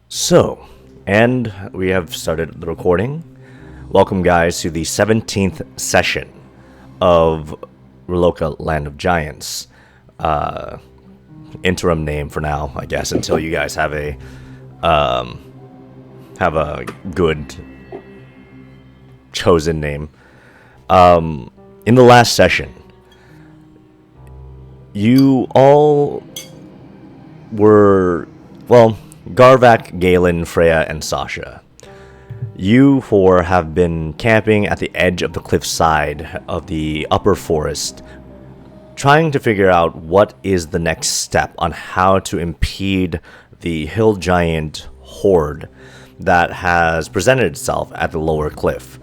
So, and we have started the recording. Welcome, guys, to the 17th session of Riloka Land of Giants. Interim name for now, I guess, until you guys have a good chosen name. In the last session, you all were, well, Garvak, Gaelen, Freya, and Sasha. You four have been camping at the edge of the cliffside of the upper forest, trying to figure out what is the next step on how to impede the hill giant horde that has presented itself at the lower cliff.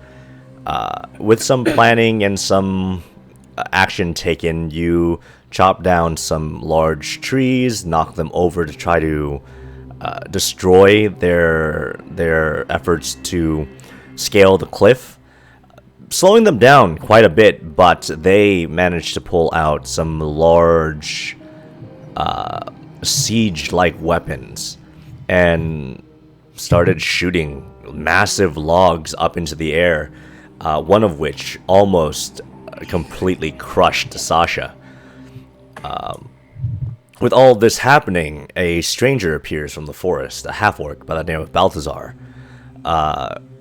With some planning and some action taken, you chop down some large trees, knock them over to try to destroy their efforts to scale the cliff, slowing them down quite a bit, but they managed to pull out some large siege-like weapons and started shooting massive logs up into the air, one of which almost completely crushed Sasha. With all of this happening, a stranger appears from the forest, a half-orc by the name of Balthazar,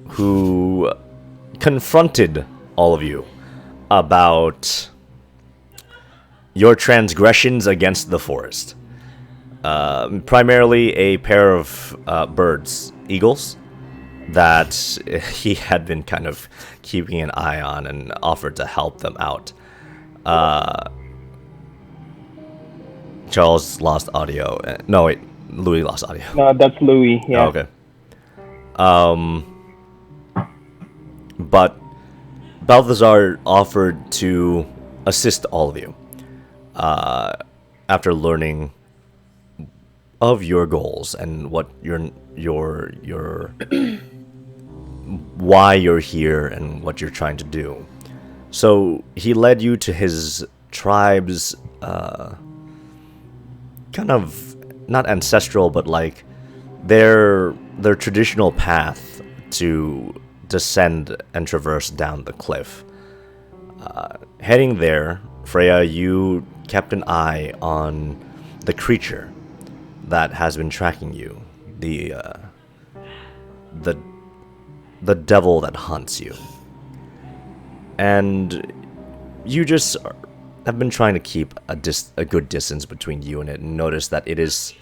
who confronted all of you about your transgressions against the forest. Primarily a pair of birds, eagles, that he had been kind of keeping an eye on and offered to help them out. Charles lost audio. No, wait. Louis lost audio. No, that's Louis. Yeah. Oh, okay. But Balthazar offered to assist all of you after learning of your goals and what your why you're here and what you're trying to do. So he led you to his tribe's kind of not ancestral, but like their traditional path to descend and traverse down the cliff. Heading there, Freya, you kept an eye on the creature that has been tracking you, the devil that hunts you, and you just have been trying to keep a good distance between you and it, and notice that it is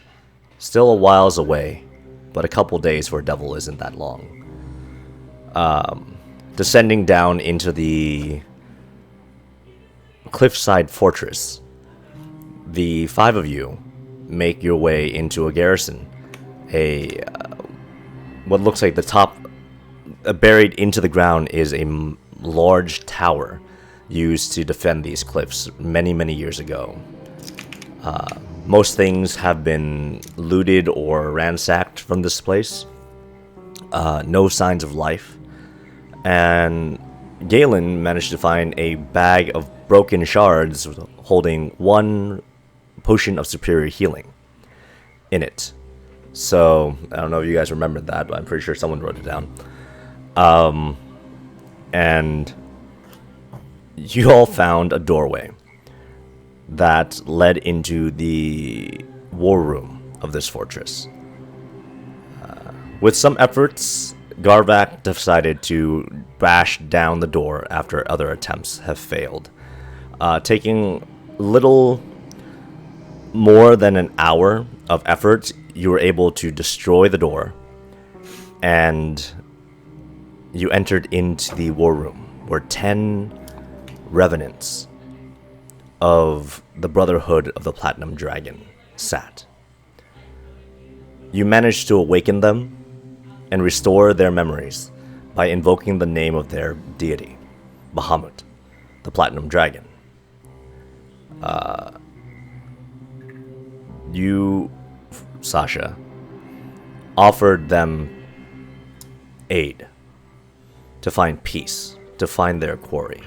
still a whiles away, but a couple days for a devil isn't that long. Descending down into the cliffside fortress, the five of you make your way into a garrison. What looks like the top, buried into the ground, is a large tower used to defend these cliffs many years ago. Most things have been looted or ransacked from this place. No signs of life. And Gaelen managed to find a bag of broken shards holding one potion of superior healing in it. So, I don't know if you guys remembered that, but I'm pretty sure someone wrote it down. And you all found a doorway that led into the war room of this fortress. With some efforts, Garvak decided to bash down the door after other attempts have failed. Taking little more than an hour of effort, you were able to destroy the door, and you entered into the war room where 10 revenants of the Brotherhood of the Platinum Dragon sat. You managed to awaken them and restore their memories by invoking the name of their deity, Bahamut, the Platinum Dragon. You, Sasha, offered them aid to find peace, to find their quarry.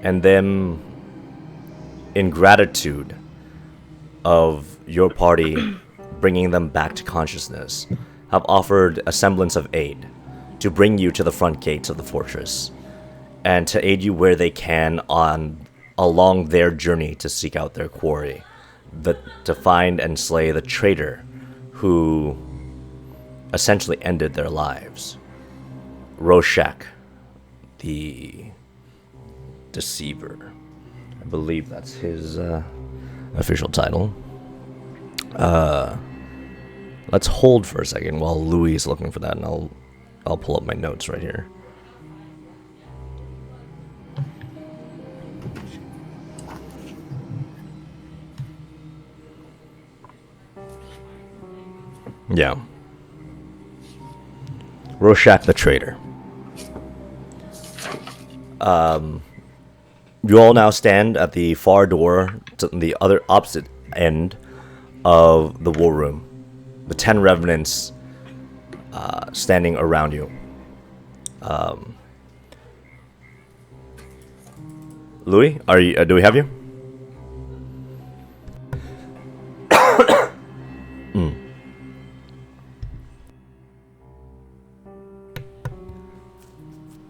And then, in gratitude of your party bringing them back to consciousness, have offered a semblance of aid to bring you to the front gates of the fortress, and to aid you where they can along their journey to seek out their quarry, to find and slay the traitor who essentially ended their lives. Roshak, the Deceiver. I believe that's his official title. Let's hold for a second while Louis is looking for that, and I'll pull up my notes right here. Yeah. Roshak the Traitor. You all now stand at the far door to the other opposite end of the war room. The 10 revenants standing around you. Louis, are you? Do we have you?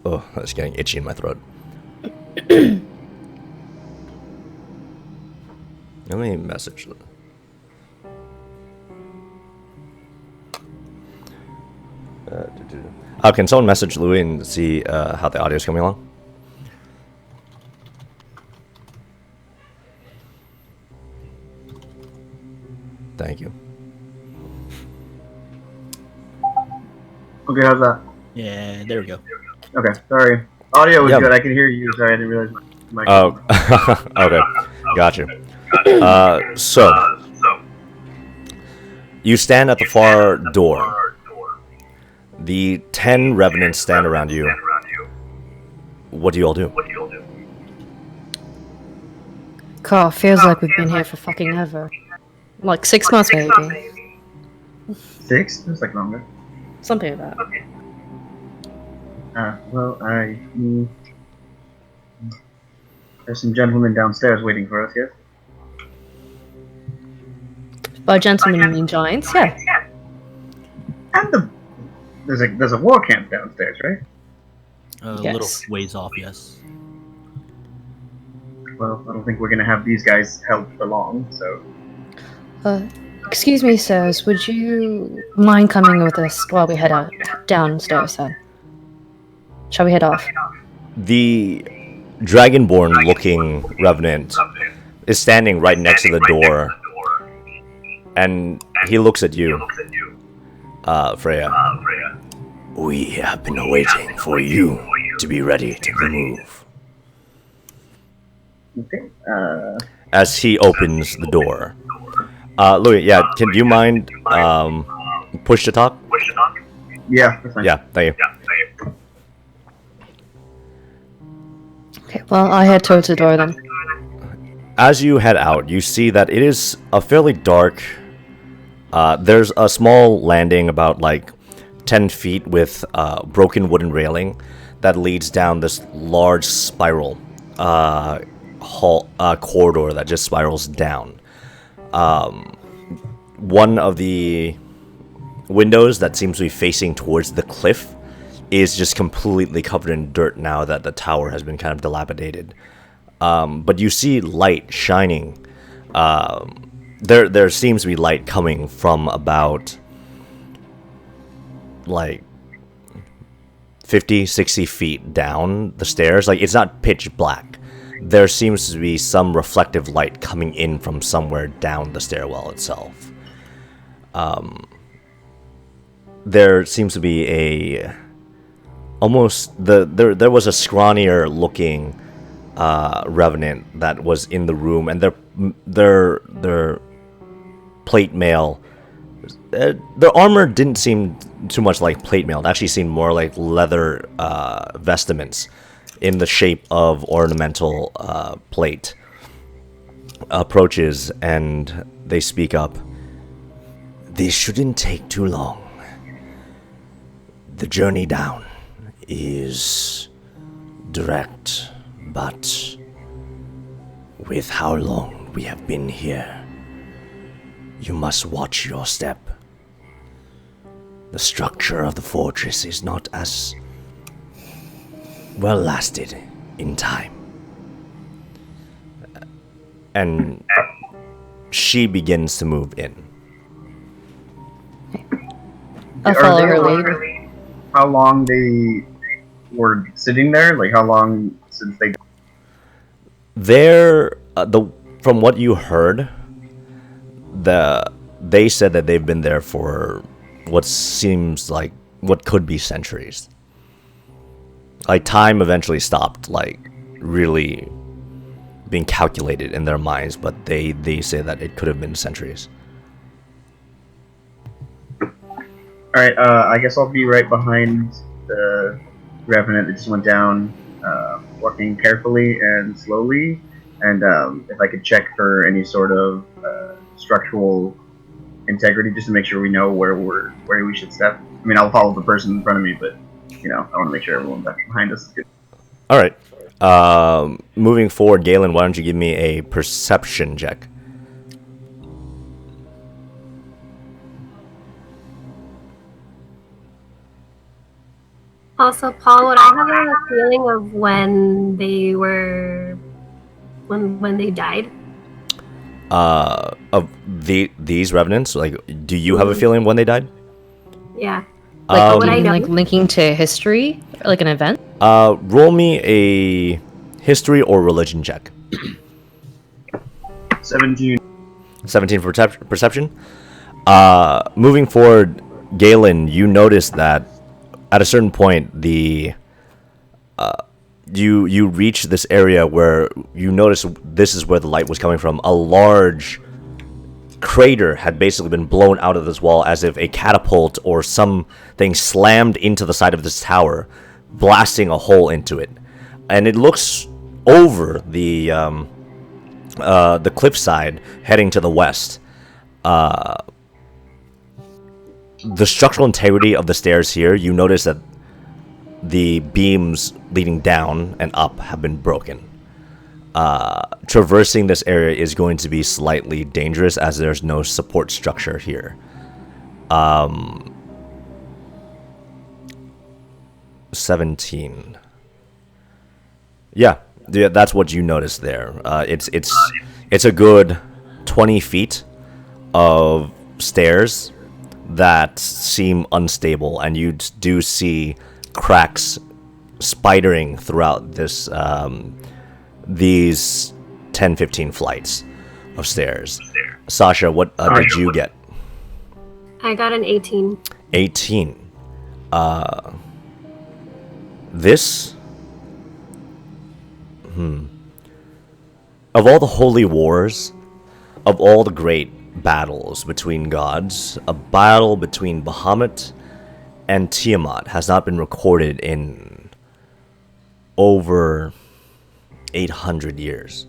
Oh, that's getting itchy in my throat. Let me message them. Can someone message Louis and see how the audio is coming along? Thank you. Okay, how's that? Yeah, there we go. Okay, sorry. Audio was good. I could hear you. Sorry, I didn't realize my okay. Gotcha. So, you stand at the far door. The 10 revenants stand around you. What do you all do? God, feels like we've been here for fucking ever. Like 6 months, maybe. 6? It was like longer. Something like that. Well, there's some gentlemen downstairs waiting for us, yes? By gentlemen, you mean giants? Yeah. And there's a war camp downstairs, right? A Yes. little ways off, yes. Well, I don't think we're gonna have these guys help for long, so... Excuse me, sirs, would you mind coming with us while we head out downstairs then? Shall we head off? The dragonborn looking revenant is standing right next to the door, and he looks at you, Freya. We have been waiting for you to be ready to move. Okay, As he opens the door. Louis, yeah, do you mind push to talk? yeah, that's fine. Yeah, thank you. Okay, well, I head towards the door then. As you head out, you see that it is a fairly dark... there's a small landing about like 10 feet with broken wooden railing that leads down this large spiral corridor that just spirals down. One of the windows that seems to be facing towards the cliff is just completely covered in dirt now that the tower has been kind of dilapidated. But you see light shining. There seems to be light coming from about like 50, 60 feet down the stairs. Like, it's not pitch black. There seems to be some reflective light coming in from somewhere down the stairwell itself. There seems to be there was a scrawnier looking revenant that was in the room, and their plate mail, their armor didn't seem too much like plate mail. It actually seemed more like leather vestments in the shape of ornamental plate. Approaches, and they speak up. This shouldn't take too long. The journey down is direct, but with how long we have been here, You must watch your step. The structure of the fortress is not as well lasted in time. And she begins to move in. I'll follow her lead. How long they were sitting there? Like how long since they? From what you heard, they said that they've been there for what seems like what could be centuries. Like time eventually stopped, like really being calculated in their minds, but they say that it could have been centuries. All right, I guess I'll be right behind the revenant that just went down, walking carefully and slowly. And if I could check for any sort of structural integrity, just to make sure we know where we should step. I mean, I'll follow the person in front of me, but I want to make sure everyone behind us is good. All right. Moving forward, Gaelen, why don't you give me a perception check? Also, Paul, would I have a feeling of when they were, when they died? Of these revenants, like, do you have a feeling when they died? Yeah. Like, would I know? like linking to history, like an event? Roll me a history or religion check. 17. 17 for perception. Moving forward, Gaelen, you notice that at a certain point, you reach this area where you notice this is where the light was coming from. A large crater had basically been blown out of this wall as if a catapult or something slammed into the side of this tower, blasting a hole into it. And it looks over the cliffside heading to the west. The structural integrity of the stairs here, you notice that the beams leading down and up have been broken. Traversing this area is going to be slightly dangerous as there's no support structure here. 17. Yeah, that's what you notice there. It's a good 20 feet of stairs that seem unstable, and you do see cracks spidering throughout this these 10-15 flights of stairs. Sasha, what did you get? I got an 18. 18. This of all the holy wars, of all the great battles between gods, a battle between Bahamut and Tiamat has not been recorded in over 800 years.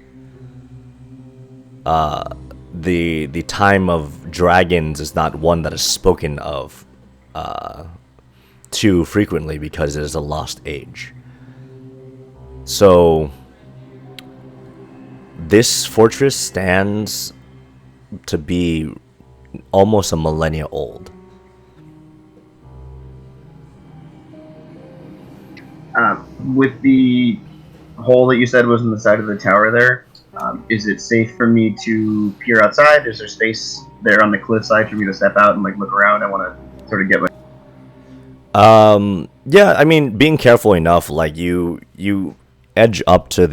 The time of dragons is not one that is spoken of too frequently because it is a lost age. So this fortress stands to be almost a millennia old. With the hole that you said was in the side of the tower there, is it safe for me to peer outside? Is there space there on the cliffside for me to step out and look around? I want to sort of get my... Yeah, I mean, being careful enough, you edge up to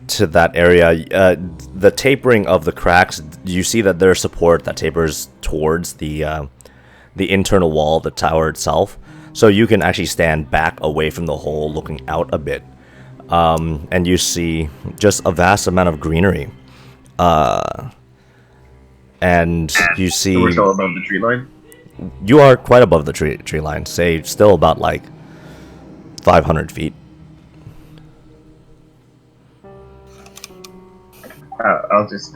to that area. The tapering of the cracks, you see that there's support that tapers towards the internal wall of the tower itself. So you can actually stand back away from the hole, looking out a bit, and you see just a vast amount of greenery. And you see... So we're still above the tree line? You are quite above the tree line, say still about 500 feet. I'll just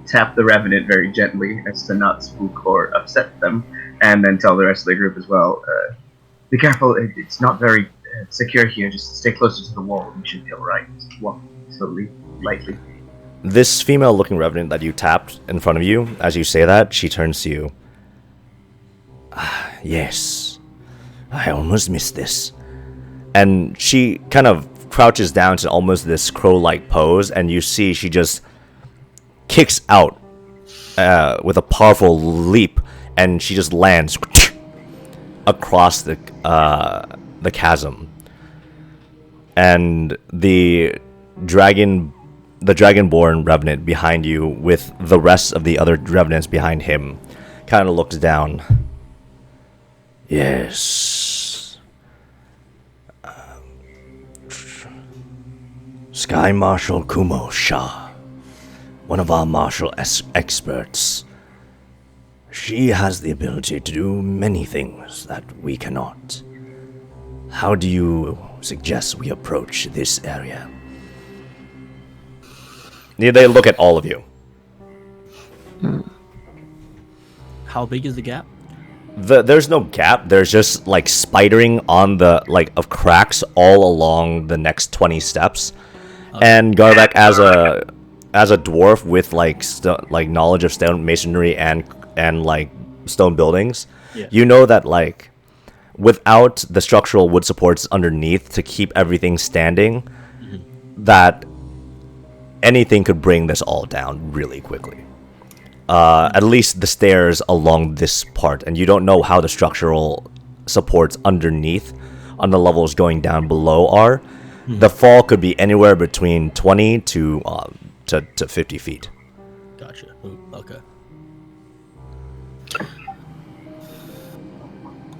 tap the revenant very gently as to not spook or upset them, and then tell the rest of the group as well, be careful, it's not very secure here, just stay closer to the wall, you should be alright. Just walk slowly, lightly. This female-looking revenant that you tapped in front of you, as you say that, she turns to you. Yes, I almost missed this. And she kind of crouches down to almost this crow-like pose, and you see she just kicks out with a powerful leap, and she just lands across the chasm. And the dragonborn revenant behind you, with the rest of the other revenants behind him, kind of looks down. Yes. Sky Marshal Kumo Shah, one of our martial experts. She has the ability to do many things that we cannot. How do you suggest we approach this area? They look at all of you. How big is the gap? There's no gap. There's just like spidering on the of cracks all along the next 20 steps. And Garvak, as a dwarf with knowledge of stone masonry and like stone buildings, you know that like without the structural wood supports underneath to keep everything standing, that anything could bring this all down really quickly. At least the stairs along this part, and you don't know how the structural supports underneath on the levels going down below are. The fall could be anywhere between 20 to 50 feet. Gotcha. Ooh, okay.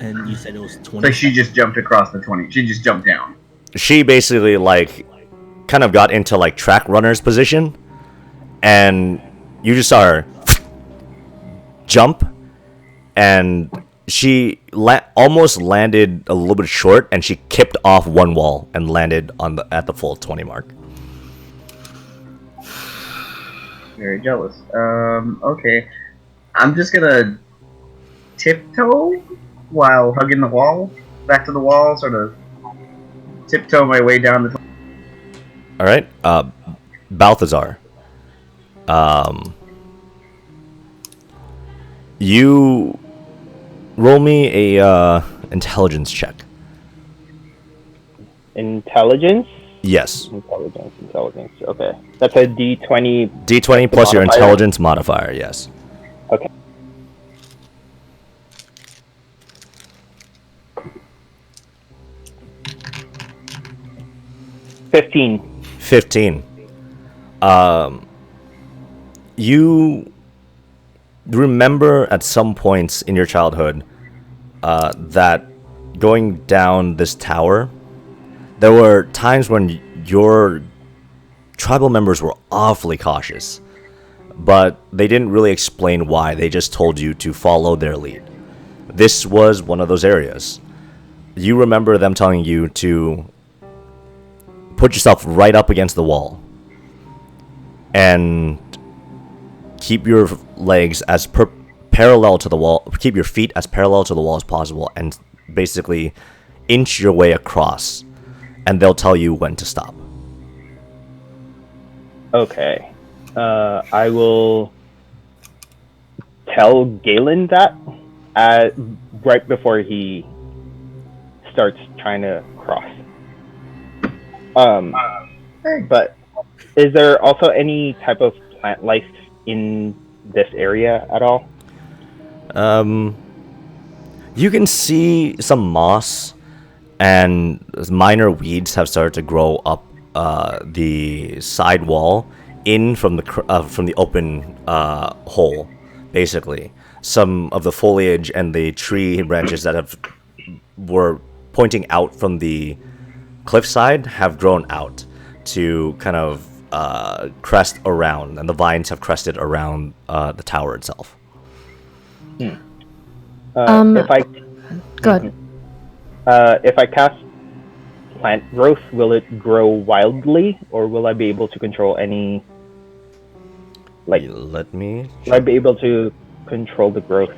And you said it was 20. So she just jumped across the 20. She just jumped down. She basically kind of got into track runner's position, and you just saw her jump, and she almost landed a little bit short, and she kipped off one wall and landed at the full 20 mark. Very jealous. Okay. I'm just gonna tiptoe while hugging the wall, back to the wall, sort of tiptoe my way down the. All right, Balthazar. You roll me a intelligence check. Intelligence? Yes. Intelligence. Okay. That's a D20. D20 plus your modifier? intelligence modifier, yes. Okay. $15. 15. You remember at some points in your childhood that going down this tower, there were times when your tribal members were awfully cautious, but they didn't really explain why. They just told you to follow their lead. This was one of those areas. You remember them telling you to put yourself right up against the wall and keep your legs as parallel to the wall, keep your feet as parallel to the wall as possible, and basically inch your way across, and they'll tell you when to stop. Okay. I will tell Gaelen that right before he starts trying to cross. But is there also any type of plant life in this area at all? You can see some moss and minor weeds have started to grow up the side wall in from the open hole. Basically, some of the foliage and the tree branches that were pointing out from the cliffside have grown out to kind of crest around, and the vines have crested around the tower itself. If I Go ahead. if I cast plant growth, will it grow wildly, or will I be able to control any? Let me. Will I be able to control the growth?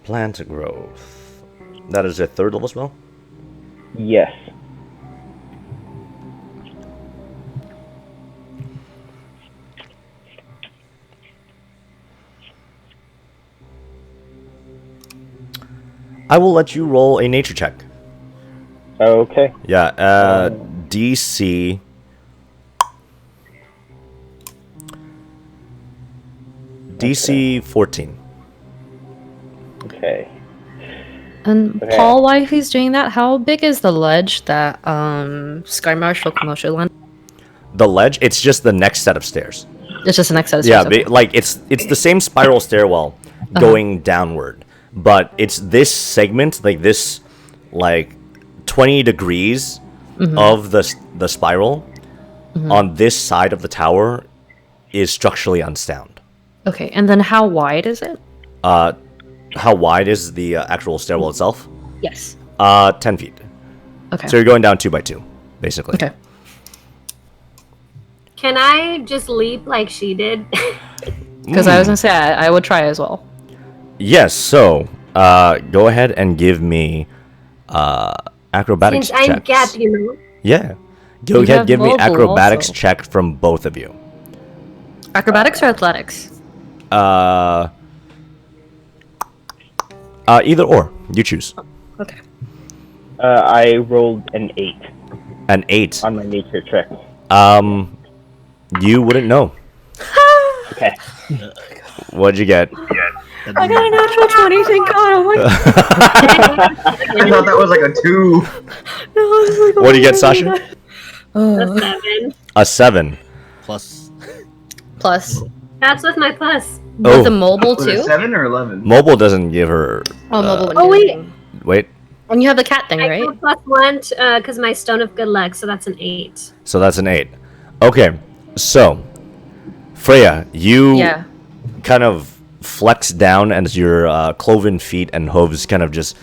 Plant growth. That is a third level spell? Yes. I will let you roll a nature check. Okay. Yeah, DC. DC 14. Okay. And Okay. Paul, while he's doing that, how big is the ledge that Sky Marshal Commotion land? The ledge, it's just the next set of stairs. It's just the next set of Yeah, stairs. Okay. like it's the same spiral stairwell going downward, but it's this segment, like this, like 20 degrees of the spiral on this side of the tower is structurally unsound. Okay, and then how wide is it? How wide is the actual stairwell itself? Yes. 10 feet. Okay. So you're going down 2 by 2, basically. Okay. Can I just leap like she did? Because I was gonna say I would try as well. Yes. So go ahead and give me acrobatics Since I'm checks. gap, you know. Yeah. Go You ahead, have give me mobile acrobatics also. check from both of you. Acrobatics or athletics? Either or. You choose. Okay. I rolled an 8 An 8. on my nature check. You wouldn't know. Okay. What'd you get? I got a natural 20, thank God. Oh my God. I thought that was like a 2. What do you get, Sasha? A 7. A 7. Plus. Plus. That's with my plus. Oh. With the mobile Was it too? 7 or 11? Mobile doesn't give her. Oh, mobile. Oh, wait. Wait. And you have the cat thing, I right? go +1 because my stone of good luck, so that's an 8. So that's an 8. Okay. So, Freya, you Yeah. kind of flex down as your cloven feet and hooves kind of just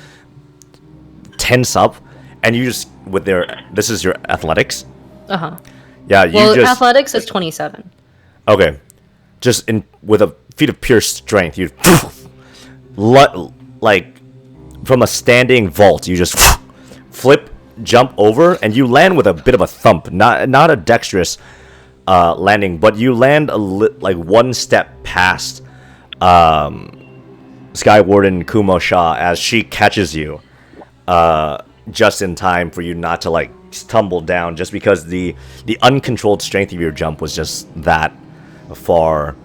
tense up, and you just with their. This is your athletics. Uh huh. Yeah, you Well, just athletics is 27. okay. Just in with a feat of pure strength, you like from a standing vault, you just flip, jump over, and you land with a bit of a thump. Not a dexterous landing, but you land like one step past Sky Warden Kumo Shah as she catches you just in time for you not to like tumble down, just because the uncontrolled strength of your jump was just that far.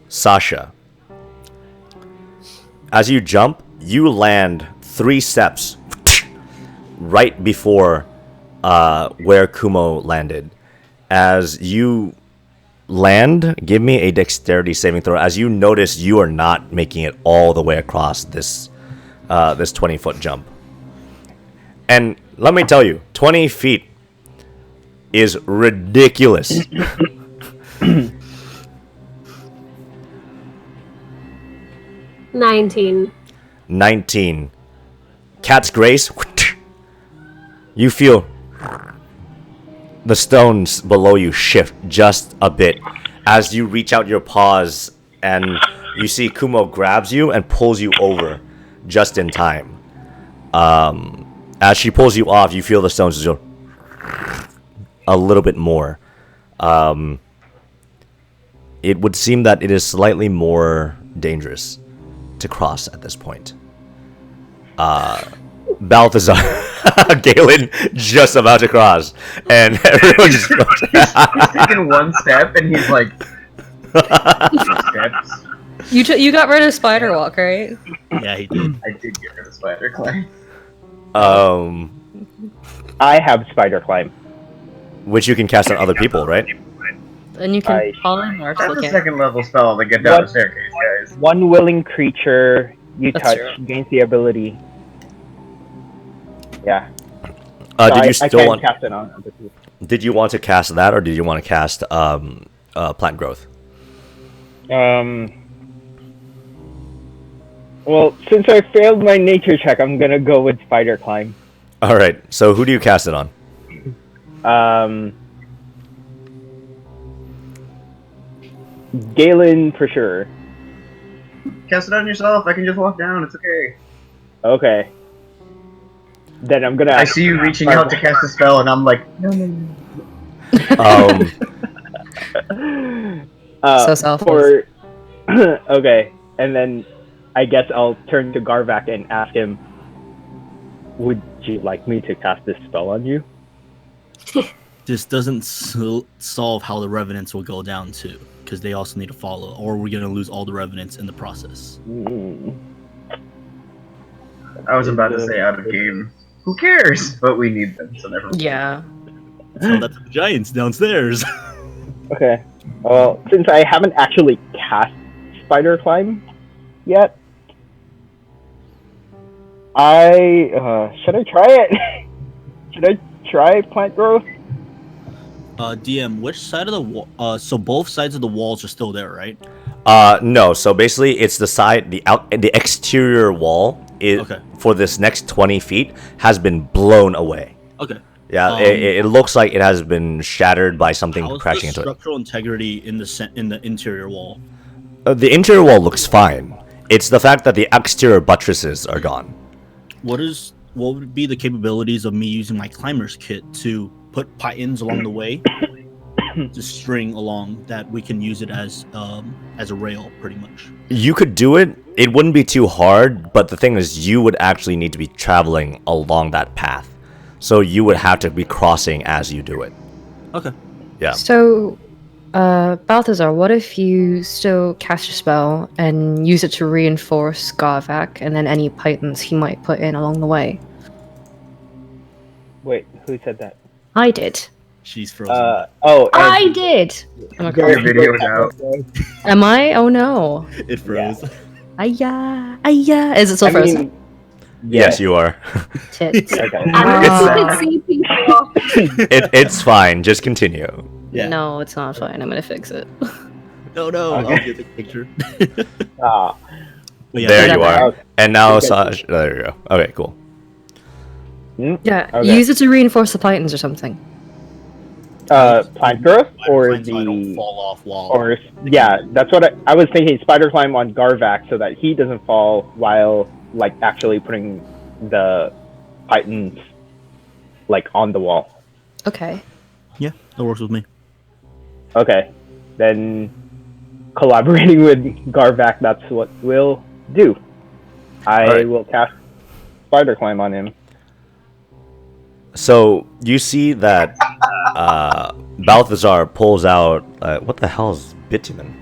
Sasha, as you jump, you land 3 steps right before where Kumo landed. As you land, give me a dexterity saving throw. As you notice, you are not making it all the way across this 20-foot jump. And let me tell you, 20 feet is ridiculous. 19. 19. Cat's Grace. You feel the stones below you shift just a bit as you reach out your paws, and you see Kumo grabs you and pulls you over just in time. As she pulls you off, you feel the stones just go a little bit more. It would seem that it is slightly more dangerous to cross at this point. Balthazar, Gaelen, just about to cross, and everyone just goes. He's taking one step and he's like, steps. You got rid of Spider Walk, right? Yeah, he did. I did get rid of spider climb. I have spider climb. Which you can cast on other people, right? And you can polymorph. That's a Okay. second level spell to get down the staircase, guys. One willing creature you That's touch true. gains the ability. Yeah. Did you I still can't want? cast it on other people. Did you want to cast that, or did you want to cast plant growth? Well, since I failed my nature check, I'm gonna go with spider climb. All right. So who do you cast it on? Gaelen for sure. Cast it on yourself. I can just walk down. It's okay. Okay. Then I'm gonna. I see you reaching out to cast a spell, and I'm like, no, no, no. So selfless. For okay, and then I guess I'll turn to Garvak and ask him, would you like me to cast this spell on you? This doesn't solve how the revenants will go down too, because they also need to follow, or we're gonna lose all the revenants in the process. I was about to say out of game. Who cares? But we need them, so never mind. Yeah. Tell that to the giants downstairs. Okay. Well, since I haven't actually cast Spider Climb yet, should I try it? Should I try Plant Growth? DM, which side of the wall? So both sides of the walls are still there, right? No. So basically, it's the exterior wall. Okay. For this next 20 feet has been blown away. Okay. Yeah, it looks like it has been shattered by something How's crashing the into it. structural integrity in the interior wall? The interior wall looks fine. It's the fact that the exterior buttresses are gone. What would be the capabilities of me using my climber's kit to put pythons along the way, to string along that we can use it as a rail, pretty much? You could do it. It wouldn't be too hard, but the thing is, you would actually need to be traveling along that path. So you would have to be crossing as you do it. Okay. Yeah. So, Balthazar, what if you still cast a spell and use it to reinforce Garvak and then any pythons he might put in along the way? Wait, who said that? I did. She's frozen. I did! Oh my Your god. video's out. Am I? Oh no. It froze. Ayah. Is it still frozen? Yes, you are. Tits. Okay. I wish you could see people. It's fine. Just continue. Yeah. No, it's not fine. I'm gonna fix it. No, Okay. I'll get the picture. Ah, But yeah, There you whatever. are. And now, Okay. Sasha. There you go. Okay, cool. Yeah, Okay. use it to reinforce the pythons or something. Plant Growth or Mine so I don't the fall off wall. or yeah, that's what I was thinking. Spider Climb on Garvak so that he doesn't fall while like actually putting the pythons like on the wall. Okay. Yeah, that works with me. Okay, then collaborating with Garvak, that's what we'll do. I Alright. will cast Spider Climb on him. So you see that Balthazar pulls out. What the hell is bitumen?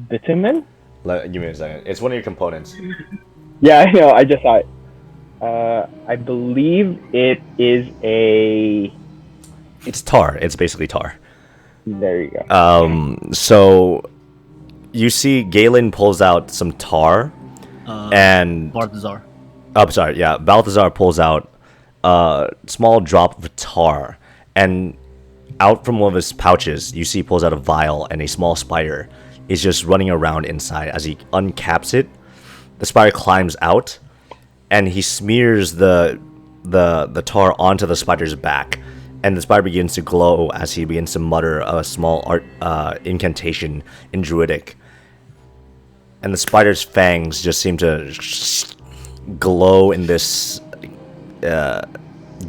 Bitumen? Give me a second. It's one of your components. Yeah, I know. I just saw it. I believe it is a. It's tar. It's basically tar. There you go. So you see Gaelen pulls out some tar, and Balthazar. oh, sorry, yeah, Balthazar pulls out a small drop of tar, and out from one of his pouches, you see he pulls out a vial, and a small spider is just running around inside. As he uncaps it, the spider climbs out, and he smears the tar onto the spider's back, and the spider begins to glow as he begins to mutter a small incantation in Druidic, and the spider's fangs just seem to glow in this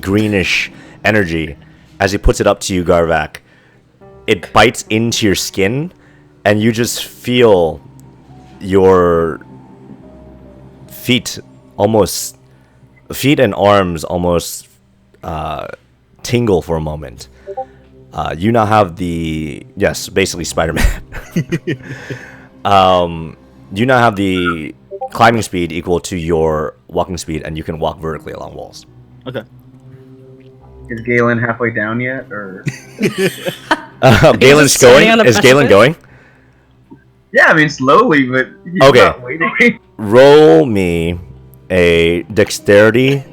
greenish energy as he puts it up to you, Garvak. It bites into your skin, and you just feel your feet and arms almost tingle for a moment. You now have basically Spider-Man. You now have the climbing speed equal to your walking speed, and you can walk vertically along walls. Okay. Is Galen halfway down yet, or? Galen's just standing going. on a Is Gaelen precipice? going? Yeah, I mean slowly, but he's Okay. not waiting. Roll me a dexterity.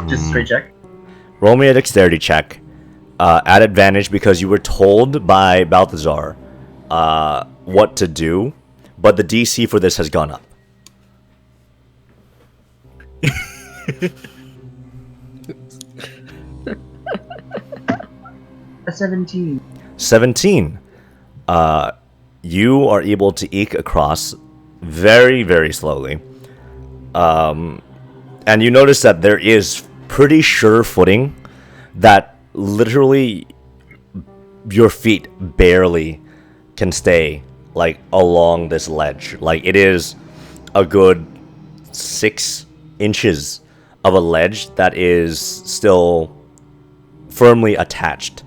Just straight check. Roll me a dexterity check. At advantage because you were told by Balthazar what to do, but the DC for this has gone up. A 17. 17. You are able to eke across very, very slowly. And you notice that there is pretty sure footing that literally your feet barely can stay like along this ledge. Like it is a good 6 inches of a ledge that is still firmly attached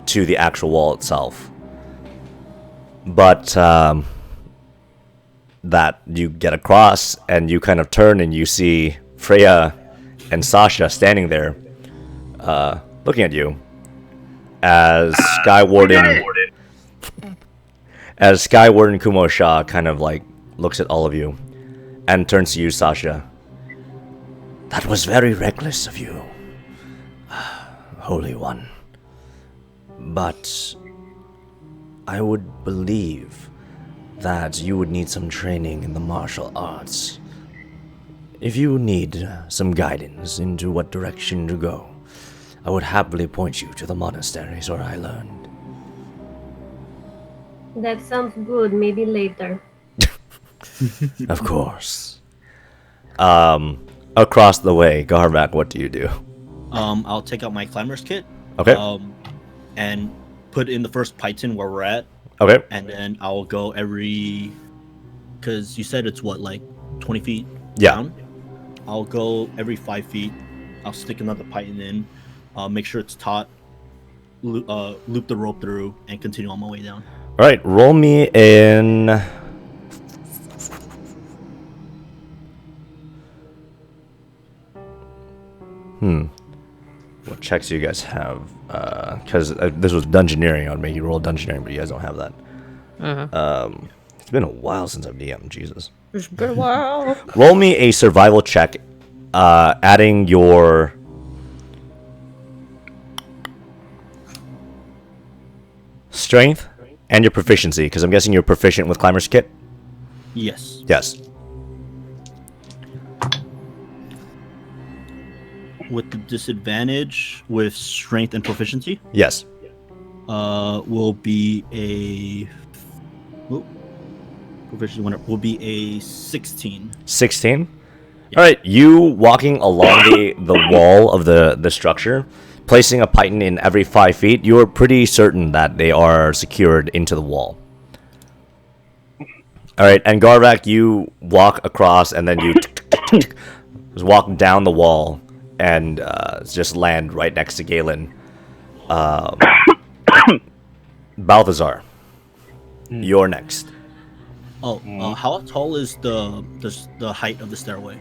to the actual wall itself. But that you get across and you kind of turn and you see Freya and Sasha standing there looking at you as Skywarden Kumosha kind of like looks at all of you and turns to you, Sasha. That was very reckless of you, Holy One. But I would believe that you would need some training in the martial arts. If you need some guidance into what direction to go, I would happily point you to the monasteries where I learned. That sounds good. Maybe later. Of course. Across the way, Garvak, what do you do? I'll take out my climber's kit. Okay. And put in the first python where we're at. Okay. And then I'll go every, because you said it's what, like 20 feet Yeah. down? I'll go every 5 feet. I'll stick another python in. Make sure it's taut. Loop the rope through and continue on my way down. All right. Roll me in. What checks do you guys have? Because this was dungeoneering. I would make you roll dungeoneering, but you guys don't have that. It's been a while since I've DM'd. Jesus. It's been a while. Roll me a survival check, adding your strength and your proficiency, because I'm guessing you're proficient with climber's kit. Yes. Yes. With the disadvantage with strength and proficiency, Yes. will be a proficiency winner will be a 16. 16. All right. You walking along the wall of the structure, placing a python in every 5 feet. You are pretty certain that they are secured into the wall. All right. And Garvak, you walk across, and then you just walk down the wall. And just land right next to Gaelen. Balthazar, you're next. Oh, how tall is the height of the stairway?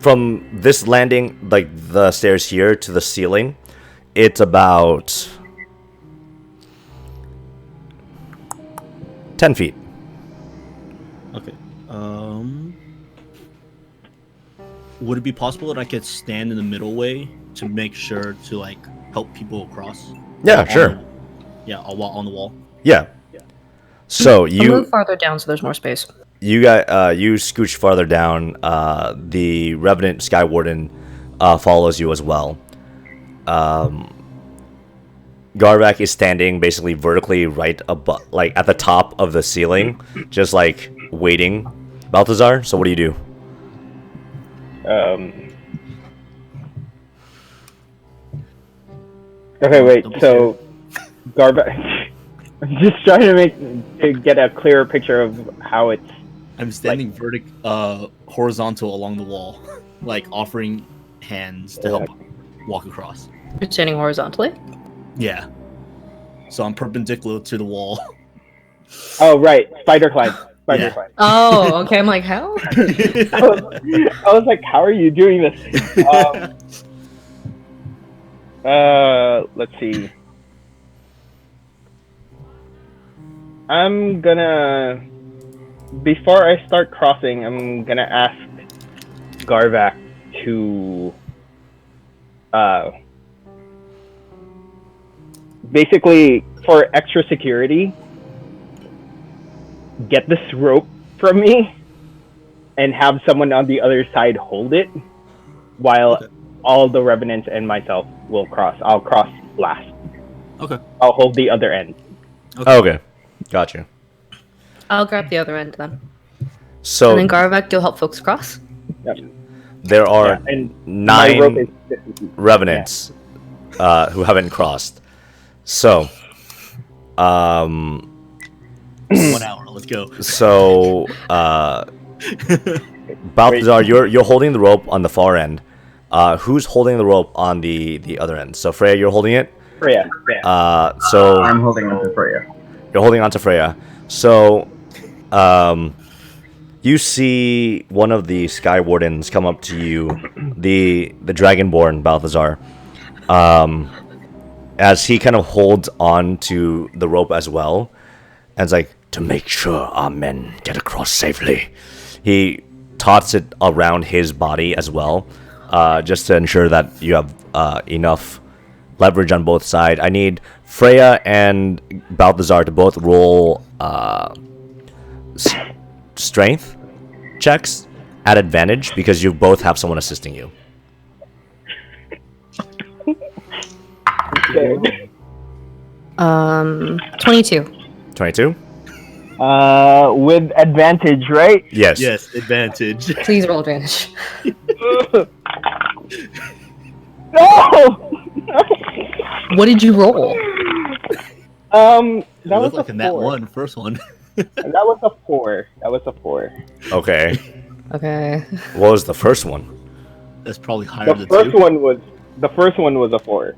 From this landing, like the stairs here to the ceiling, it's about 10 feet. Okay. Would it be possible that I could stand in the middle way to make sure to like help people across? Yeah, sure. I'll walk on the wall. Yeah. So I'll move farther down so there's more space. you scooch farther down. The revenant Skywarden follows you as well. Garvak is standing basically vertically right above, like at the top of the ceiling, just like waiting. Balthazar, so what do you do? Okay, wait. So, Garvak. I'm just trying to get a clearer picture of how it's. I'm standing horizontal along the wall, like offering hands to help walk across. You're standing horizontally? Yeah. So I'm perpendicular to the wall. Oh right, spider climb. Spider climb. Oh, okay. I'm like, how? I was like, how are you doing this? Let's see. I'm gonna, before I start crossing, I'm gonna ask Garvak to, basically, for extra security, get this rope from me and have someone on the other side hold it while all the revenants and myself will cross. I'll cross last. Okay. I'll hold the other end. Okay. Gotcha. I'll grab the other end then. So And then Garvak, you'll help folks cross? Yep. there are And my rope 9 is 50 feet. revenants who haven't crossed. So 1 hour. Let's go. So, Balthazar, you're holding the rope on the far end. Who's holding the rope on the other end? So Freya, you're holding it. Freya. So I'm holding on to Freya. you're holding on to Freya. So, you see one of the Sky Wardens come up to you, the Dragonborn Balthazar, as he kind of holds on to the rope as well, and it's like, to make sure our men get across safely. He tots it around his body as well, just to ensure that you have enough leverage on both sides. I need Freya and Balthazar to both roll strength checks at advantage because you both have someone assisting you. 22. 22? With advantage, right? Yes. Yes, advantage. Please roll advantage. No! What did you roll? That It was looked a like in that 4. one, first one. That was a 4. Okay. Okay. What was the first one? That's probably higher The than first 2. one was a 4.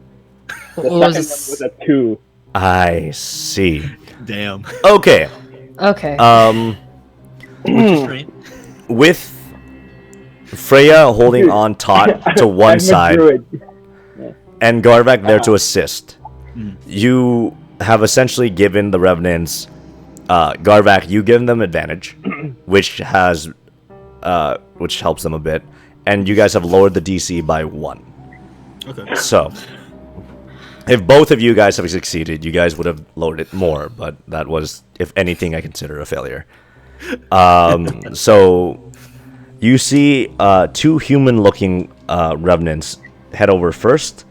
The What was second this? one was a 2. I see. Damn. Okay. Okay. Which is straight. With Freya holding on taut to one I'm a side druid. and Garvak there to assist, you have essentially given the revenants, Garvak, you give them advantage, which helps them a bit, and you guys have lowered the DC by 1. Okay. So, if both of you guys have succeeded, you guys would have lowered it more, but that was, if anything, I consider a failure. So, you see 2 human-looking revenants head over first.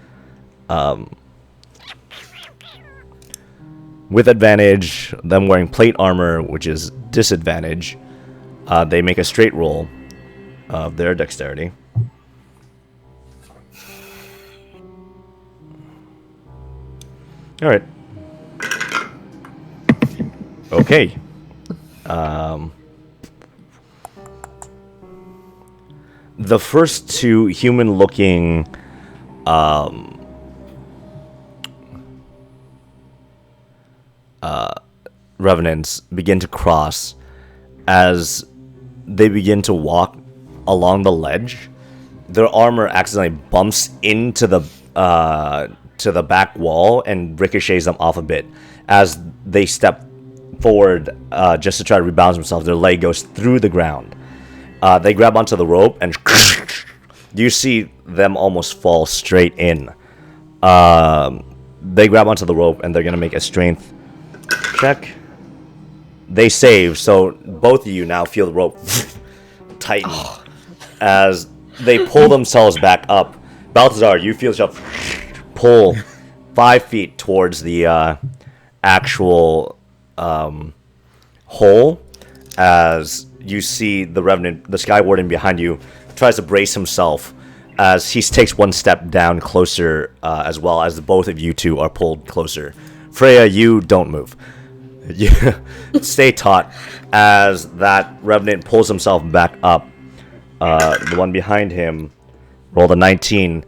With advantage, them wearing plate armor, which is disadvantage. They make a straight roll of their dexterity. All right. Okay. The first 2 human-looking revenants begin to cross as they begin to walk along the ledge. Their armor accidentally bumps into the back wall and ricochets them off a bit. As they step forward just to try to rebalance themselves, their leg goes through the ground. They grab onto the rope and you see them almost fall straight in. They grab onto the rope and they're going to make a strength check. They save, so both of you now feel the rope tighten as they pull themselves back up. Balthazar, you feel yourself pull 5 feet towards the actual hole as you see the Revenant, the Sky Warden behind you, tries to brace himself as he takes 1 step down closer as well as both of you two are pulled closer. Freya, you don't move. You stay taut as that Revenant pulls himself back up. The one behind him rolled a 19.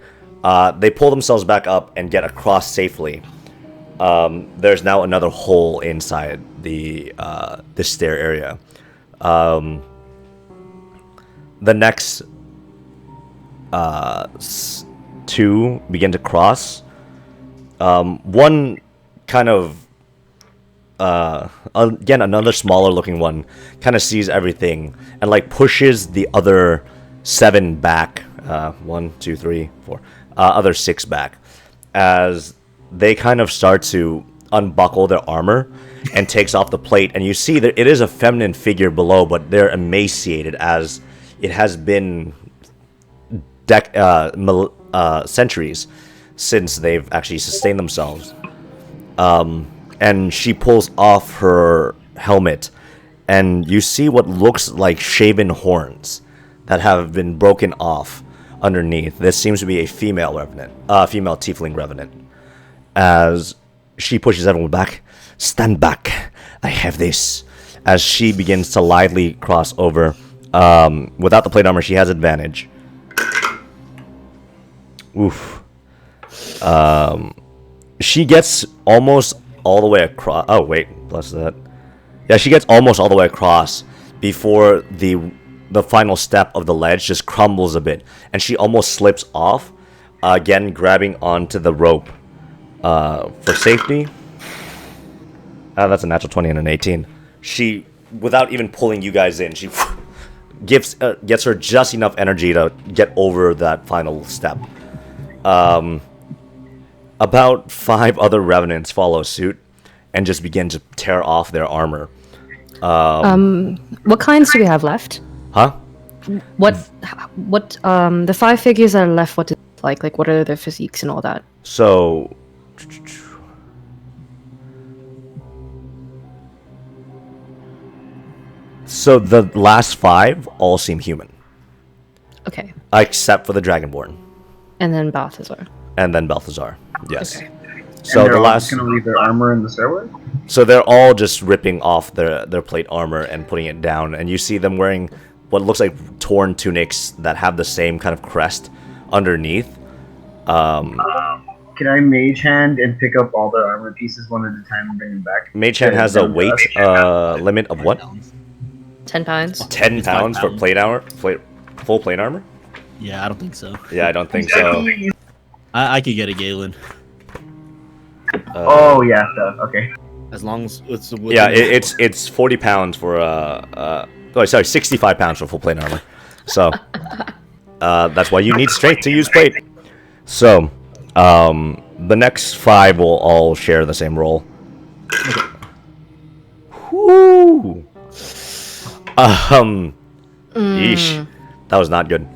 They pull themselves back up and get across safely. There's now another hole inside the this stair area. The next 2 begin to cross. One kind of again, another smaller looking one kind of sees everything and like pushes the other 7 back. 1, 2, 3, 4. Other 6 back as they kind of start to unbuckle their armor and takes off the plate, and you see that it is a feminine figure below, but they're emaciated as it has been centuries since they've actually sustained themselves. And she pulls off her helmet, and you see what looks like shaven horns that have been broken off underneath. This seems to be a female revenant, female tiefling revenant. As she pushes everyone back, Stand back. I have this. As she begins to lively cross over. Without the plate armor, she has advantage. Oof. She gets almost all the way across. Oh, wait. Plus that. Yeah, she gets almost all the way across before the final step of the ledge just crumbles a bit. And she almost slips off, again grabbing onto the rope for safety. That's a natural 20 and an 18. She, without even pulling you guys in, she gets her just enough energy to get over that final step. About 5 other revenants follow suit and just begin to tear off their armor. What kinds do we have left? Huh? What the 5 figures that are left, what is it like? Like, what are their physiques and all that? So the last 5 all seem human. Okay. Except for the Dragonborn. And then Balthazar. And then Balthazar. Yes. Okay. So and the last going to leave their armor in the stairway? So they're all just ripping off their plate armor and putting it down, and you see them wearing what looks like torn tunics that have the same kind of crest underneath. Can I mage hand and pick up all the armor pieces one at a time and bring them back? Mage hand has a weight limit of what? 10 pounds. 10 pounds for full plate armor? Yeah, I don't think so. Yeah, I don't think so. I could get a Gaelen. Oh yeah, okay. As long as it's yeah, it's 40 pounds for 65 pounds for full plate armor. So that's why you need strength to use plate. So the next 5 will all share the same roll. Whoo! Yeesh, that was not good.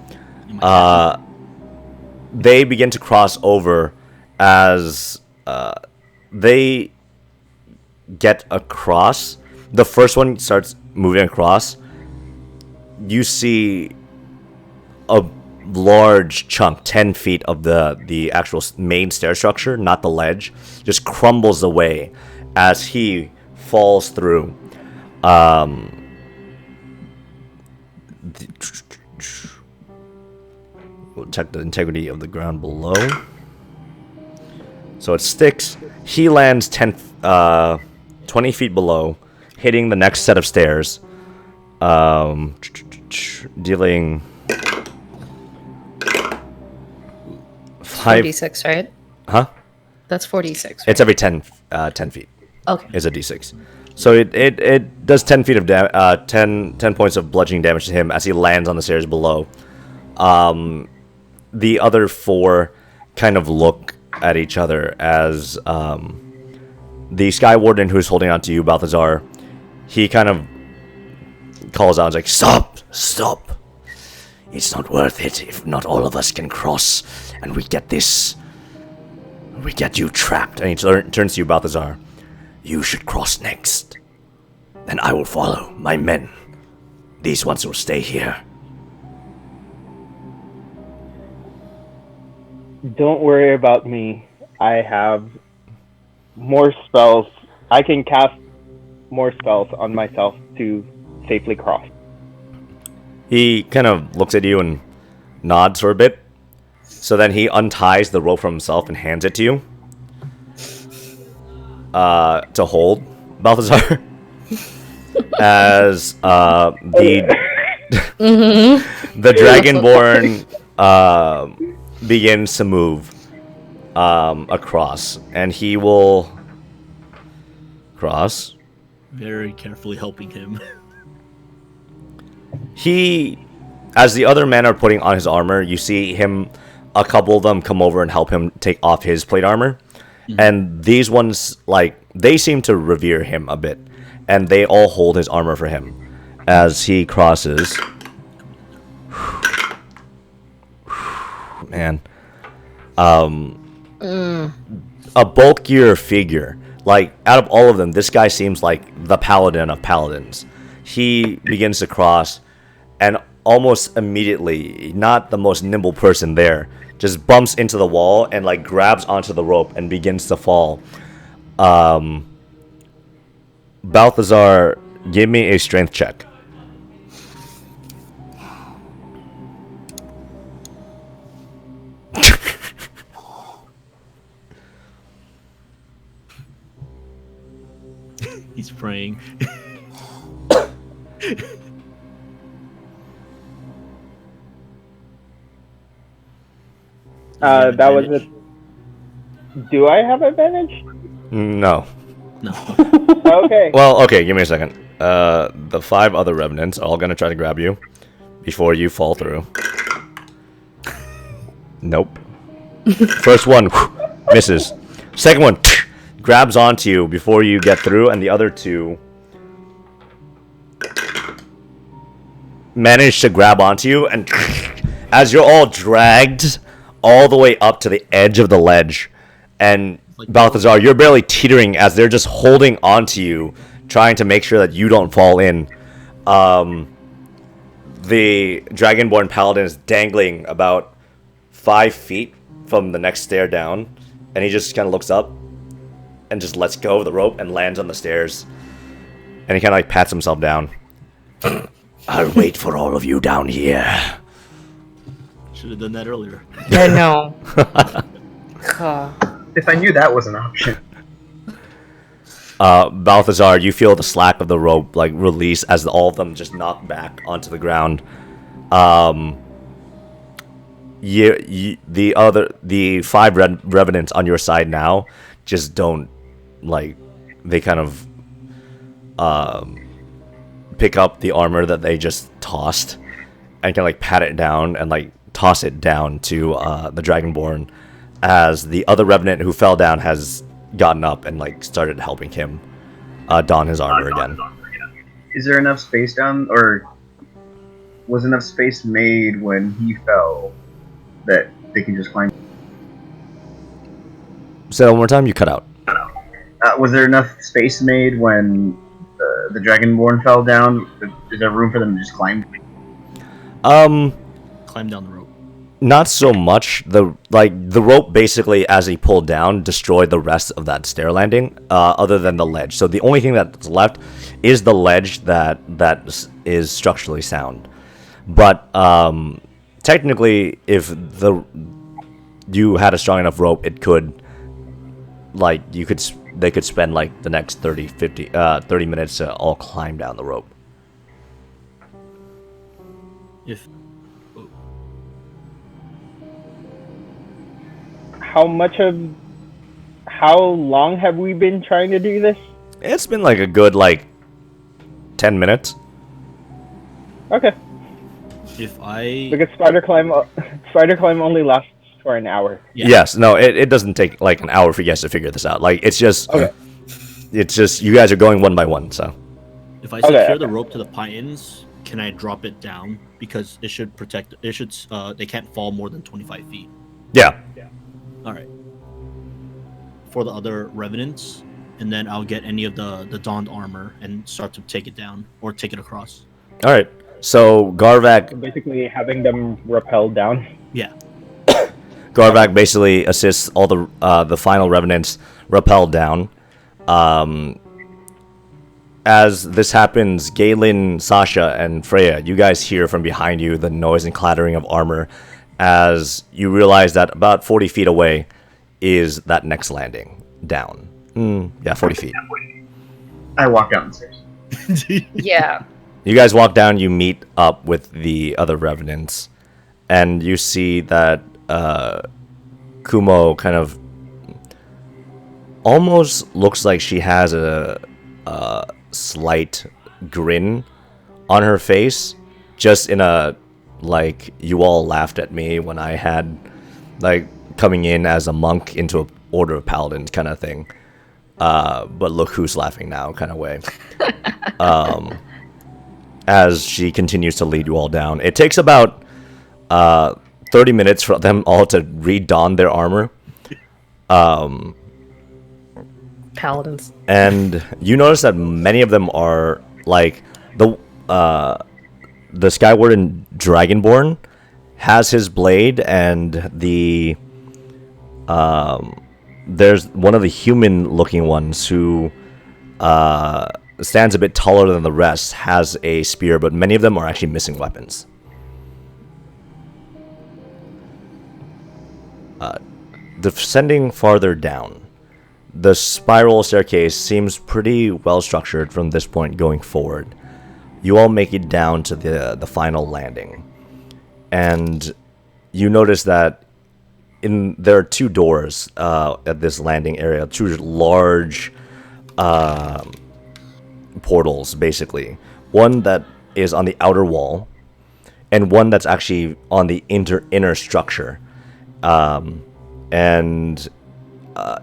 They begin to cross over as they get across. The first one starts moving across. You see a large chunk, 10 feet of the actual main stair structure, not the ledge, just crumbles away as he falls through. We'll check the integrity of the ground below. So it sticks. He lands 20 feet below, hitting the next set of stairs. Dealing 46, right? Huh? That's 46. Right? It's every 10 feet. Okay. Is a d6. So it does 10 feet of 10 points of bludgeoning damage to him as he lands on the stairs below. The other 4 kind of look at each other as the Sky Warden who's holding on to you, Balthazar, he kind of calls out and is like, Stop! It's not worth it if not all of us can cross and we get you trapped. And he turns to you, Balthazar. You should cross next. Then I will follow my men. These ones will stay here. Don't worry about me. I have more spells. I can cast more spells on myself to safely cross. He kind of looks at you and nods for a bit. So then he unties the rope from himself and hands it to you. To hold, Balthazar. As the Dragonborn begins to move across, and he will cross. Very carefully helping him. As the other men are putting on his armor, you see a couple of them come over and help him take off his plate armor. Mm-hmm. And these ones, they seem to revere him a bit. And they all hold his armor for him as he crosses. Man. A bulkier figure. Out of all of them, this guy seems like the paladin of paladins. He begins to cross, and almost immediately, not the most nimble person there, just bumps into the wall and grabs onto the rope and begins to fall. Balthazar, give me a strength check. He's praying. That was it. Do I have advantage? No. No. Okay. Well, okay, give me a second. The 5 other revenants are all gonna try to grab you before you fall through. Nope. First one misses. Second one grabs onto you before you get through, and the other 2 manage to grab onto you, and as you're all dragged all the way up to the edge of the ledge, and Balthazar, you're barely teetering as they're just holding onto you, trying to make sure that you don't fall in. The Dragonborn Paladin is dangling about 5 feet from the next stair down, and he just kind of looks up and just lets go of the rope and lands on the stairs. And he kind of like pats himself down. I'll wait for all of you down here. Should have done that earlier. I know. If I knew that was an option. Balthazar, you feel the slack of the rope like release as all of them just knock back onto the ground. The 5 revenants on your side now just don't like, they kind of pick up the armor that they just tossed and can like pat it down and like toss it down to the Dragonborn, as the other revenant who fell down has gotten up and like started helping him don his armor again. Is there enough space down, or was enough space made when he fell that they can just climb? Say that one more time, you cut out. Was there enough space made when the Dragonborn fell down? Is there room for them to just climb? Climb down the rope. Not so much. The rope basically, as he pulled down, destroyed the rest of that stair landing, other than the ledge. So the only thing that's left is the ledge that is structurally sound. But technically, if you had a strong enough rope, it could, like, they could spend like the next 30 minutes to all climb down the rope. If How long have we been trying to do this? It's been like a good 10 minutes. Okay. If I Because spider climb only lasts for an hour. Yeah. Yes, no, it doesn't take like an hour for you guys to figure this out. Like, it's just you guys are going one by one. So if I secure the rope to the pine-ins, can I drop it down, because it should protect? It should. They can't fall more than 25 feet. yeah. All right. For the other revenants, and then I'll get any of the donned armor and start to take it down or take it across. All right. So Garvak Basically having them rappelled down. Yeah. basically assists all the final revenants rappel down. As this happens, Gaelen, Sasha, and Freya, you guys hear from behind you the noise and clattering of armor, as you realize that about 40 feet away is that next landing down. 40 feet. I walk down the stairs. Yeah. You guys walk down, you meet up with the other revenants, and you see that Kumo kind of almost looks like she has a slight grin on her face, just in a, like, you all laughed at me when I had, like, coming in as a monk into an order of paladins kind of thing. But look who's laughing now kind of way. As she continues to lead you all down. It takes about 30 minutes for them all to re-don their armor. Paladins. And you notice that many of them are, like, the Skyward and Dragonborn has his blade, and there's one of the human-looking ones who stands a bit taller than the rest, has a spear, but many of them are actually missing weapons. Descending farther down, the spiral staircase seems pretty well structured from this point going forward. You all make it down to the final landing, and you notice that there are two doors at this landing area, two large portals, basically. One that is on the outer wall, and one that's actually on the inner structure. And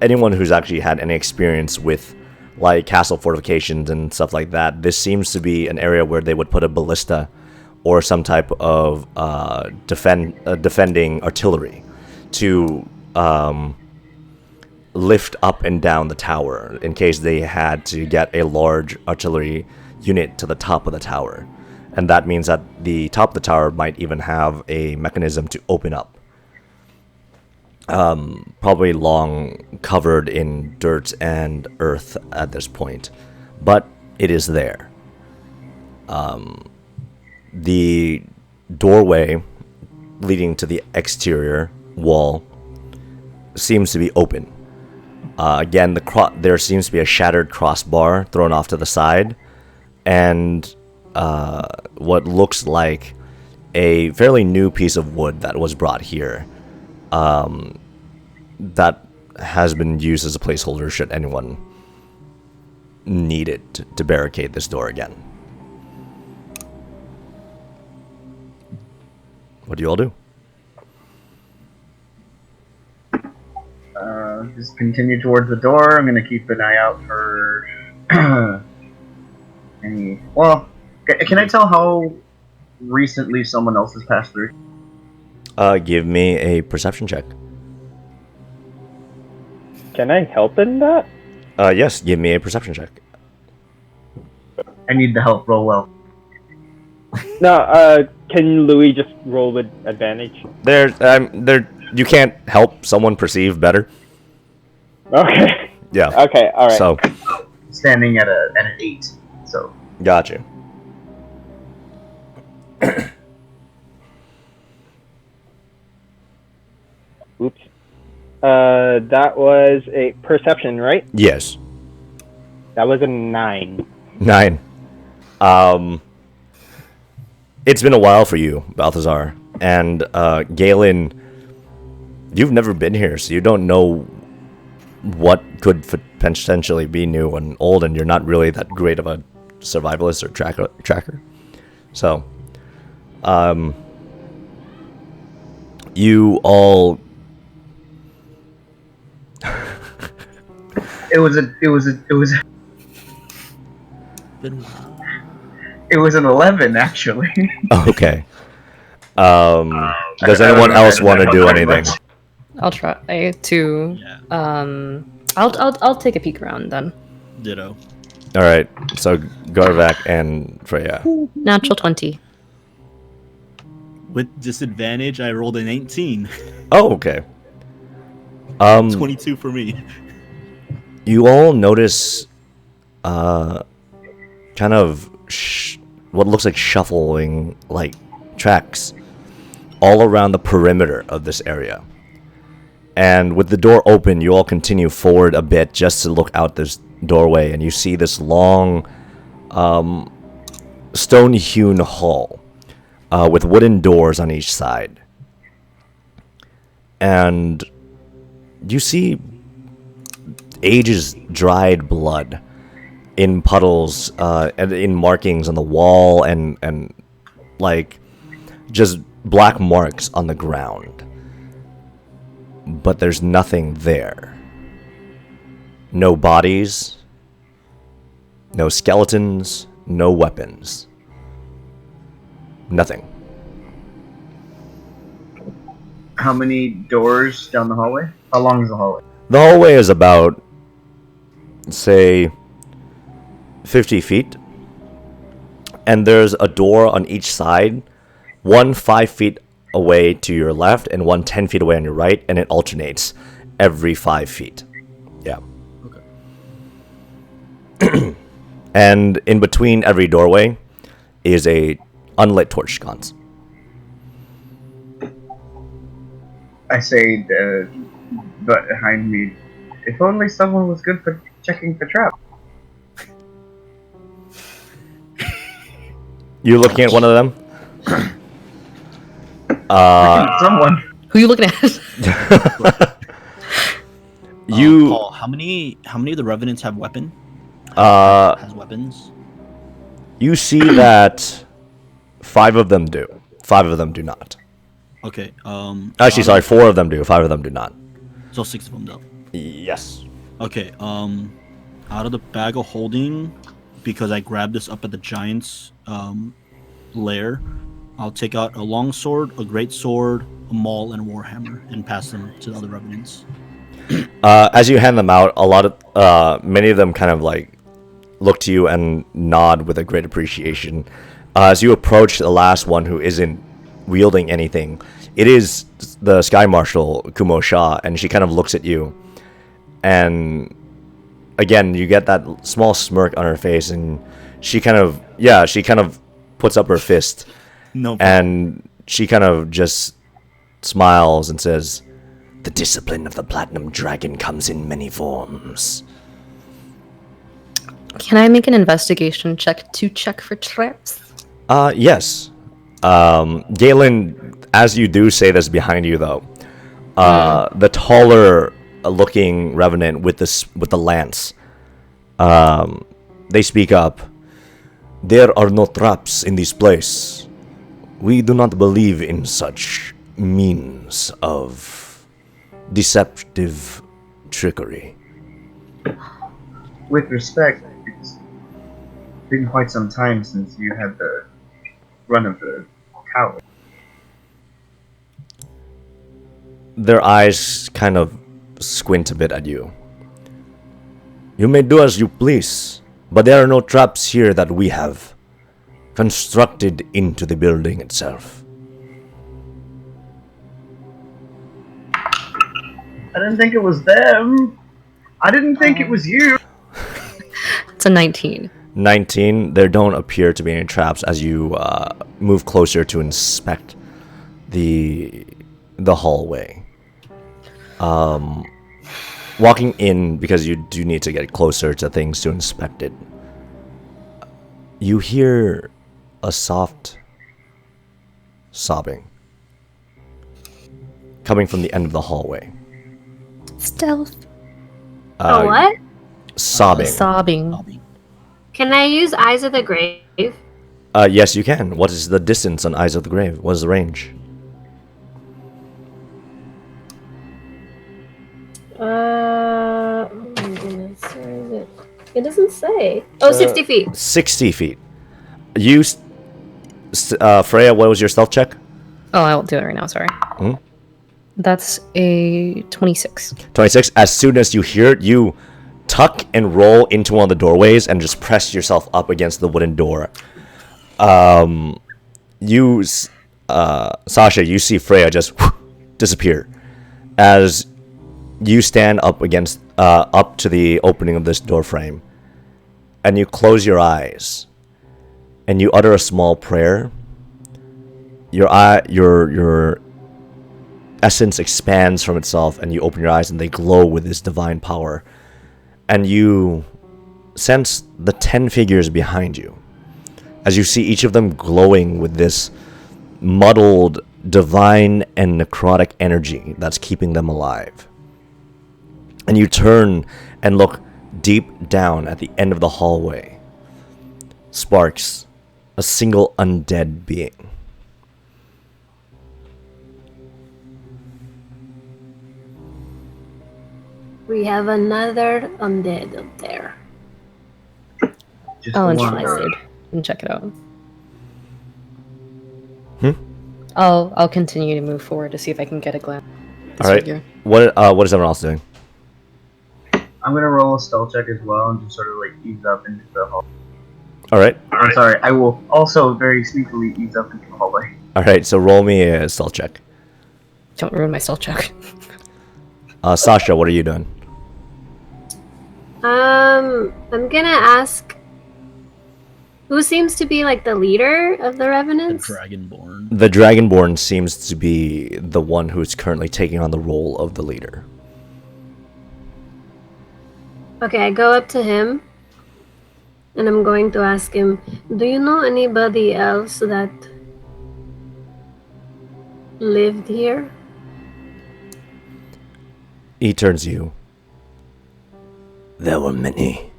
anyone who's actually had any experience with like castle fortifications and stuff like that, this seems to be an area where they would put a ballista or some type of defending artillery to lift up and down the tower in case they had to get a large artillery unit to the top of the tower. And that means that the top of the tower might even have a mechanism to open up. Probably long covered in dirt and earth at this point, but it is there. The doorway leading to the exterior wall seems to be open. Again, there seems to be a shattered crossbar thrown off to the side, and what looks like a fairly new piece of wood that was brought here. That has been used as a placeholder should anyone need it to barricade this door again. What do you all do? Just continue towards the door. I'm gonna keep an eye out for any. Well, can I tell how recently someone else has passed through? Give me a perception check. Can I help in that? Yes, give me a perception check. I need the help. Roll well. No, can Louis just roll with advantage? You can't help someone perceive better. Okay. Yeah. Okay, alright. So, Standing at an 8. So. gotcha. Oops. That was a perception, right? Yes. That was a 9. 9. It's been a while for you, Balthazar, and Gaelen. You've never been here, so you don't know what could potentially be new and old, and you're not really that great of a survivalist or tracker. So, you all. It was an 11 actually. Okay. Does anyone else want to do anything? I'll try to. Yeah. I'll take a peek around then. Ditto. All right. So Garvak and Freya. Natural 20. With disadvantage, I rolled an 18. Oh, okay. 22 for me. You all notice, kind of what looks like shuffling, like tracks, all around the perimeter of this area. And with the door open, you all continue forward a bit just to look out this doorway, and you see this long, stone-hewn hall with wooden doors on each side. And you see ages dried blood in puddles and in markings on the wall and like just black marks on the ground. But there's nothing there. No bodies, no skeletons, no weapons. Nothing. How many doors down the hallway? How long is the hallway? The hallway is about, say, 50 feet. And there's a door on each side, one 5 feet away to your left and one 10 feet away on your right, and it alternates every 5 feet. Yeah. Okay. And in between every doorway is a unlit torch sconce. I say but behind me, if only someone was good for checking for traps. You looking at one of them? Someone. Who are you looking at? You Paul, how many of the revenants have weapon? Has weapons? you see that 5 of them do. 5 of them do not. Okay. Actually, sorry, 4 of them do. 5 of them do not. So 6 of them though. Yes. Okay. Out of the bag of holding, because I grabbed this up at the giant's lair, I'll take out a long sword, a great sword, a maul, and a warhammer, and pass them to the other revenants. As you hand them out, many of them kind of like look to you and nod with a great appreciation. As you approach the last one who isn't wielding anything, it is the Sky Marshal Kumo Shah, and she kind of looks at you, and again you get that small smirk on her face, and she kind of puts up her fist, and she kind of just smiles and says, "The discipline of the Platinum Dragon comes in many forms." Can I make an investigation check to check for traps? Yes. Gaelen, as you do say this behind you, though, the taller looking revenant with the lance, they speak up. "There are no traps in this place. We do not believe in such means of deceptive trickery." With respect, it's been quite some time since you had the run of the tower. Their eyes kind of squint a bit at you. "You may do as you please, but there are no traps here that we have constructed into the building itself." I didn't think it was them. I didn't think it was you. It's a 19. 19, there don't appear to be any traps as you move closer to inspect the hallway. Walking in, because you do need to get closer to things to inspect it, you hear a soft sobbing coming from the end of the hallway. Stealth. What? Sobbing. Sobbing. Can I use Eyes of the Grave? Yes, you can. What is the distance on Eyes of the Grave? What is the range? Oh my goodness, where is it? It doesn't say. Oh, 60 feet. 60 feet. You, Freya, what was your stealth check? Oh, I won't do it right now, sorry. That's a 26. 26. As soon as you hear it, you tuck and roll into one of the doorways and just press yourself up against the wooden door. Sasha, you see Freya just disappear as you stand up against up to the opening of this door frame, and you close your eyes and you utter a small prayer. Your essence expands from itself, and you open your eyes and they glow with this divine power, and you sense the 10 figures behind you as you see each of them glowing with this muddled divine and necrotic energy that's keeping them alive. And you turn and look deep down at the end of the hallway. Sparks, a single undead being. We have another undead up there. Just I'll one. analyze it and check it out. Hmm? I'll continue to move forward to see if I can get a glance. All right. Figure. What is everyone else doing? I'm gonna roll a stealth check as well and just sort of like ease up into the hall. All right. I'm sorry, I will also very sneakily ease up into the hallway. All right. So roll me a stealth check. Don't ruin my stealth check. Sasha, what are you doing? I'm gonna ask Who seems to be like the leader of the The revenants? Dragonborn. The Dragonborn seems to be the one who's currently taking on the role of the leader. Okay, I go up to him and I'm going to ask him, do you know anybody else that lived here? He turns to you. There were many.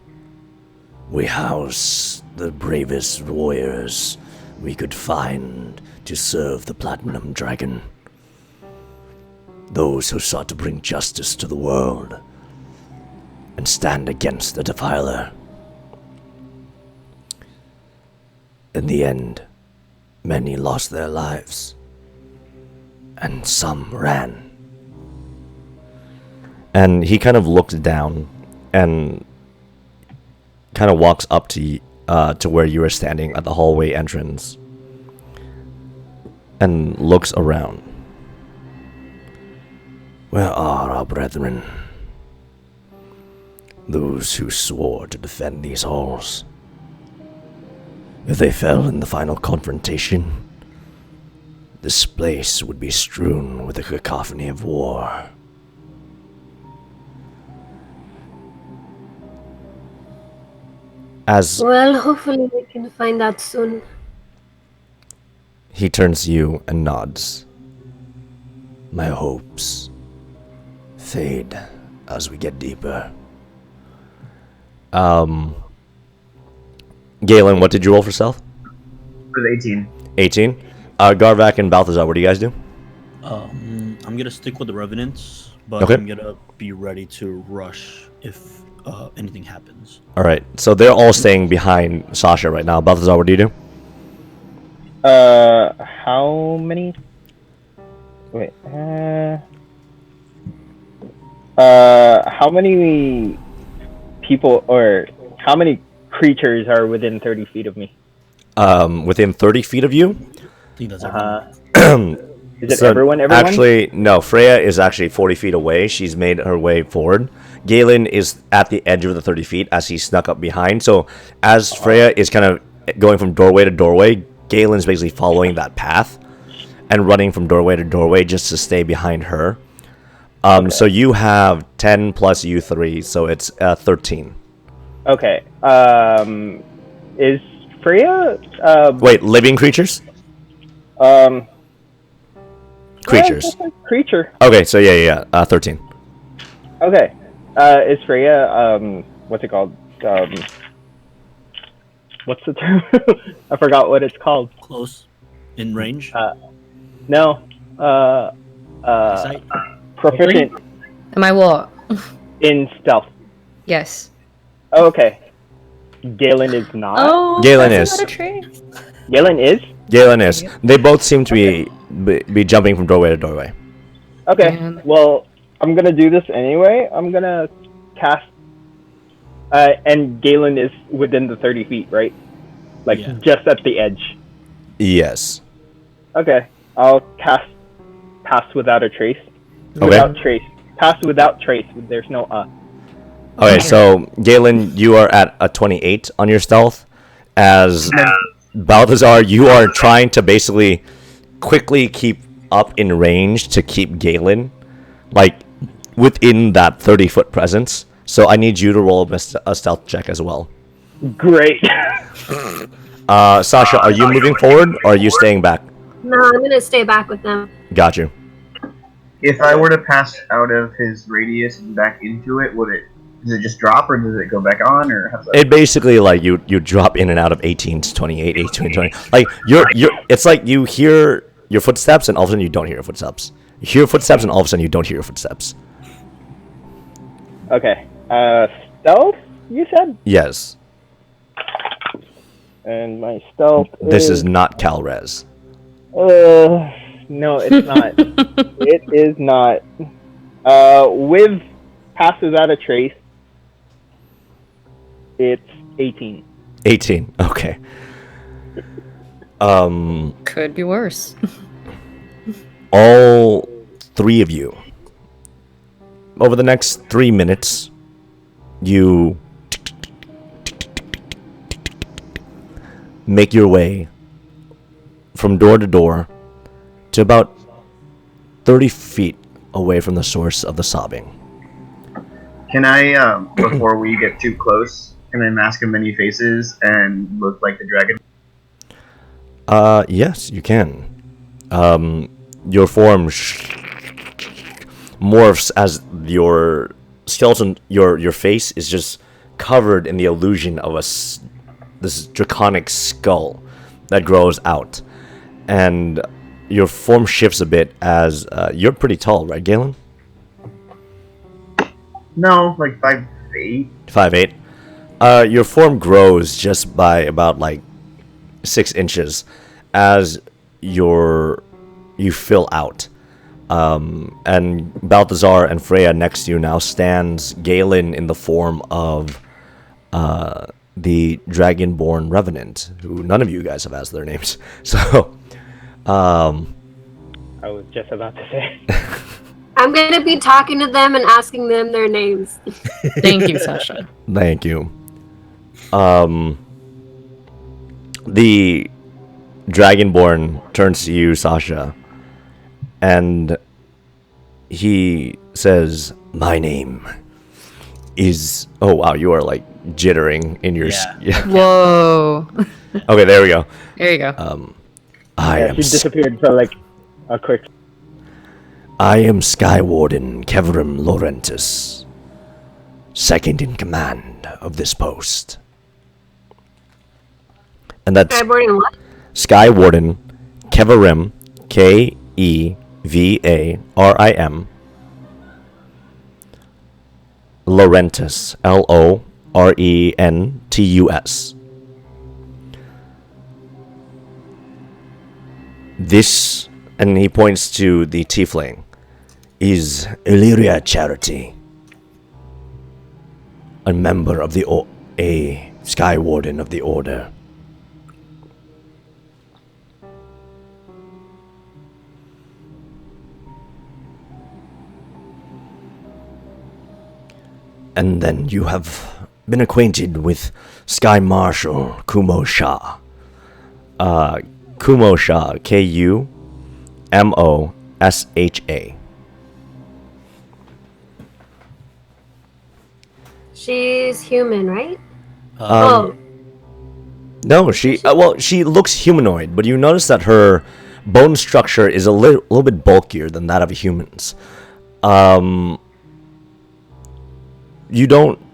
We house the bravest warriors we could find to serve the Platinum Dragon. Those who sought to bring justice to the world and stand against the defiler. In the end, many lost their lives, and some ran. And he kind of looks down and kind of walks up to where you are standing at the hallway entrance and looks around. Where are our brethren? Those who swore to defend these halls. If they fell in the final confrontation, this place would be strewn with a cacophony of war. Well, hopefully we can find out soon. He turns to you and nods. My hopes fade as we get deeper. Gaelen, what did you roll for stealth? It was 18. 18. Garvak and Balthazar, what do you guys do? I'm gonna stick with the revenants, but Okay. I'm gonna be ready to rush if anything happens. All right, so they're all staying behind Sasha right now. Balthazar, what do you do? How many? Wait. How many people or how many creatures are within 30 feet of me? Within 30 feet of you? I think that's everyone. Is it So, everyone? Actually, no. Freya is actually 40 feet away. She's made her way forward. Gaelen is at the edge of the 30 feet as he snuck up behind. So as Freya is kind of going from doorway to doorway, Galen's basically following that path and running from doorway to doorway just to stay behind her. So you have 10 plus you 3, so it's 13. Okay. Is Freya? Wait, living creatures? Creatures. Just a creature. Okay, so yeah, 13. Okay. Is Freya? What's it called? What's the term? I forgot what it's called. Close, in range. No. Sight? Proficient Am I what? in stealth. Yes. Oh, okay. Galen is not. Oh, Gaelen that's is. not a trait. Galen is. Galen is. They both seem to be jumping from doorway to doorway. Okay. Man. Well, I'm gonna do this anyway. I'm gonna cast. And Galen is within the 30 feet, right? Like Yeah. just at the edge. Yes. Okay. I'll cast Pass Without a Trace. Okay. Without trace. Pass without trace. There's no Okay, so Galen, you are at a 28 on your stealth. As Balthazar, you are trying to basically quickly keep up in range to keep Galen, like, within that 30-foot presence. So I need you to roll a stealth check as well. Great. Sasha, are you moving forward or are you staying back? No, I'm gonna stay back with them. Got you. If I were to pass out of his radius and back into it, does it just drop or does it go back on or how's that? It basically like you drop in and out of 18 to 28, 18 to 20. Like you're it's like you hear your footsteps and all of a sudden you don't hear your footsteps. You hear footsteps and all of a sudden you don't hear your footsteps. Okay. Stealth, you said? Yes. And my stealth This is not Calrez. no, it's not. It is not. With Pass Without a Trace, it's 18. 18. Okay. Could be worse. All three of you, over the next 3 minutes, you make your way from door to door to about 30 feet away from the source of the sobbing. Can I, before we get too close, can I mask him many faces and look like the dragon? Yes, you can. Your form morphs as your skeleton, your face is just covered in the illusion of this draconic skull that grows out, and your form shifts a bit as you're pretty tall, right, Gaelen? No, like 5'8". 5'8". Your form grows just by about like 6 inches as you fill out. And Balthazar and Freya next to you now stands Gaelen in the form of the dragonborn revenant, who none of you guys have asked their names. So, I was just about to say. I'm gonna be talking to them and asking them their names. Thank you, Sasha. Thank you. The dragonborn turns to you, Sasha, and he says, "My name is..." Oh wow, you are like jittering in your... Yeah. Whoa. Okay, there we go. There you go. I Yeah, am... she disappeared for like a quick. I am Skywarden Keverim Laurentus, second in command of this post. And that's Skyboarding what? Skywarden Keverim, Kevarim, Laurentus, Lorentus. This, and he points to the tiefling, is Illyria Charity, a member of a Skywarden of the Order. And then you have been acquainted with Sky Marshal Kumo Shah. Kumo Shah, Kumosha. She's human, right? No, she she looks humanoid, but you notice that her bone structure is a little bit bulkier than that of a human's.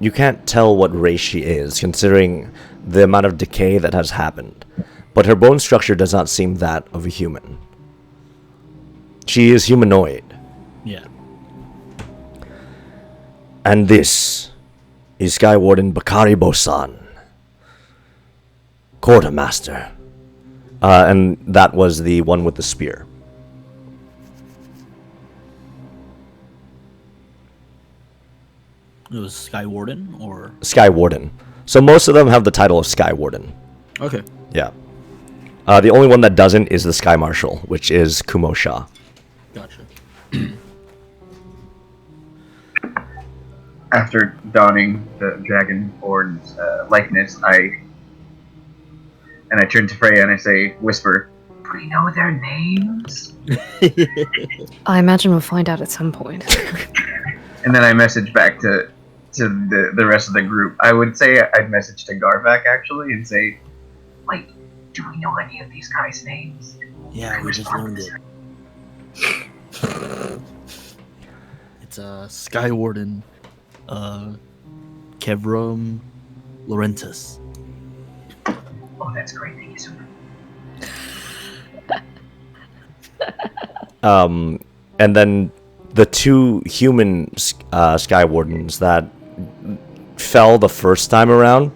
You can't tell what race she is, considering the amount of decay that has happened. But her bone structure does not seem that of a human. She is humanoid. Yeah. And this is Skywarden Bakari Bosan, Quartermaster. And that was the one with the spear. It was Skywarden, or... Skywarden. So most of them have the title of Skywarden. Okay. Yeah. The only one that doesn't is the Sky Marshal, which is Kumo Shah. Gotcha. After donning the dragonborn's likeness, I turn to Freya and I say, whisper, "Do we know their names?" I imagine we'll find out at some point. And then I message back to the rest of the group. I would say I'd message to Garvak actually and say, "Wait, do we know any of these guys' names?" Yeah, we just learned it. It's Skywarden, Keverim Laurentus. Oh, that's great. Thank you so much. And then the two human Skywardens that fell the first time around,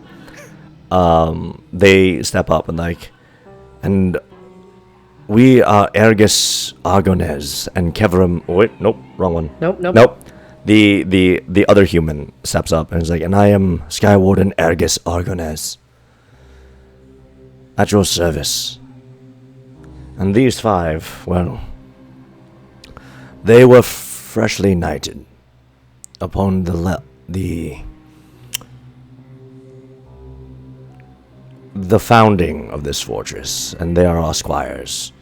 they step up and we are Ergis Argonez and Keverim. Oh, wait, nope, wrong one. Nope. The other human steps up and is like, "And I am Skywarden Ergis Argonez, at your service." And these five, well, they were freshly knighted upon the the founding of this fortress, and they are our squires.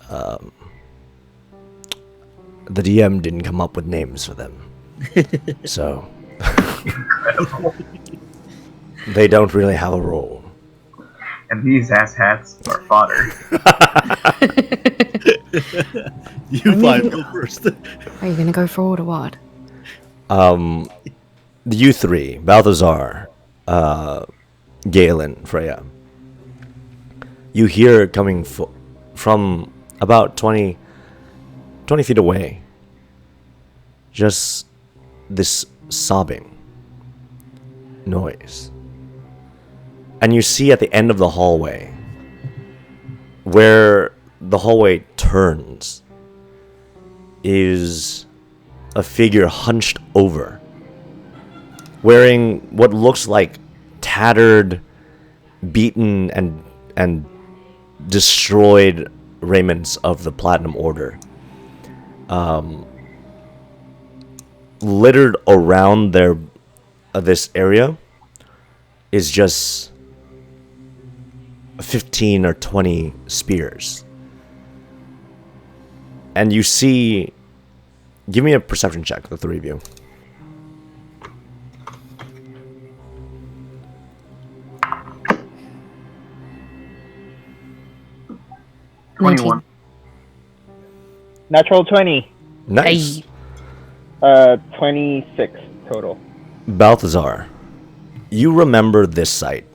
The DM didn't come up with names for them, so they don't really have a role. And these asshats are fodder. You five go first. Are you gonna go forward or what? You three, Balthazar, Gaelen, Freya. You hear coming from about 20 feet away, just this sobbing noise. And you see at the end of the hallway, where the hallway turns, is a figure hunched over, wearing what looks like tattered, beaten, and destroyed raiments of the Platinum Order. Littered around this area is just 15 or 20 spears. And you see... Give me a perception check, the three of you. $21. Natural 20. Nice. Hey. 26 total. Balthazar, you remember this site,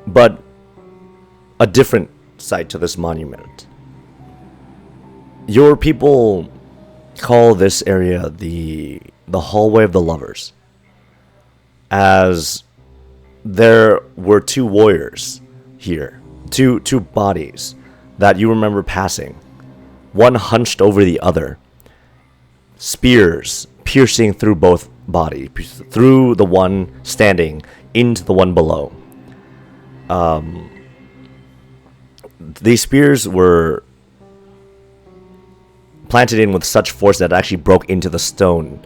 but a different site to this monument. Your people call this area the Hallway of the Lovers, as there were two warriors here, two bodies that you remember passing, one hunched over the other, spears piercing through both body, through the one standing into the one below. These spears were planted in with such force that it actually broke into the stone,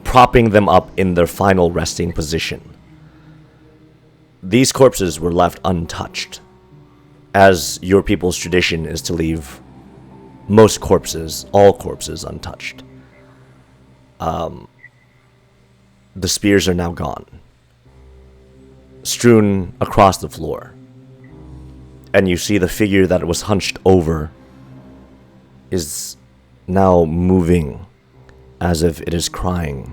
propping them up in their final resting position. These corpses were left untouched, as your people's tradition is to leave most corpses, all corpses, untouched. The spears are now gone, strewn across the floor, and you see the figure that was hunched over is now moving as if it is crying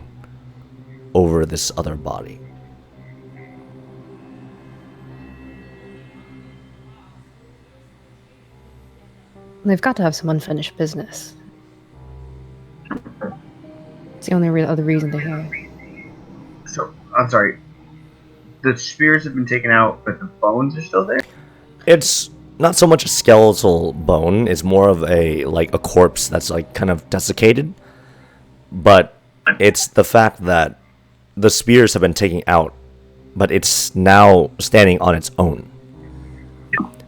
over this other body. They've got to have some unfinished business. It's the only other reason they're here. So, I'm sorry. The spears have been taken out, but the bones are still there? It's not so much a skeletal bone, it's more of a corpse that's kind of desiccated. But it's the fact that the spears have been taken out, but it's now standing on its own.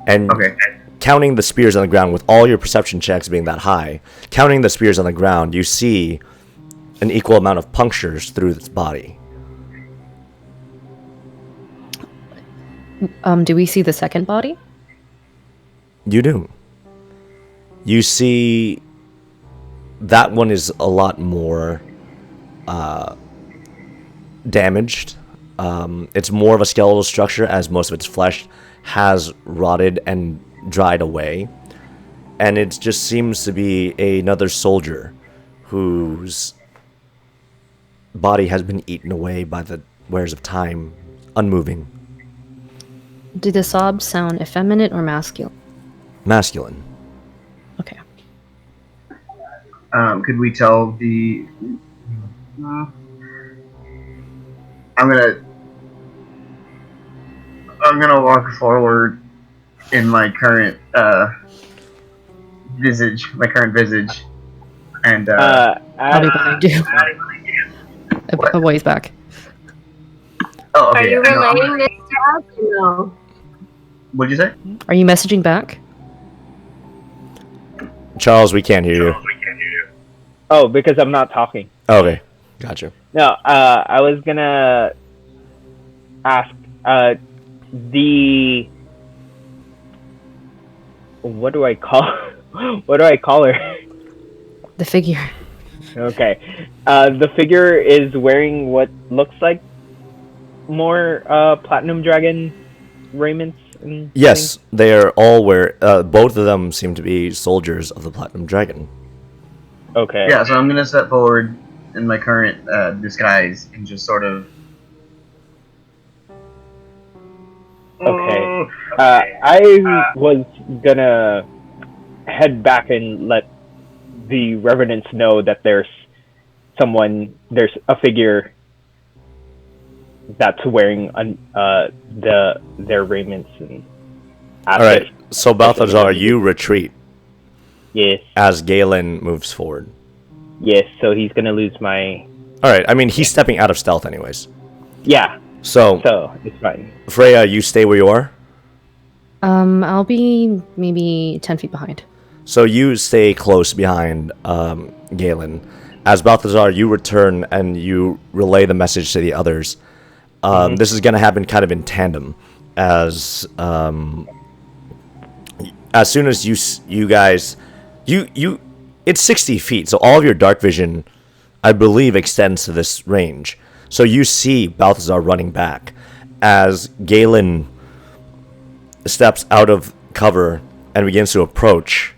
And Okay. counting the spears on the ground, with all your perception checks being that high, counting the spears on the ground, you see an equal amount of punctures through its body. Do we see the second body? You do. You see that one is a lot more damaged. It's more of a skeletal structure, as most of its flesh has rotted and dried away. And it just seems to be another soldier whose body has been eaten away by the wares of time, unmoving. Do the sobs sound effeminate or masculine? Masculine. Okay. Could we tell the... I'm gonna walk forward in my current visage, and I'll be behind you. A ways back. oh, okay. Are you I know, relaying this to us or no? What'd you say? Are you messaging back? Charles, we can't hear you. Oh, because I'm not talking. Okay, gotcha. No, I was gonna ask, the what do I call her? The figure. Okay. The figure is wearing what looks like more platinum dragon raiments and Yes, they are all both of them seem to be soldiers of the Platinum Dragon. Okay. Yeah, so I'm gonna step forward in my current disguise and just sort of. Okay. I was gonna head back and let the revenants know that there's a figure that's wearing their raiments and. All right. So Balthazar, you retreat. Yes. As Gaelen moves forward. Yes. So he's gonna lose my. All right. I mean, he's stepping out of stealth, anyways. Yeah. So it's fine. Freya, you stay where you are. I'll be maybe 10 feet behind. So you stay close behind Gaelen. As Balthazar, you return and you relay the message to the others. This is going to happen kind of in tandem. As soon as you guys, it's 60 feet, so all of your dark vision, I believe, extends to this range. So you see Balthazar running back as Gaelen steps out of cover and begins to approach.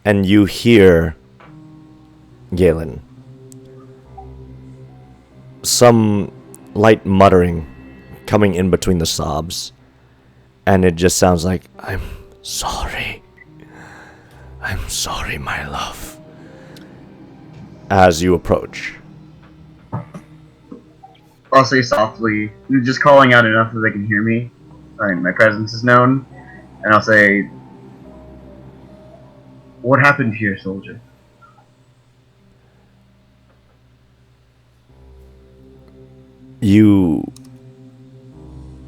And you hear Gaelen. Some light muttering coming in between the sobs. And it just sounds like, I'm sorry. I'm sorry, my love. As you approach. I'll say softly, just calling out enough that they can hear me. My presence is known. And I'll say, what happened here, soldier?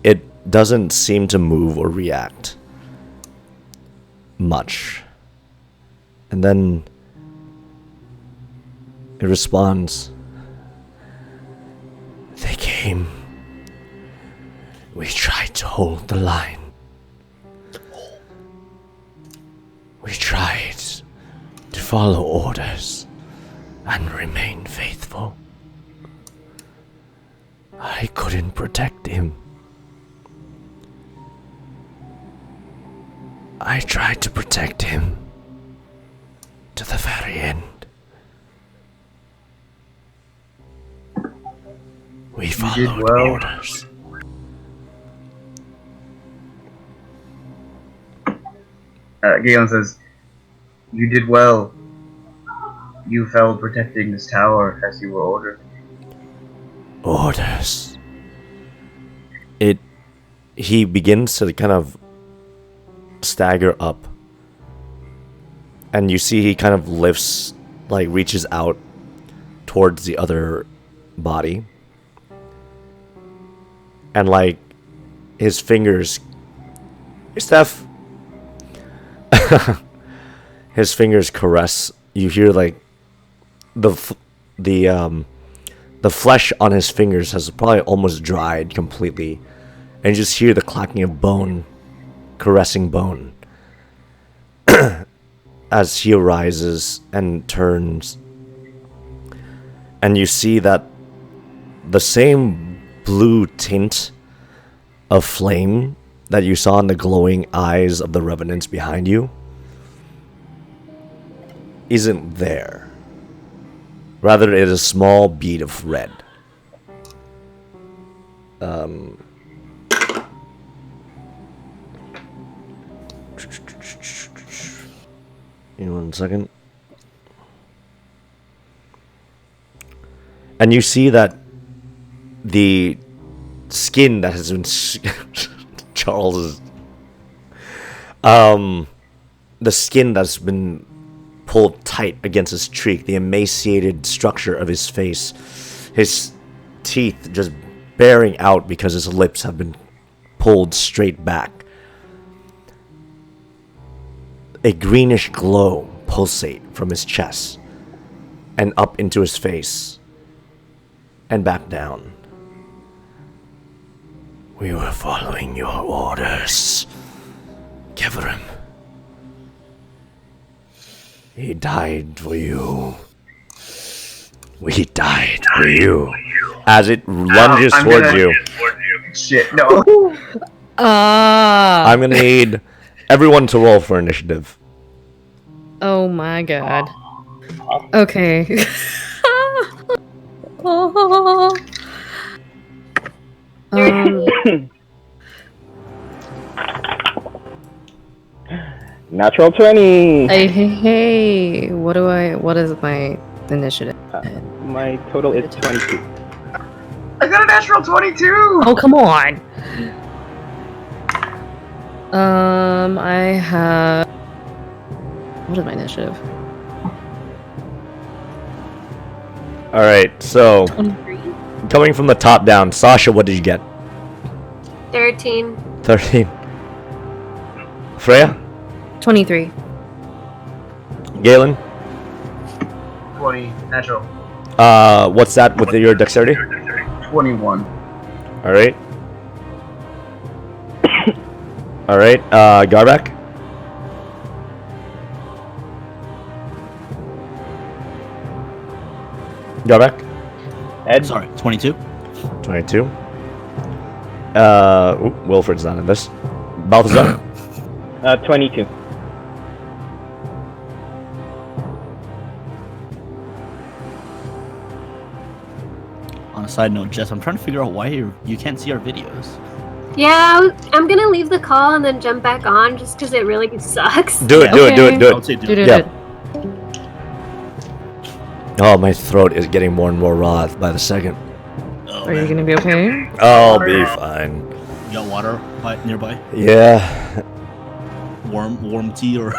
It doesn't seem to move or react much. And then it responds, they came. We tried to hold the line. We tried to follow orders and remain faithful. I couldn't protect him. I tried to protect him to the very end. We followed orders. Gaelen says, you did well. You fell protecting this tower as you were ordered. Orders. He begins to kind of stagger up. And you see he kind of lifts, like reaches out towards the other body. And like his fingers, Steph, his fingers caress. You hear like the flesh on his fingers has probably almost dried completely, and you just hear the clacking of bone, caressing bone, as he arises and turns, and you see that the same blue tint of flame that you saw in the glowing eyes of the revenants behind you isn't there. Rather, it is a small bead of red. Give me 1 second. And you see that the skin that has been Charles's the skin that's been pulled tight against his cheek, the emaciated structure of his face, his teeth just bearing out because his lips have been pulled straight back. A greenish glow pulsate from his chest and up into his face and back down. We were following your orders. Cover him. He died for you. We died for you. As it lunges towards you. Shit, no. I'm gonna need everyone to roll for initiative. Oh my god. Okay. Natural 20. Hey, what is my initiative? My total is 22. I got a natural 22! Oh, come on. I have... What is my initiative? Alright, so 23. coming from the top down, Sasha, what did you get? 13. 13. Freya? 23. Gaelen? 20. Natural. What's that with your dexterity? 21. Alright. Alright, Garvak? Garvak? Ed? Sorry, 22. 22. Wilfred's not in this. Balthazar? 22. On a side note, Jess, I'm trying to figure out why you can't see our videos. Yeah, I'm gonna leave the call and then jump back on just because it really sucks. Do it, do it, do it, do I it. would say do Do it. it. Yeah. Oh, my throat is getting more and more raw by the second. Oh, Are you man. gonna be okay? I'll be fine. You got water nearby? Yeah. Warm tea or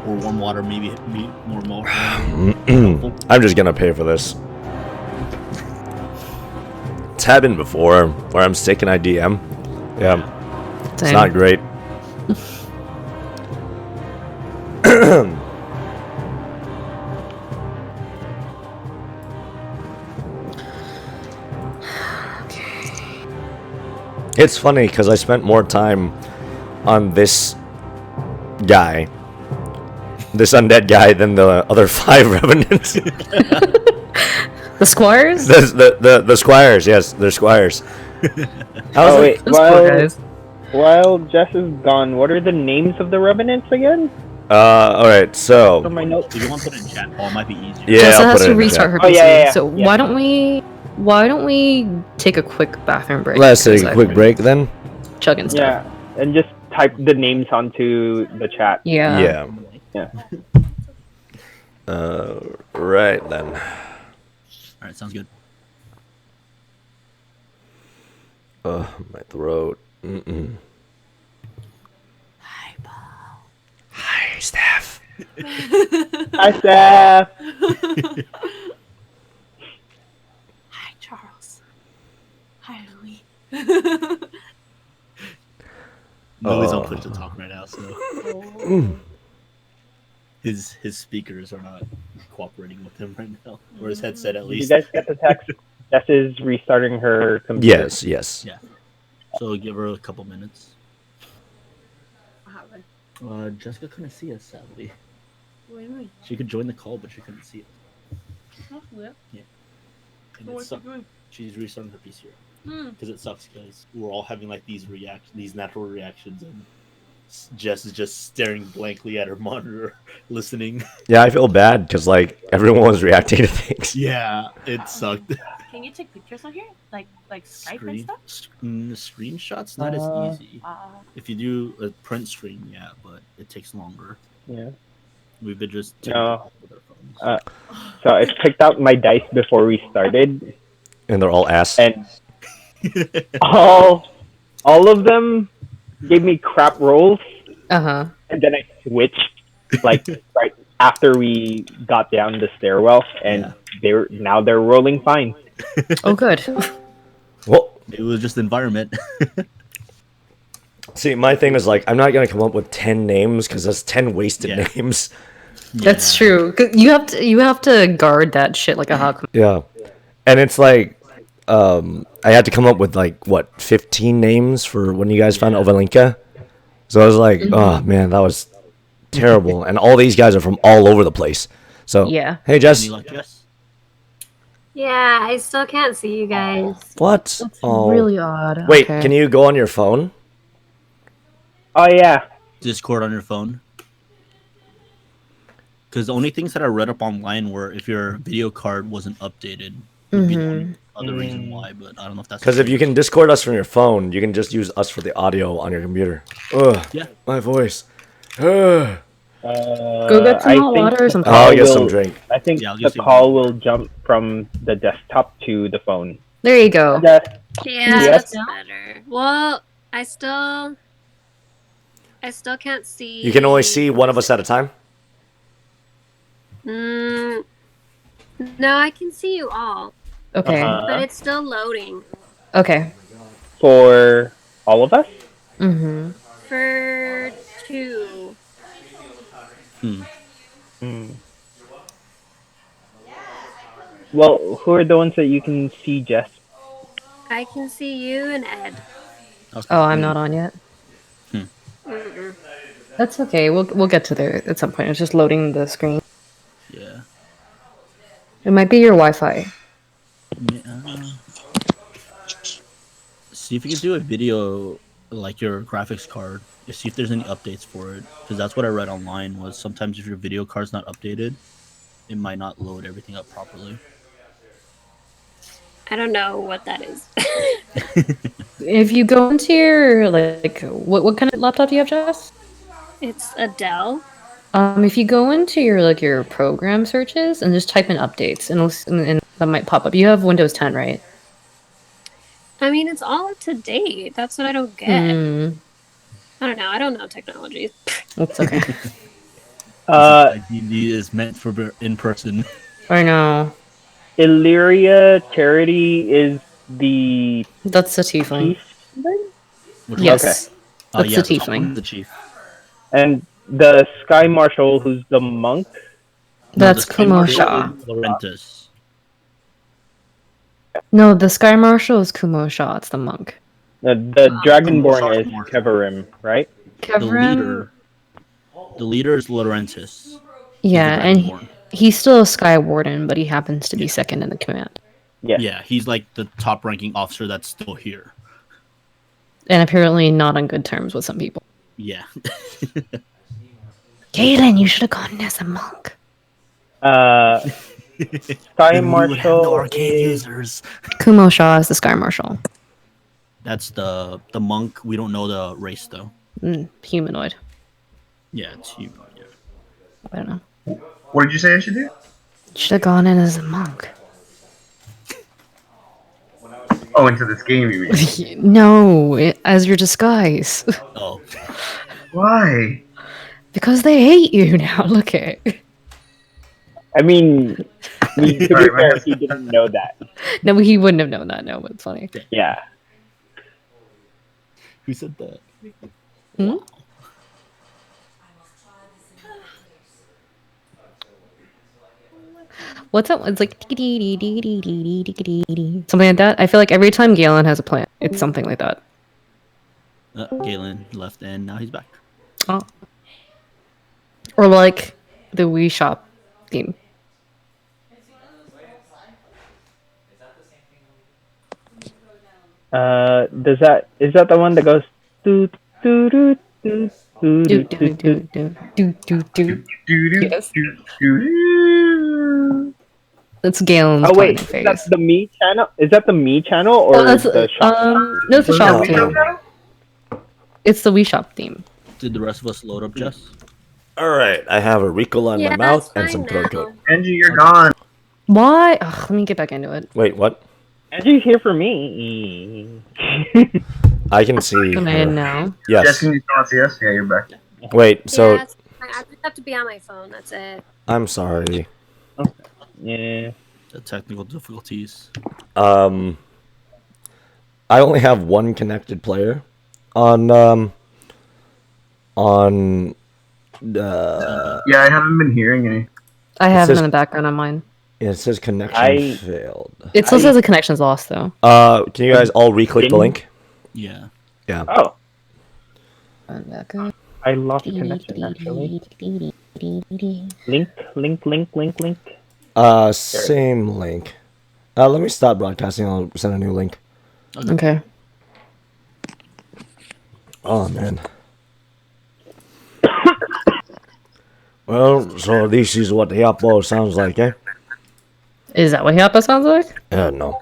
or warm water, maybe more. I'm just gonna pay for this. It's happened before, where I'm sick and I DM. Yeah. It's Same. not great. It's funny because I spent more time on this guy, this undead guy, than the other 5 revenants. The squires? the squires, yes, they're squires. Oh wait, Those poor guys. while Jess is gone, what are the names of the revenants again? Alright, so On my notes. If you want to put it in chat, Paul, it might be easier. yeah, Jessa I'll has put it to in the restart chat. her Oh, PC. yeah. So Yeah. why don't we take a quick bathroom break? Let's take 'Cause a quick I'm break then. chugging stuff. Yeah, and just type the names onto the chat. Yeah. Yeah. Yeah. Right then. Alright, sounds good. My throat. Mm-mm. Hi, Paul. Hi, Steph. Hi, Steph. Hi, Charles. Hi, Louis. Louis Oh. on Twitch to talk right now, so his speakers are not cooperating with him right now, or his headset at Did you least. guys get the text? Jess is restarting her computer. Yes. Yeah. So give her a couple minutes. What happened? Jessica couldn't see us, sadly. What do you mean? She could join the call, but she couldn't see it. That's weird. And So it what's she sucked. doing? She's restarting her PC Hmm. because it sucks because we're all having like these natural reactions, and Jess is just staring blankly at her monitor, listening. Yeah, I feel bad because like everyone was reacting to things. Yeah, it sucked. Can you take pictures on here? Like Skype and stuff? The screenshots not as easy. If you do a print screen, yeah, but it takes longer. Yeah. We've been just taking No. it with our phones. So I picked out my dice before we started, And they're all ass. and all of them gave me crap rolls, Uh-huh. and then I switched like right after we got down the stairwell, and they're rolling fine. Oh, good. Well, It was just environment. see, my thing is like I'm not gonna come up with 10 names because that's 10 wasted Yeah. names. That's true. 'Cause you have to guard that shit like a hawk. Yeah, and it's like I had to come up with like what 15 names for when you guys found Ovalinka. So I was like, oh man, that was terrible. And all these guys are from all over the place. So Yeah. hey Jess, Any luck, Jess? Yeah, I still can't see you guys. what? That's really odd. Wait, Okay. can you go on your phone? Oh yeah. Discord on your phone. Because the only things that I read up online were if your video card wasn't updated, would be the only other reason why. But I don't know if that's Because if you can Discord us from your phone, you can just use us for the audio on your computer. Ugh, Yeah. my voice. Ugh. Go get some I hot think water or the something. I'll call get some will- drink. I think Yeah, I'll the just do call will jump from the desktop to the phone. There you go. Yes. Yeah, Yes. that's better. Well, I still can't see. You can only see one of us at a time. Mm, no, I can see you all, Okay. but it's still loading. Okay. For all of us? Mm-hmm. For 2. Well, who are the ones that you can see, Jess? I can see you and Ed. Okay. Oh, I'm not on yet. Mm-mm. That's okay. We'll get to there at some point. It's just loading the screen. Yeah. It might be your Wi-Fi. See if you can do a video like your graphics card. See if there's any updates for it. Because that's what I read online was sometimes if your video card's not updated, it might not load everything up properly. I don't know what that is. If you go into your like, what kind of laptop do you have, Jess? It's Adele. If you go into your program searches and just type in updates, and that might pop up. You have Windows 10, right? I mean, it's all up to date. That's what I don't get. I don't know. I don't know technology. That's okay. D&D is meant for in person. I know. Illyria Charity is the That's the tiefling. Which Yes. Okay. That's yeah, the top one, tiefling. the chief. And the Sky Marshal, who's the monk. That's the Sky Marshal Kumosha. is Laurentis. No, the Sky Marshal is Kumosha. It's the monk. The Dragonborn is Keverim, right? Kevrin. The leader is Laurentis. Yeah, the and Dragonborn. he's still a Sky Warden, but he happens to be second in the command. Yes. Yeah, he's like the top ranking officer that's still here. And apparently not on good terms with some people. Yeah. Gaelen, you should have gone as a monk. Sky Marshal arcane is... users. Kumosha is the Sky Marshal. That's the monk. We don't know the race though. Humanoid. Yeah, it's human. Yeah. I don't know. What did you say I should do? You should have gone in as a monk. Oh, into this game, you mean? No, as your disguise. Oh. Why? Because they hate you now. Look at it. I mean, to be Right, fair, right. he didn't know that. No, he wouldn't have known that. No, but it's funny. Yeah. Who said that? Hmm? What's that? It's like something like that. I feel like every time Galen has a plan, it's something like that. Gaelen left and now he's back. Oh. Or like the Wii Shop theme. Is that the one that goes doo doo doo doo doo Do doo do doo do do do do do. Yes. Do. That's Galen's Oh wait, planning that's phase. the me channel? Is that the me channel or Oh, that's the shop? no, it's the shop Yeah, theme. It's the Wii Shop theme. Did the rest of us load up, Jess? All right, I have a Ricola in Yeah, my mouth that's and some fine throat now. coat. Angie, you're gone. Why? Ugh, let me get back into it. Wait, what? Angie's here for me. I can see. Am I in now? Jess, Yes. can you still see us? Yeah, you're back. Wait. So Yeah, I just have to be on my phone. That's it. I'm sorry. Yeah. The technical difficulties. I only have one connected player on Yeah, I haven't been hearing any. I have says- it in the background on mine. Yeah, it says connection failed. It still says the connection's lost though. Can you guys all re-click the link? Yeah. Yeah. Oh, And back up. I lost connection actually. Link. Same link. Let me stop broadcasting. I'll send a new link. Okay. Oh man. Well, so this is what the upload sounds like, eh? Is that what Yappa sounds like? No.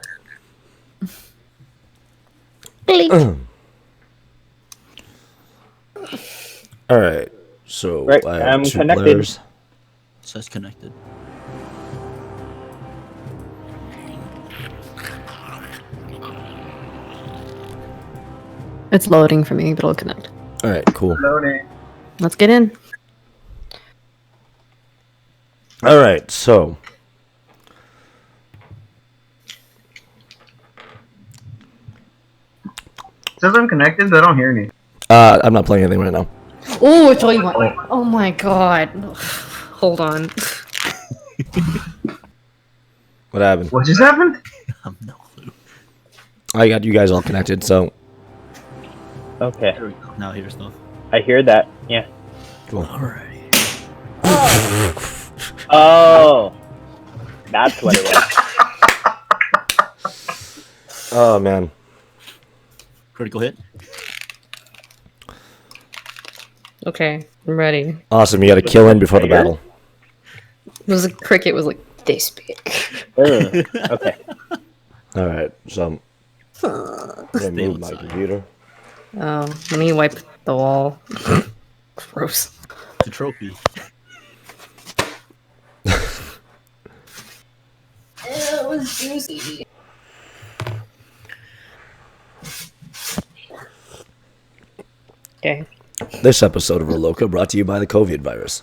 All right. So Right, I have I'm two connected. players. It says connected. It's loading for me, but it'll connect. All right. Cool. Loading. Let's get in. All right. So. It says I'm connected, but I don't hear any. I'm not playing anything right now. Oh, it's all you want. Oh my god. Hold on. What happened? What just happened? I have no clue. I got you guys all connected. So. Okay, There we go. Now here's stuff. I hear that. Yeah. Cool. Alrighty. Oh, that's what it was. Oh man. Critical hit. Okay, I'm ready. Awesome. You got to kill in before the battle. It was a cricket was like this big. Ugh, okay. All right. So. I'm gonna move my outside. computer. Oh, let me wipe the wall. Gross. It's a trophy. It was juicy. Okay. This episode of Riloka brought to you by the COVID virus.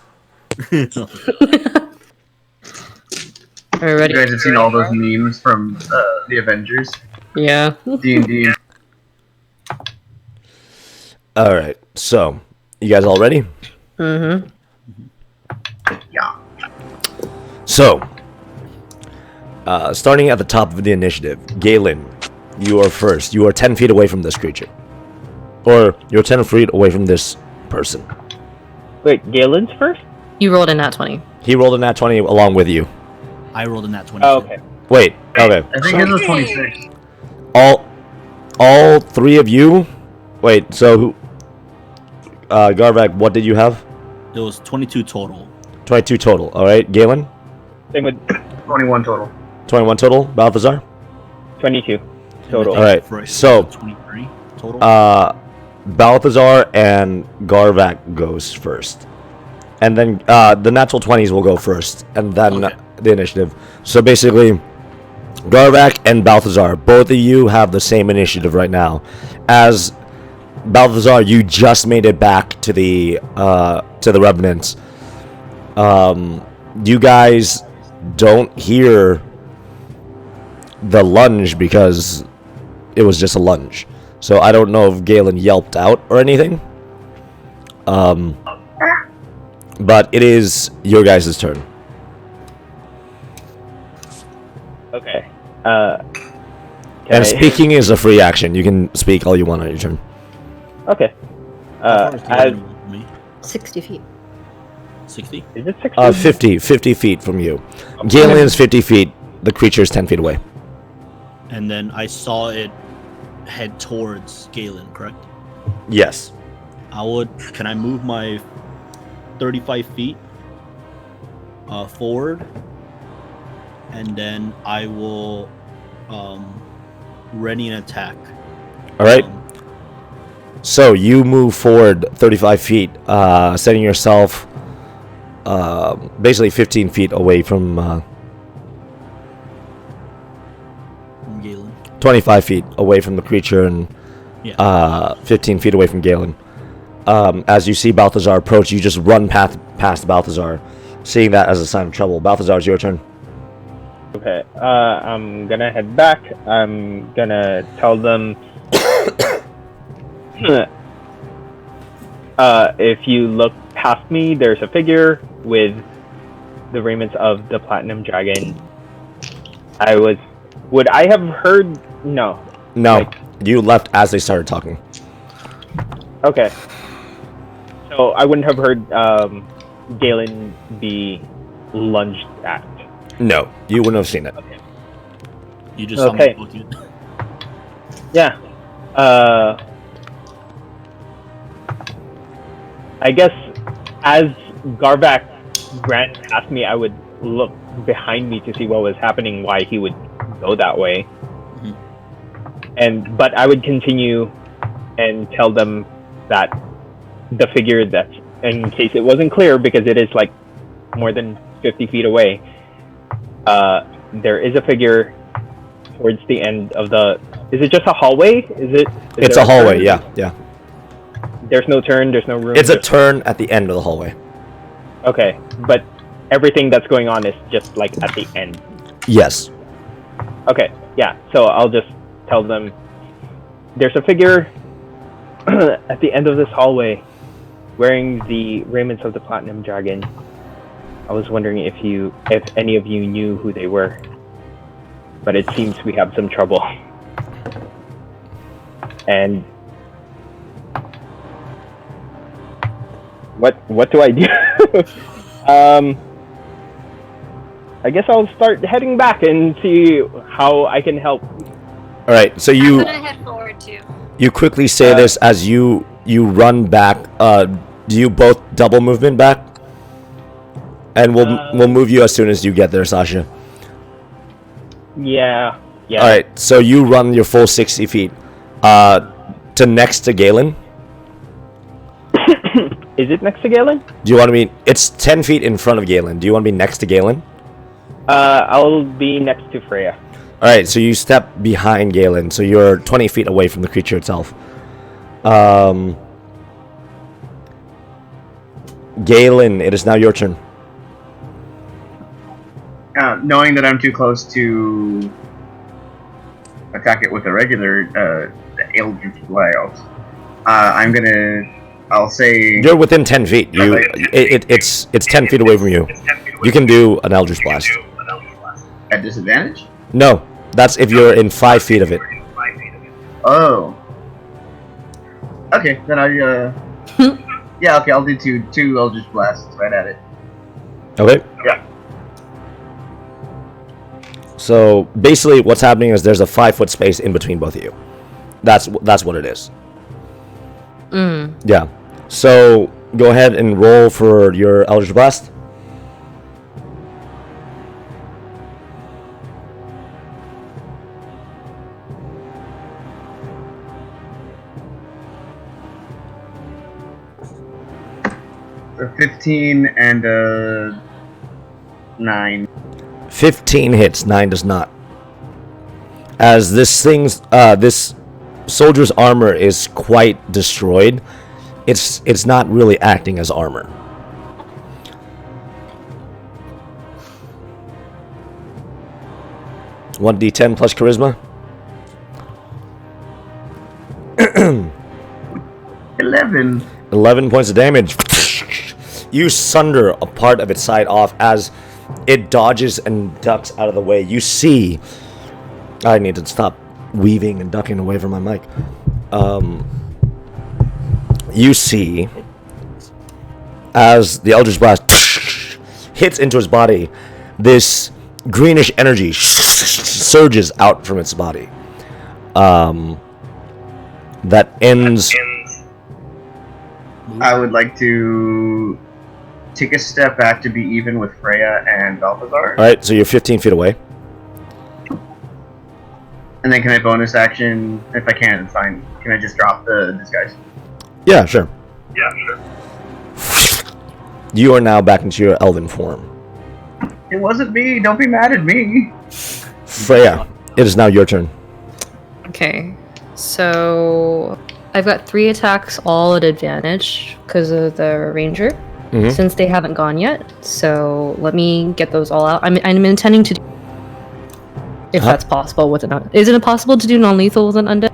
Are we ready? You guys have seen all those memes from the Avengers, Yeah. D&D. All right. So, you guys all ready? Mm-hmm. Yeah. So, starting at the top of the initiative, Gaelen, you are first. You are 10 feet away from this creature. Or, you're 10 feet away from this person. Wait, Galen's first? You rolled in that 20. He rolled a nat 20 along with you. I rolled in that 20. Oh, okay. Wait, okay. I think it was 26. All three of you? Wait, so who... Garvak, what did you have? It was 22 total. 22 total, alright. Gaelen? Same with 21 total. 21 total. Balthazar? 22 total. All right, Freya, so, 23 total. Balthazar and Garvak goes first. And then the natural 20s will go first. And then Okay. the initiative. So basically, Garvak and Balthazar, both of you have the same initiative right now. As Balthazar, you just made it back to the revenants. You guys don't hear the lunge because it was just a lunge. So I don't know if Gaelen yelped out or anything. But it is your guys' turn. Okay. And speaking is a free action. You can speak all you want on your turn. Okay. How far is the as, other one from me? 60 feet. 60? is it 60? 50 feet from you. Gaelen is 50 feet. The creature is 10 feet away. And then I saw it head towards Gaelen, correct? Yes. Can I move my 35 feet forward? And then I will ready an attack. All right. So you move forward 35 feet, setting yourself basically 15 feet away from Gaelen. 25 feet away from the creature and Yeah. 15 feet away from Gaelen. As you see Balthazar approach, you just run past Balthazar, seeing that as a sign of trouble. Balthazar, it's your turn. Okay. I'm gonna head back. I'm gonna tell them. If you look past me, there's a figure with the raiments of the Platinum Dragon Would I have heard? No. No, you left as they started talking. Okay. So I wouldn't have heard Gaelen be lunged at. No, you wouldn't have seen it. Okay. You just saw me book it. Yeah. I guess as Garvak ran past me, I would look behind me to see what was happening, why he would go that way. But I would continue and tell them that the figure that's, in case it wasn't clear, because it is like more than 50 feet away, there is a figure towards the end of the... Is it just a hallway? It's a hallway, yeah. There's no turn, there's no room? It's a turn at the end of the hallway. Okay, but everything that's going on is just like at the end? Yes. Okay, yeah, so I'll just tell them there's a figure at the end of this hallway wearing the raiments of the Platinum Dragon. I was wondering if any of you knew who they were, but it seems we have some trouble. And what do I do? I guess I'll start heading back and see how I can help. All right, so I'm gonna head forward too. you quickly say this as you run back. Do you both double movement back? And we'll move you as soon as you get there, Sasha. Yeah. All right, so you run your full 60 feet to next to Gaelen. Is it next to Gaelen? Do you want to be? It's 10 feet in front of Gaelen. Do you want to be next to Gaelen? I'll be next to Freya. All right, so you step behind Gaelen, so you're 20 feet away from the creature itself. Gaelen, it is now your turn. Knowing that I'm too close to attack it with a regular Eldritch Blast, I'll say... You're within 10 feet. It's 10 feet away from you. You can do an Eldritch Blast. At disadvantage? No, that's if you're in 5 feet of it. Oh. Okay, then yeah, okay, I'll do two Eldritch Blasts right at it. Okay. Yeah. So basically, what's happening is there's a 5-foot space in between both of you. That's what it is. Yeah. So go ahead and roll for your Eldritch Blast. A 15 and a 9. 15 hits, 9 does not. As this soldier's armor is quite destroyed, it's not really acting as armor. One d10 plus charisma. 11 points of damage. You sunder a part of its side off as it dodges and ducks out of the way. You see... I need to stop weaving and ducking away from my mic. You see, as the Eldritch Blast hits into his body, this greenish energy surges out from its body. That ends... I would like to take a step back to be even with Freya and Balthazar. Alright, so you're 15 feet away. And then can I bonus action? If I can, it's fine. Can I just drop the disguise? Yeah, sure. You are now back into your elven form. It wasn't me. Don't be mad at me. Freya, it is now your turn. Okay, so I've got 3 attacks all at advantage because of the ranger, since they haven't gone yet. So let me get those all out. I'm intending to do, if that's possible with an... Is it possible to do non-lethal with an undead?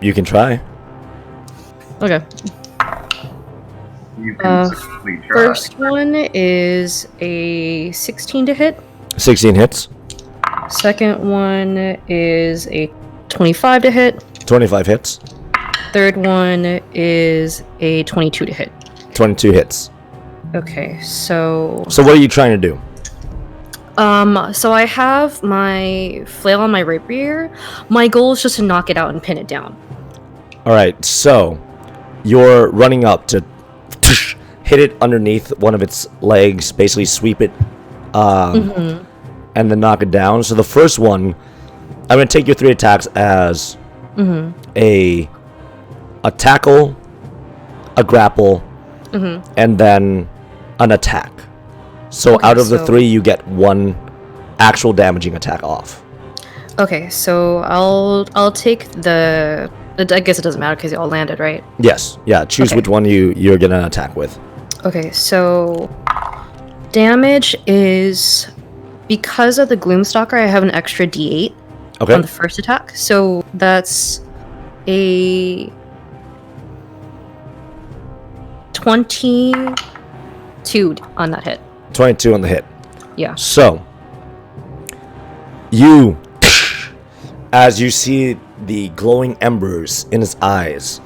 You can try. Okay. You can successfully try. First one is a 16 to hit. 16 hits. Second one is a 25 to hit. 25 hits. Third one is a 22 to hit. 22 hits. Okay, so So what are you trying to do? so I have my flail on my rapier. My goal is just to knock it out and pin it down. All right, so you're running up to hit it underneath one of its legs, basically sweep it, and then knock it down. So the first one, I'm going to take your 3 attacks as a tackle, a grapple, and then an attack. So Okay, out of the so- 3, you get 1 actual damaging attack off. Okay, so I'll take the. I guess it doesn't matter because they all landed, right? Yes, yeah. Choose Okay. which one you're gonna attack with. Okay, so damage is because of the Gloomstalker. I have an extra D8 Okay. on the first attack, so that's a 22 on that hit. 22 on the hit. Yeah. So, you, as you see the glowing embers in his eyes,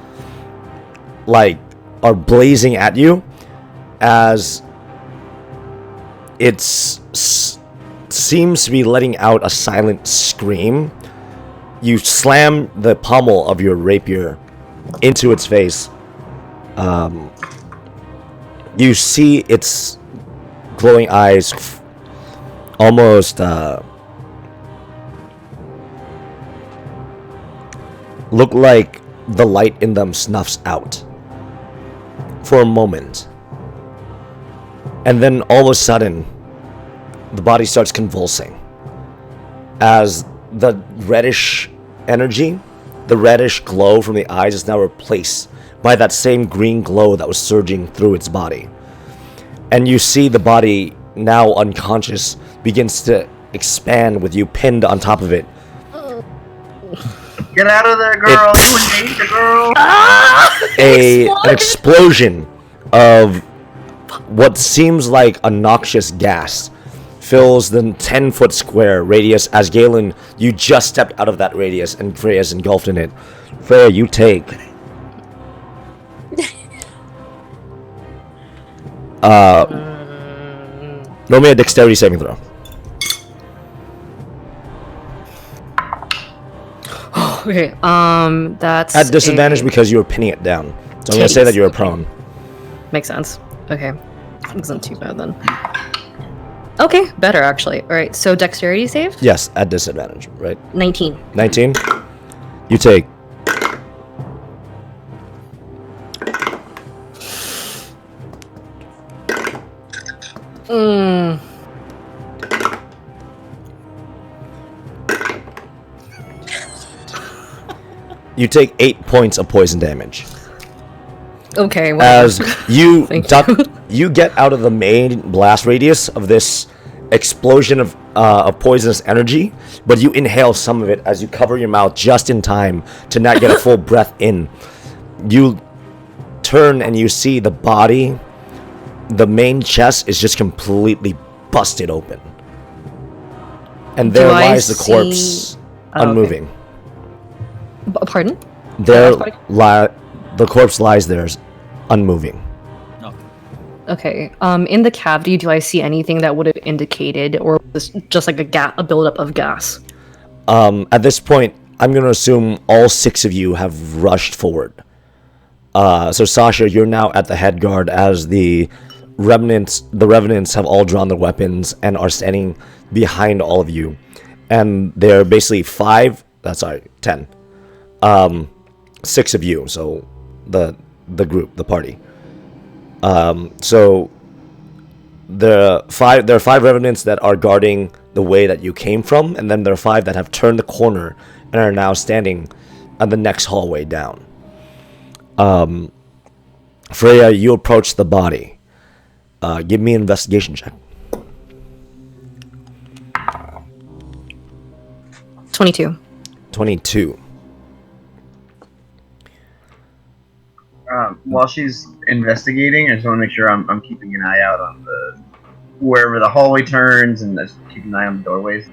like, are blazing at you, as it seems to be letting out a silent scream. You slam the pommel of your rapier into its face. You see its glowing eyes almost look like the light in them snuffs out for a moment, and then all of a sudden the body starts convulsing as the reddish energy, the reddish glow from the eyes is now replaced by that same green glow that was surging through its body. And you see the body, now unconscious, begins to expand with you pinned on top of it. Get out of there, girl! You in danger, girl! An explosion of what seems like a noxious gas fills the 10-foot square radius. As Gaelen, you just stepped out of that radius and Freya's engulfed in it. Freya, you take roll me a dexterity saving throw. Okay. That's At disadvantage because you were pinning it down. So I'm gonna say that you were prone. Makes sense. Okay. Wasn't too bad then. Okay, better actually. All right. So dexterity save. Yes, at disadvantage, right? 19. 19. You take you take 8 points of poison damage. Okay. Well, As you Thank duck, you. you get out of the main blast radius of this explosion of poisonous energy, but you inhale some of it as you cover your mouth just in time to not get a full breath in. You turn and you see the body, the main chest is just completely busted open. And there Do I lies the corpse, see- Oh, okay. unmoving. Pardon? There, Body? the corpse lies there, unmoving. Okay. In the cavity, do I see anything that would have indicated, or was this just like a buildup of gas? At this point, I'm going to assume all 6 of you have rushed forward. So Sasha, you're now at the head guard as the revenants have all drawn their weapons and are standing behind all of you. And they're basically 10. 6 of you, so the group, the party. So there are 5 revenants that are guarding the way that you came from, and then there are 5 that have turned the corner and are now standing on the next hallway down. Freya, you approach the body. Give me an investigation check. 22. 22. While she's investigating, I just want to make sure I'm keeping an eye out on wherever the hallway turns, and just keep an eye on the doorways.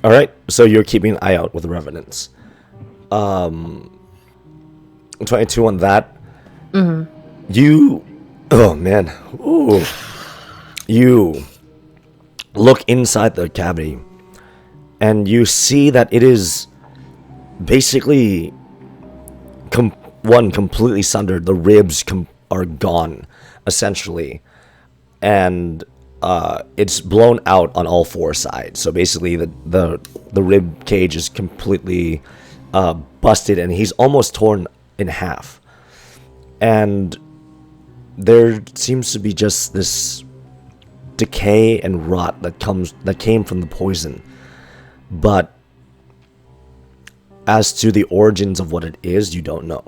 All right, so you're keeping an eye out with revenants. 22 on that. You, oh man, ooh, you look inside the cavity, and you see that it is basically completely sundered. The ribs are gone, essentially, and it's blown out on all four sides. So basically, the rib cage is completely busted, and he's almost torn in half. And there seems to be just this decay and rot that came from the poison. But as to the origins of what it is, you don't know.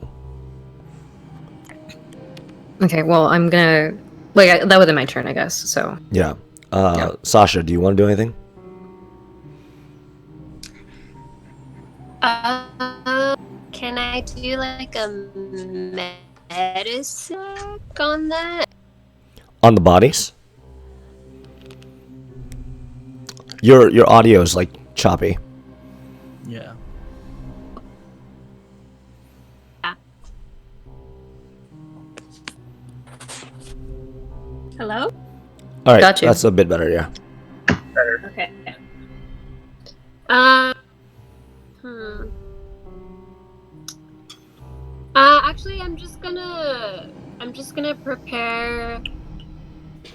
Okay, well, I'm gonna... that was my turn, I guess, so... Yeah. Yeah. Sasha, do you want to do anything? Can I do like a medicine on that? On the bodies? Your audio is like choppy. Yeah. Hello? All right, Got you. that's a bit better, yeah. Okay. Actually, I'm just gonna prepare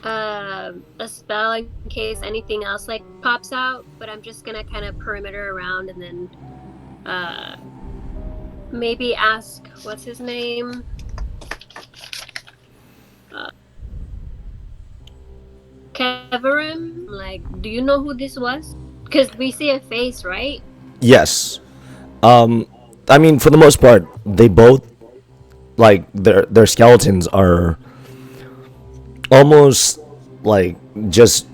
a spell in case anything else like pops out. But I'm just gonna kind of perimeter around and then maybe ask what's his name. Keverim, like, do you know who this was? Because we see a face, right? Yes. I mean, for the most part, they both, like, their skeletons are almost like just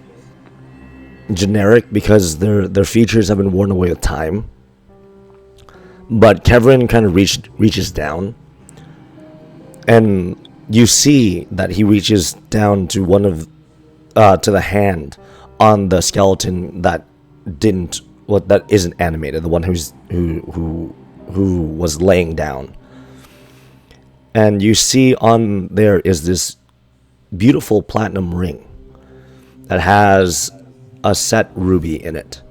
generic because their features have been worn away with time. But Kevin kind of reaches down, and you see that he reaches down to to the hand on the skeleton that isn't animated, the one who was laying down. And you see on there is this beautiful platinum ring that has a set ruby in it.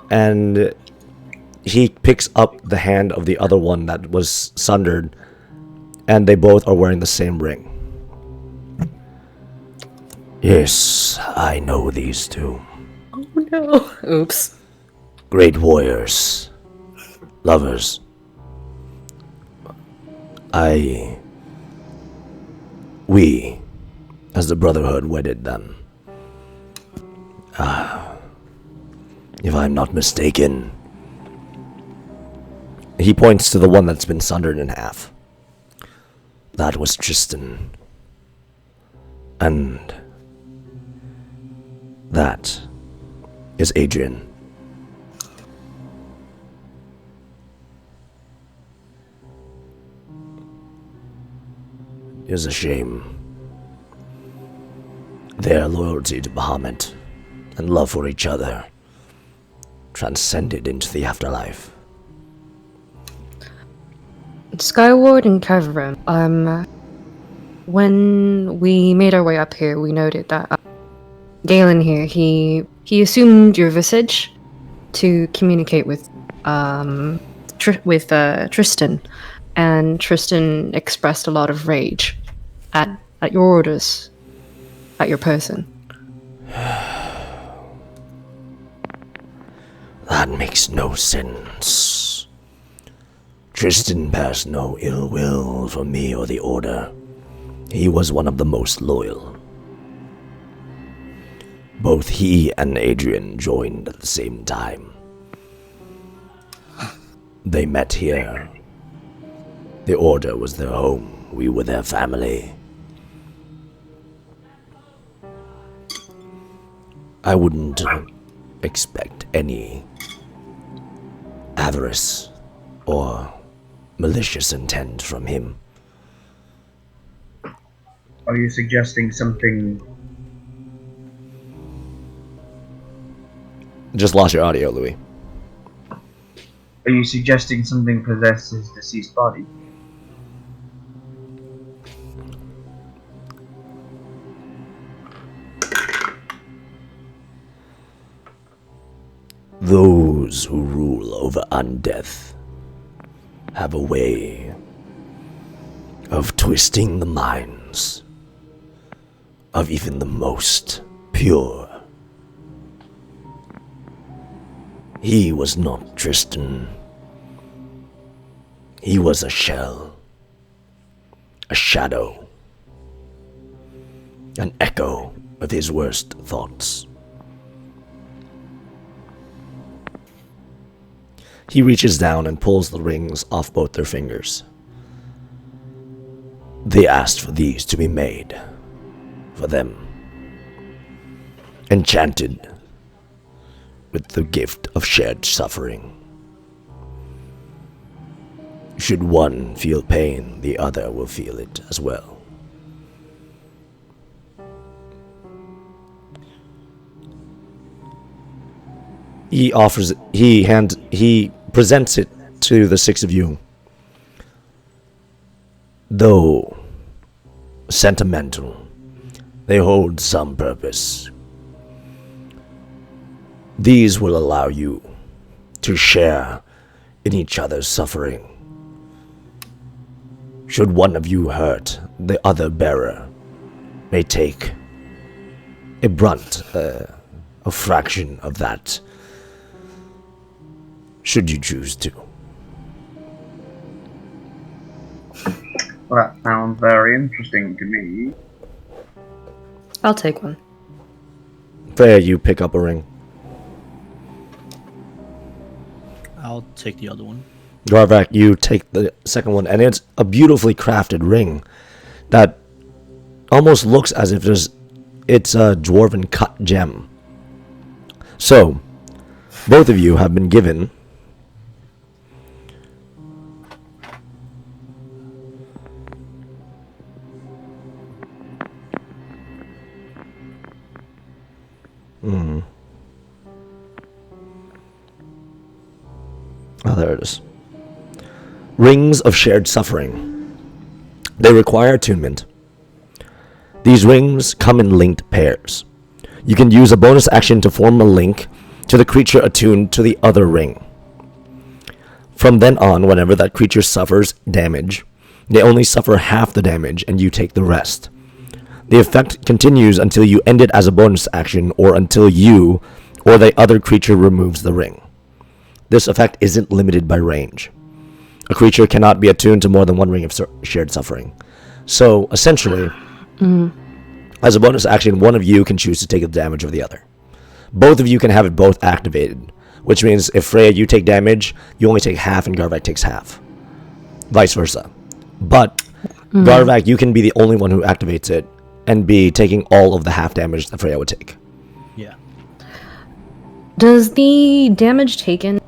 And he picks up the hand of the other one that was sundered, and they both are wearing the same ring. Yes, I know these two. Oh no. Oops. Great warriors. Lovers. We, as the Brotherhood, wedded them. If I'm not mistaken. He points to the one that's been sundered in half. That was Tristan. And that is Adrian. It is a shame. Their loyalty to Bahamut and love for each other transcended into the afterlife. Skyward and Keverim, when we made our way up here, we noted that Gaelen here, he assumed your visage to communicate with Tristan, and Tristan expressed a lot of rage at your orders, at your person. That makes no sense. Tristan bears no ill will for me or the Order. He was one of the most loyal. Both he and Adrian joined at the same time. They met here. The Order was their home. We were their family. I wouldn't expect any avarice or malicious intent from him. Are you suggesting something just lost your audio, Louis. Are you suggesting something possessed his deceased body? Those who rule over undeath have a way of twisting the minds of even the most pure. He was not Tristan. He was a shell, a shadow, an echo of his worst thoughts. He reaches down and pulls the rings off both their fingers. They asked for these to be made for them, enchanted with the gift of shared suffering. Should one feel pain, the other will feel it as well. He presents it to the six of you. Though sentimental, they hold some purpose. These will allow you to share in each other's suffering. Should one of you hurt, the other bearer may take a fraction of that, should you choose to. Well, that sounds very interesting to me. I'll take one. Freya, you pick up a ring. I'll take the other one. Garvak, you take the second one, and it's a beautifully crafted ring that almost looks as if it's a dwarven cut gem. So, both of you have been given Oh, there it is. Rings of shared suffering. They require attunement. These rings come in linked pairs. You can use a bonus action to form a link to the creature attuned to the other ring. From then on, whenever that creature suffers damage, they only suffer half the damage and you take the rest. The effect continues until you end it as a bonus action or until you or the other creature removes the ring. This effect isn't limited by range. A creature cannot be attuned to more than one ring of shared suffering. So, essentially, as a bonus action, one of you can choose to take the damage of the other. Both of you can have it both activated, which means if Freya, you take damage, you only take half and Garvak takes half. Vice versa. But, Garvak, you can be the only one who activates it and be taking all of the half damage that Freya would take. Yeah. Does the damage taken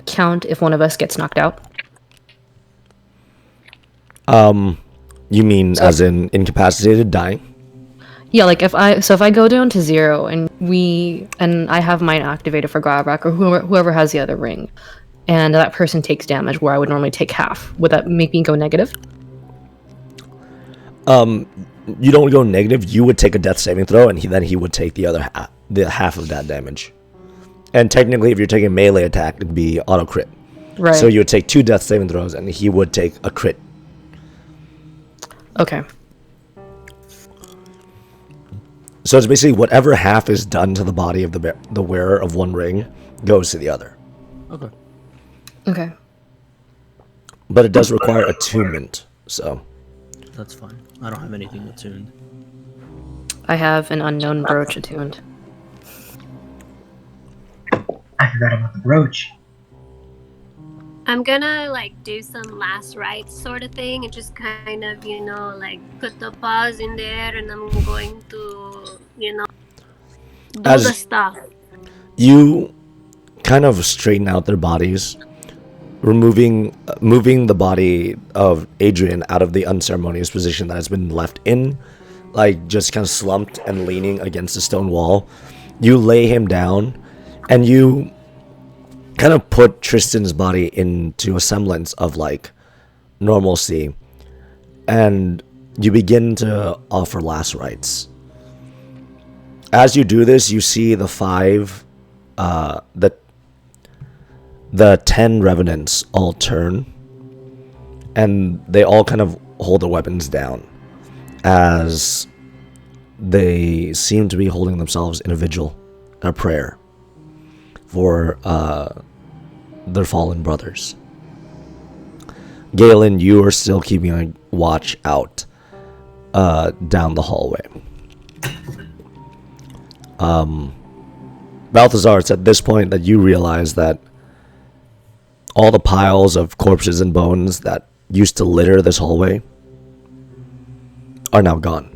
count if one of us gets knocked out? You mean as in incapacitated, dying? Yeah, like if I go down to 0 and I have mine activated for Garvak or whoever has the other ring, and that person takes damage where I would normally take half, would that make me go negative? You don't go negative. You would take a death saving throw, and then he would take the half of that damage. And technically, if you're taking a melee attack, it'd be auto crit. Right. So you would take 2 death saving throws, and he would take a crit. Okay. So it's basically whatever half is done to the body of the wearer of one ring goes to the other. Okay. Okay. But it does require attunement, so. That's fine. I don't have anything attuned. I have an unknown brooch attuned. I forgot about the brooch. I'm gonna do some last rites sort of thing and just kind of, put the paws in there, and I'm going to, do the stuff. You kind of straighten out their bodies, moving the body of Adrian out of the unceremonious position that has been left in, just kind of slumped and leaning against a stone wall. You lay him down, And you kind of put Tristan's body into a semblance of like normalcy, and you begin to offer last rites. As you do this, you see the 10 revenants all turn, and they all kind of hold their weapons down as they seem to be holding themselves in a vigil, a prayer for their fallen brothers. Gaelen, you are still keeping a watch out down the hallway. Balthazar, it's at this point that you realize that all the piles of corpses and bones that used to litter this hallway are now gone.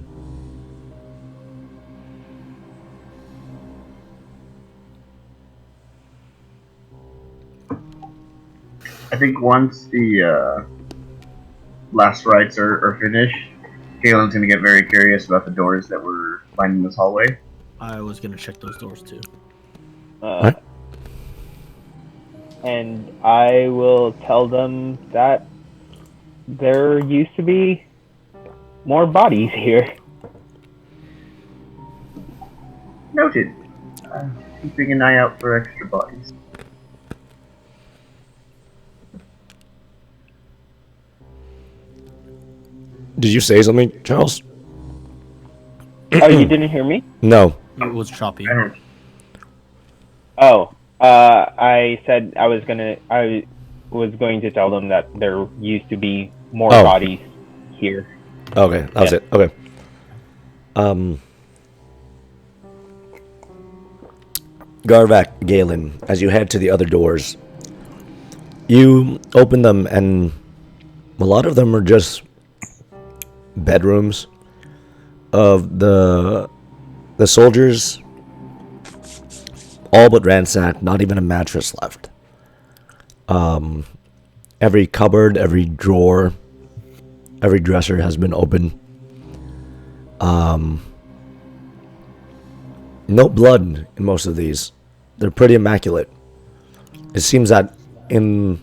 I think once the last rites are finished, Galen's going to get very curious about the doors that were lining this hallway. I was gonna check those doors too. What? And I will tell them that there used to be more bodies here. Noted. Keeping an eye out for extra bodies. Did you say something, Charles? Oh, you didn't hear me? No. It was choppy. Oh, I said I was going to tell them that there used to be more bodies here. Okay, that was it. Okay. Garvak, Gaelen, as you head to the other doors, you open them, and a lot of them are just bedrooms of the soldiers, all but ransacked, not even a mattress left. Every cupboard, every drawer, every dresser has been opened. No blood in most of these. They're pretty immaculate. It seems that in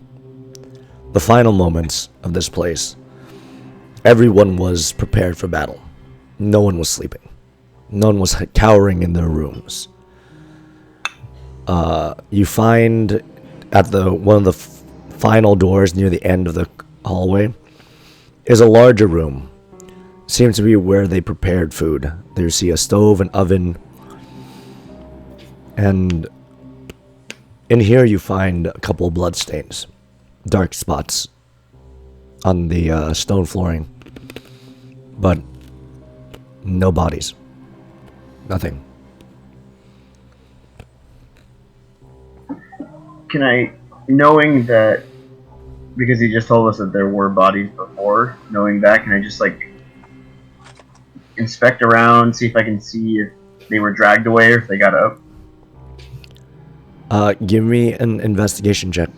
the final moments of this place, everyone was prepared for battle. No one was sleeping. No one was cowering in their rooms. You find at one of the final doors near the end of the hallway is a larger room. Seems to be where they prepared food. There you see a stove, an oven, and in here you find a couple of bloodstains, dark spots on the stone flooring, but no bodies. Nothing. Can I, knowing that, because he just told us that there were bodies before, knowing that, can I just like inspect around, see if I can see if they were dragged away or if they got up? Give me an investigation check.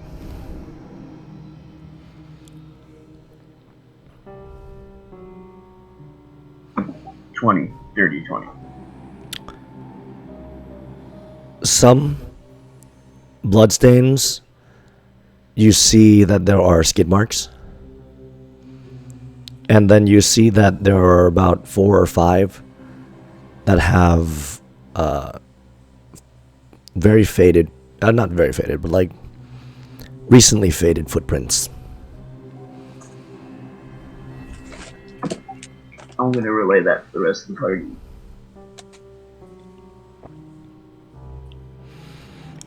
20, dirty 20. Some bloodstains, you see that there are skid marks. And then you see that there are about 4 or 5 that have very faded, not very faded, but like recently faded footprints. I'm going to relay that to the rest of the party.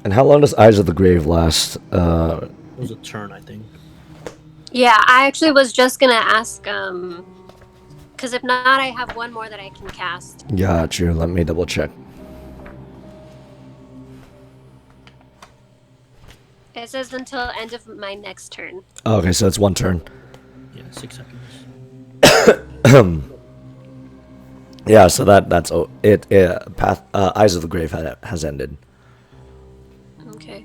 And how long does Eyes of the Grave last? It was a turn, I think. Yeah, I actually was just gonna ask, because if not, I have one more that I can cast. Got you. Let me double check. It says until end of my next turn. Okay, so it's 1 turn. Yeah, 6 seconds. Yeah, so that's it. Eyes of the Grave has ended. Okay.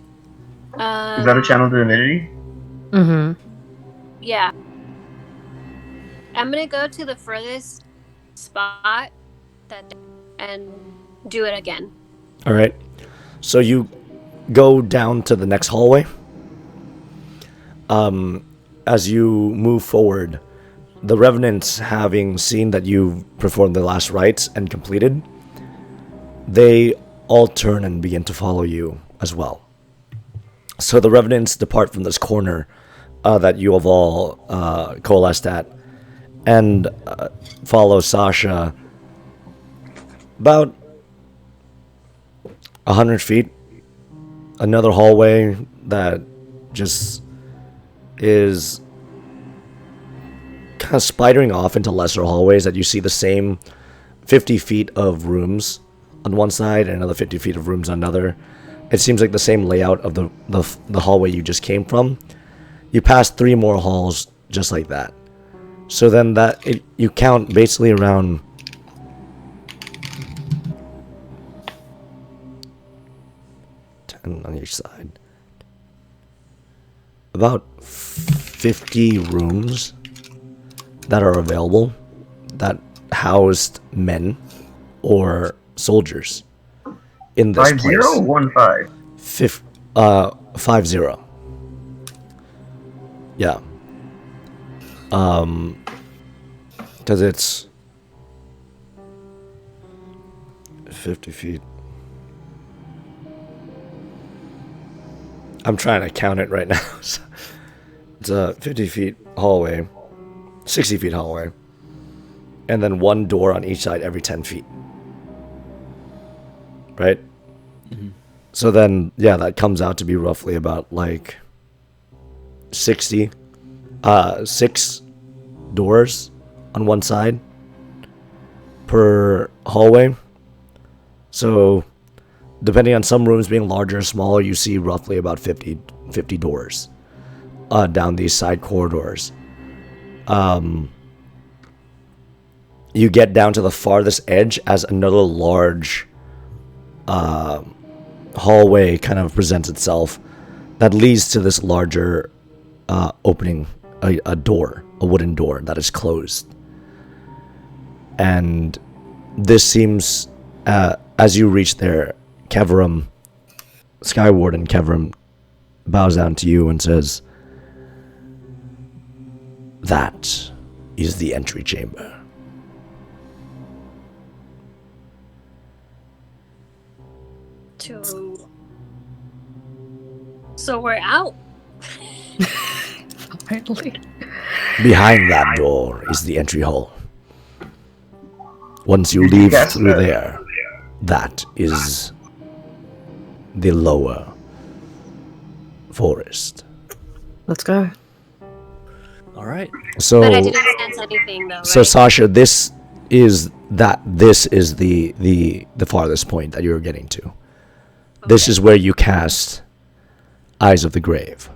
Is that a channel divinity? Mm-hmm. Yeah. I'm gonna go to the furthest spot and do it again. All right. So you go down to the next hallway. As you move forward, the revenants, having seen that you've performed the last rites and completed, they all turn and begin to follow you as well. So the revenants depart from this corner that you have all coalesced at, and follow Sasha about 100 feet. Another hallway that just is kind of spidering off into lesser hallways that you see the same 50 feet of rooms on one side and another 50 feet of rooms on another. It seems like the same layout of the hallway you just came from. You pass 3 more halls just like that. So then you count basically around 10 on each side. About 50 rooms that are available that housed men or soldiers in this 50 place. or 15? 50. Yeah. Because it's 50 feet. I'm trying to count it right now. It's a 50 feet hallway, 60 feet hallway, and then 1 door on each side every 10 feet. Right? Mm-hmm. So then, yeah, that comes out to be roughly about like 6 doors on one side per hallway. So depending on some rooms being larger or smaller, you see roughly about 50 doors down these side corridors. You get down to the farthest edge as another large hallway kind of presents itself that leads to this larger opening, a door, a wooden door that is closed. And this seems, as you reach there, Keverum, Skywarden Keverum, bows down to you and says, "That is the entry chamber." So we're out. Finally. Behind that door is the entry hall. Once you leave through there, that is the lower forest. Let's go. All right. So, But I didn't sense anything though, right? so Sasha, this is the farthest point that you're getting to. This is where you cast Eyes of the Grave.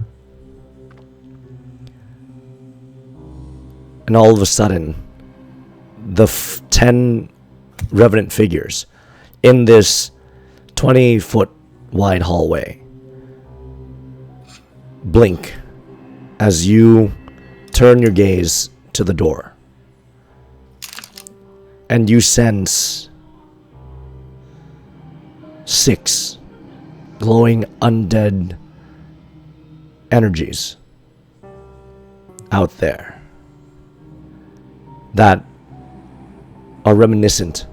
And all of a sudden, the 10 revenant figures in this 20-foot wide hallway blink as you turn your gaze to the door. And you sense 6 glowing undead energies out there that are reminiscent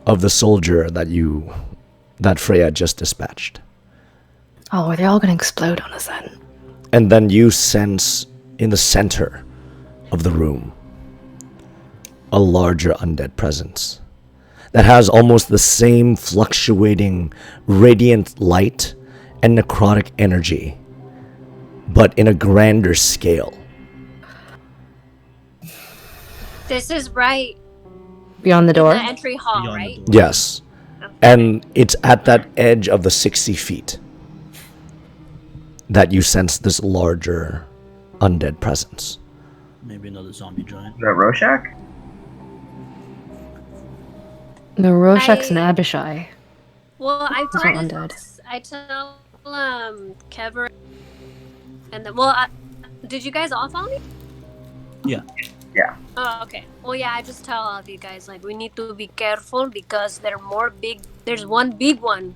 of the soldier that Freya just dispatched. Oh, are they all gonna explode on us then? And then you sense in the center of the room a larger undead presence that has almost the same fluctuating radiant light and necrotic energy, but in a grander scale. This is right. Beyond the door? The entry hall, Beyond the right? door. Yes. And it's at that edge of the 60 feet that you sense this larger undead presence. Maybe another zombie giant. Is that Roshak? The Roshak's and I- Abishai. Well, I Those are undead. tell Kevin, and then did you guys all follow me? Yeah. Yeah. Oh, okay. Well, yeah, I just tell all of you guys like we need to be careful because there's one big one.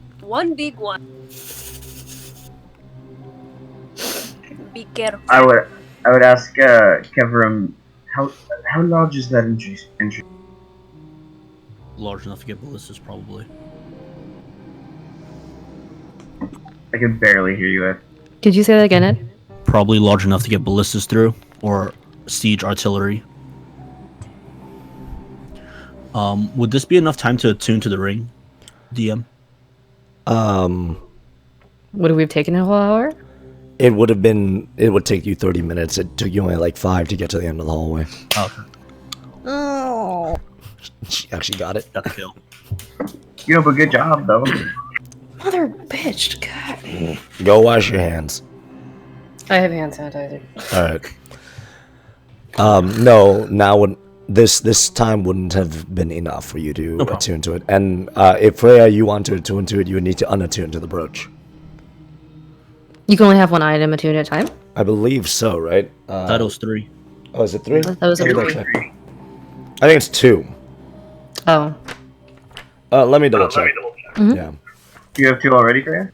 Be careful. I would ask Kevram, how large is that entry? Large enough to get ballistas, probably. I can barely hear you, Ed. Did you say that again, Ed? Probably large enough to get ballistas through, or siege artillery. Would this be enough time to attune to the ring, DM? Would we have taken a whole hour? It would take you 30 minutes. It took you only like 5 to get to the end of the hallway. Okay. Oh. She actually got it. Got the kill. You have a good job, though. Mother bitch, God. Go wash your hands. I have hand sanitizer. Alright. No, now this time wouldn't have been enough for you to attune to it. And if Freya, you want to attune to it, you would need to unattune to the brooch. You can only have one item attuned at a time? I believe so, right? That was 3. Oh, is it 3? That was a Let me double three. check. I think it's 2. Oh. Let me double check. Mhm. Yeah. You have 2 already, Freya?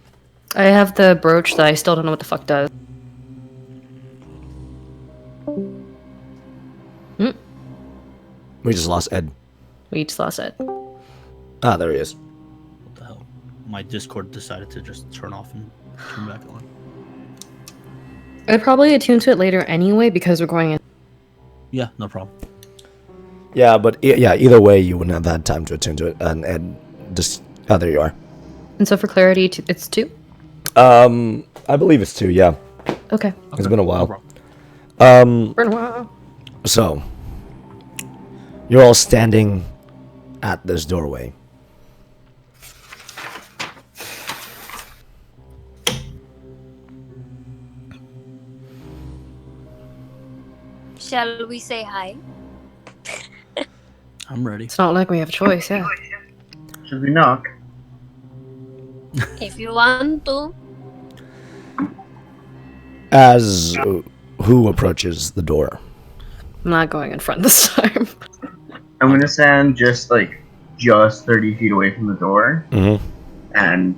I have the brooch that I still don't know what the fuck does. We just lost Ed. We just lost it. Ah, there he is. What the hell? My Discord decided to just turn off and turn back on. I'd probably attune to it later anyway because we're going in. Yeah, no problem. Yeah, but either way, you wouldn't have had time to attune to it. And Ed, just there you are. And so for clarity, it's 2? I believe it's 2. Yeah, Okay. it's been a No while. problem. For a while. So you're all standing at this doorway. Shall we say hi? I'm ready. It's not like we have a choice, yeah. Should we knock? If you want to. As who approaches the door? I'm not going in front this time. I'm gonna stand just 30 feet away from the door, Mm-hmm. and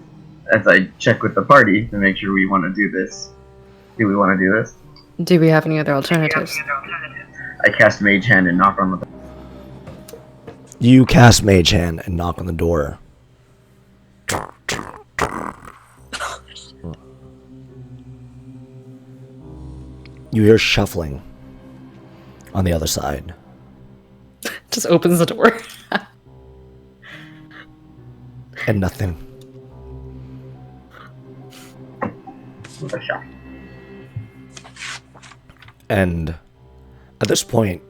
as I check with the party to make sure we want to do this. Do we want to do this? Do we have any other alternatives? I cast Mage Hand and knock on the door. You cast Mage Hand and knock on the door. You hear shuffling on the other side. Just opens the door. And nothing. With a shot. And at this point,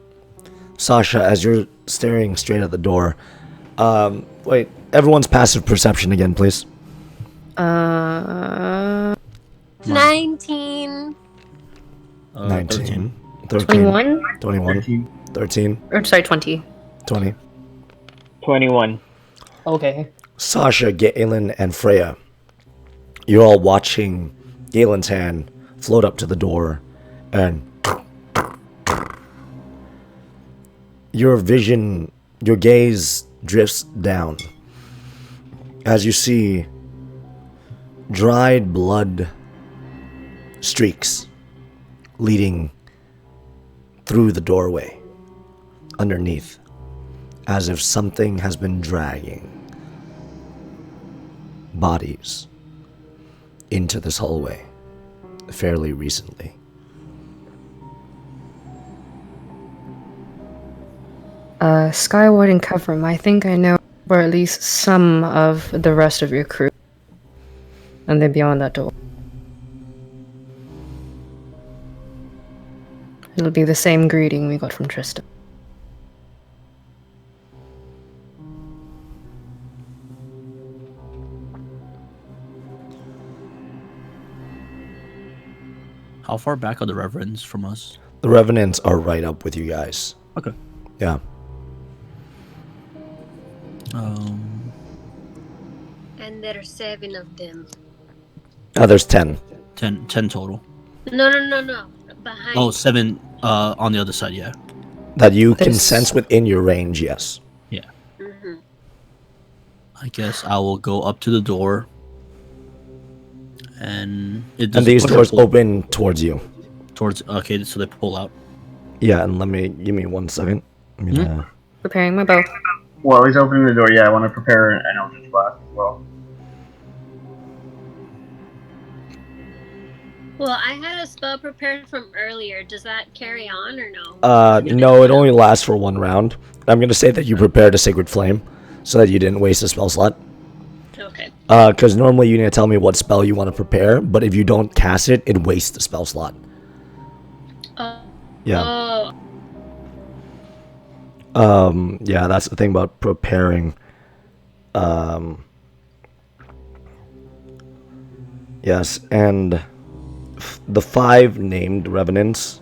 Sasha, as you're staring straight at the door, wait, everyone's passive perception again, please. 19. 19, 13, 21? 21, 13, Or sorry, 20. 20. 21. Okay. Sasha, Gaelen, and Freya, you're all watching Gaelen's hand float up to the door, and your vision, your gaze drifts down as you see dried blood streaks leading through the doorway underneath, as if something has been dragging bodies into this hallway fairly recently. Skyward and Covram, I think I know where at least some of the rest of your crew. And they're beyond that door. It'll be the same greeting we got from Tristan. How far back are the reverends from us? The revenants are right up with you guys. Okay. Yeah. And there are 7 of them. There's 10. 10 total. No. Behind. Oh, 7 on the other side, yeah. That you can There's- sense within your range, yes. Yeah. Mm-hmm. I guess I will go up to the door. And And these doors open towards you. towards. Okay, so they pull out. Yeah, and give me 1 second. I'm gonna... Preparing my bow. While he's opening the door, yeah, I want to prepare an Eldritch Blast as well. Well, I had a spell prepared from earlier. Does that carry on or no? No, it only lasts for 1 round. I'm gonna say that you prepared a Sacred Flame, so that you didn't waste a spell slot. Okay. Because normally you need to tell me what spell you want to prepare, but if you don't cast it, it wastes the spell slot. Yeah. Yeah, that's the thing about preparing. Yes, and the 5 named revenants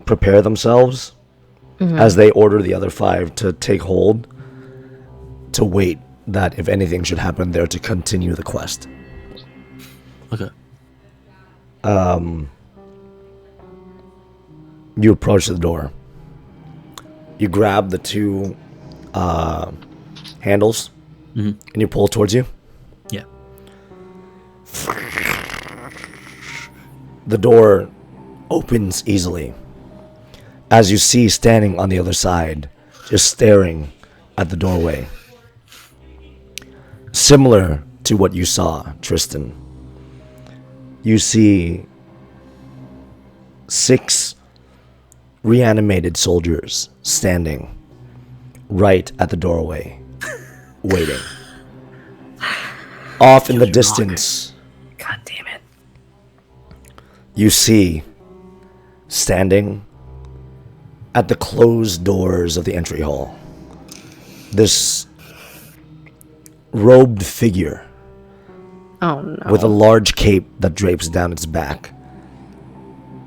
prepare themselves as they order the other 5 to take hold, to wait that if anything should happen there to continue the quest. Okay. You approach the door. You grab the 2 handles, and you pull towards you. Yeah. The door opens easily as you see standing on the other side, just staring at the doorway. Similar to what you saw, Tristan. You see 6 reanimated soldiers standing right at the doorway, waiting. Off in the distance, God damn it. you see, standing at the closed doors of the entry hall, this robed figure Oh no. with a large cape that drapes down its back.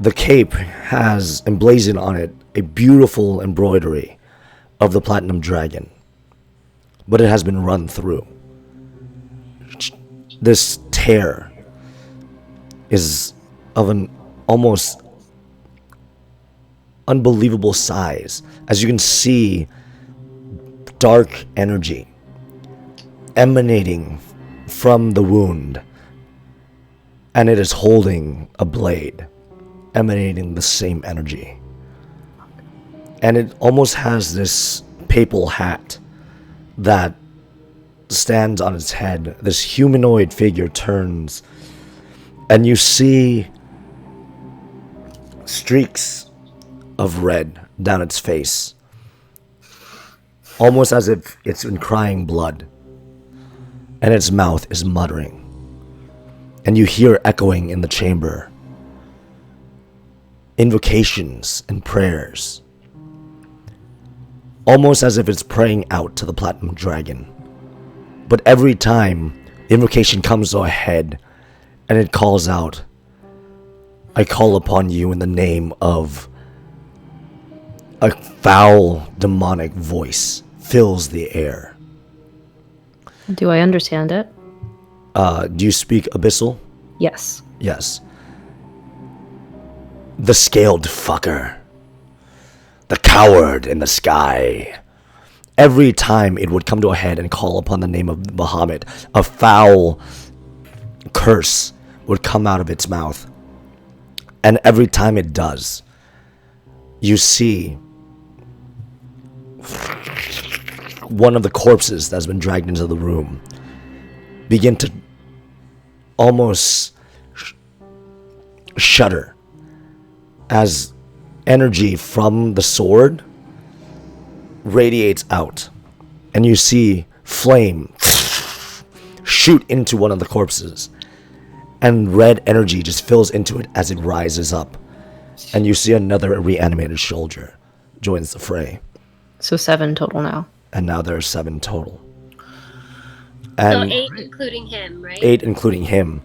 The cape has emblazoned on it a beautiful embroidery of the Platinum Dragon, but it has been run through. This tear is of an almost unbelievable size, as you can see dark energy emanating from the wound, and it is holding a blade emanating the same energy. And it almost has this papal hat that stands on its head. This humanoid figure turns, and you see streaks of red down its face, almost as if it's been crying blood, and its mouth is muttering, and you hear echoing in the chamber invocations and prayers, almost as if it's praying out to the Platinum Dragon. But every time the invocation comes to a head and it calls out, "I call upon you in the name of..." A foul demonic voice fills the air. Do I understand it? Do you speak Abyssal? Yes. Yes. The scaled fucker. The coward in the sky. Every time it would come to a head and call upon the name of Bahamut, a foul curse would come out of its mouth. And every time it does, you see one of the corpses that's been dragged into the room begin to almost shudder as energy from the sword radiates out, and you see flame shoot into one of the corpses, and red energy just fills into it as it rises up, and you see another reanimated soldier joins the fray. So 7 total now. And now there are 7 total. So And 8 including him, right? 8 including him.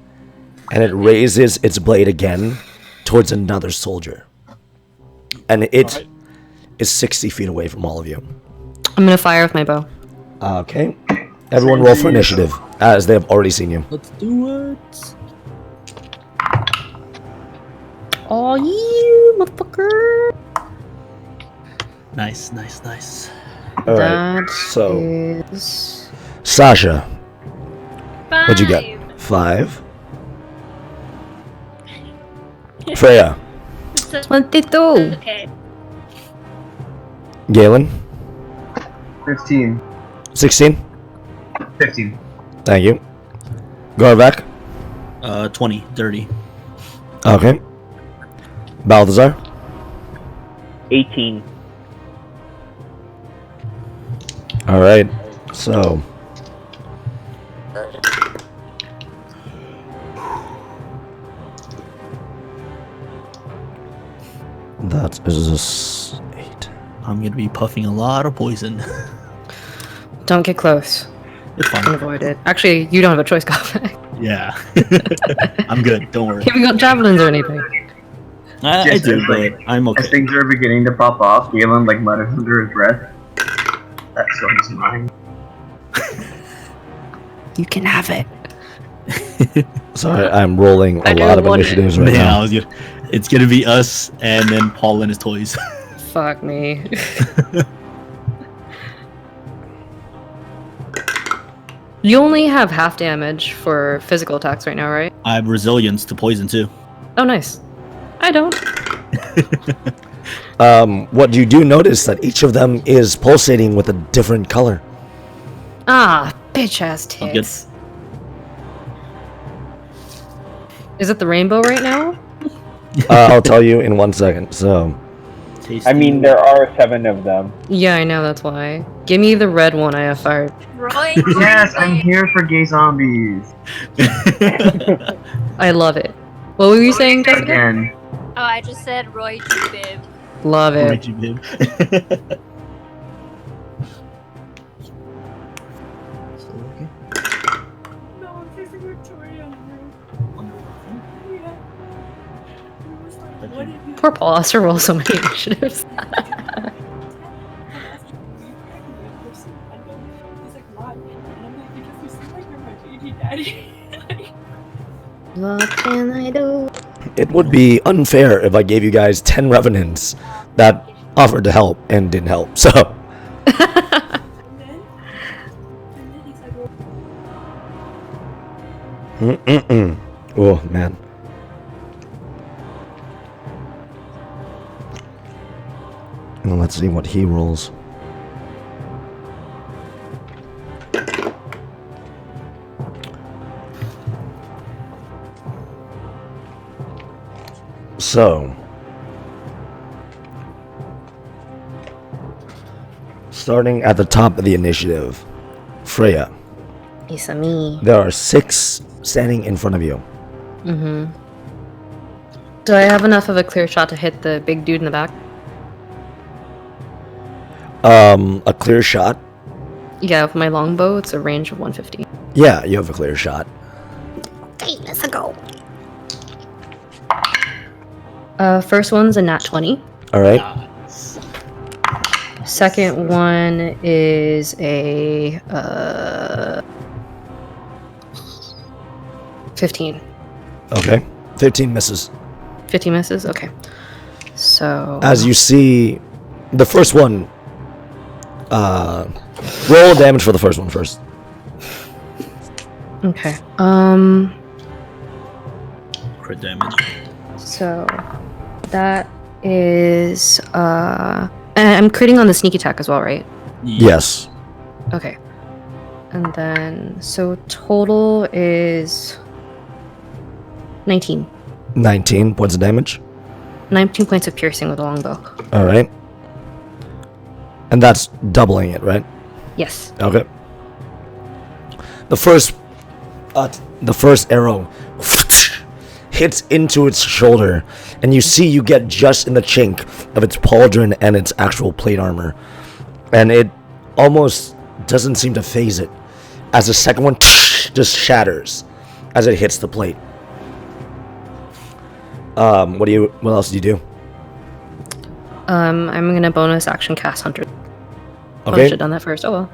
And it raises its blade again towards another soldier. And it is 60 feet away from all of you. I'm gonna fire with my bow. Okay. Everyone roll for initiative, as they have already seen you. Let's do it. Oh, you motherfucker! Nice, nice, nice. Alright, That so is... Sasha, 5. what'd you get? 5. Freya. 22. Okay. Gaelen. 15. 16. 15. Thank you. Garvak. 20, dirty. Okay. Balthazar. 18. All right. So. That is 8. I'm gonna be puffing a lot of poison. Don't get close. It's Can fine. avoid it. Actually, you don't have a choice, Garvak. Yeah. I'm good. Don't worry. Have you got javelins or anything? I Yes, do, as, but like, I'm As okay. things are beginning to pop off, Galen like mutters under his breath. That's one's mine. You can have it. Sorry, I'm rolling a I lot of don't want initiatives right Yeah, now. it's gonna be us and then Paul and his toys. Fuck me. You only have half damage for physical attacks right now, right? I have resilience to poison too. Oh, nice. I don't. What you do notice that each of them is pulsating with a different color. Ah, bitch ass I'll get- tits. Is it the rainbow right now? I'll tell you in 1 second. So, I mean, there are 7 of them. Yeah, I know, that's why. Give me the red one I have fired. Roy. Yes, I'm here for gay zombies. I love it. What were you saying, Jessica? Again. Oh, I just said Roy Bib. Love it. Where'd you bib? No, I'm facing Victoria. Yeah. It was like, what did you Poor Paul has to roll so many initiatives. He's like, why? And I'm like, because you seem like you're my baby daddy. What can I do? it would be unfair if I gave you guys 10 revenants that offered to help and didn't help. So, And then he's like, well, oh man. Well, let's see what he rolls. So, starting at the top of the initiative, Freya, It's a me. there are 6 standing in front of you. Mm-hmm. Do I have enough of a clear shot to hit the big dude in the back? A clear shot. Yeah, with my longbow, it's a range of 150. Yeah, you have a clear shot. Okay, let's go. First one's a nat 20. All right. Second one is a 15. Okay. 15 misses. 15 misses? Okay. So As you see, the first one. Roll damage for the first one first. okay. Crit damage. So that is and I'm critting on the sneak attack as well, right? Yes. Okay. And then so total is 19. 19 points of damage. 19 points of piercing with a longbow. All right. And that's doubling it, right? Yes. Okay. The first arrow hits into its shoulder, and you see you get just in the chink of its pauldron and its actual plate armor, and it almost doesn't seem to phase it, as the second one just shatters as it hits the plate. What else do you do? I'm gonna bonus action cast Hunter. I Okay. should have done that first. Oh well.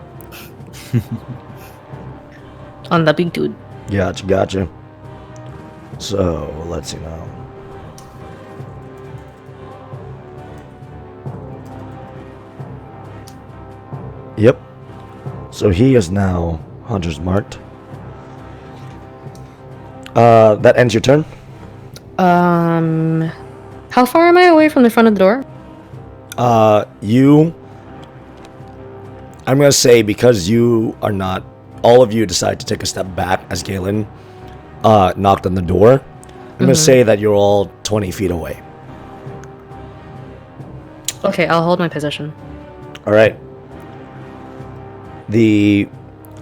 On the big dude. Gotcha. So, let's see now. Yep. So he is now Hunter's marked. That ends your turn? How far am I away from the front of the door? I'm gonna say because you are not, all of you decide to take a step back as Gaelen knocked on the door. I'm gonna say that you're all 20 feet away. Okay, I'll hold my position. All right.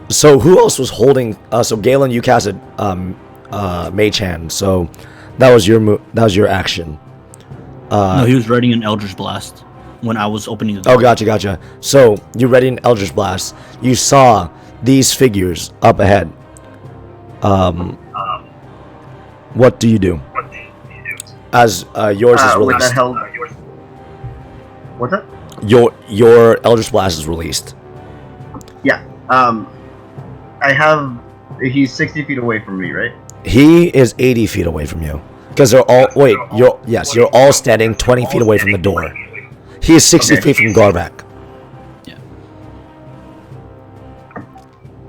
So who else was holding? So Gaelen, you casted Mage Hand. So that was your that was your action. No, he was readying an Eldritch Blast when I was opening the door. Oh, gotcha. So you ready an Eldritch Blast. You saw these figures up ahead. What do you do? As yours is What the released. hell? What's that? Your Eldritch Blast is released. Yeah. I have. He's 60 feet away from me, right? He is 80 feet away from you. Because they're all. Wait, you're all standing 20 feet away from the door. He is 60 feet from Garvak. Yeah.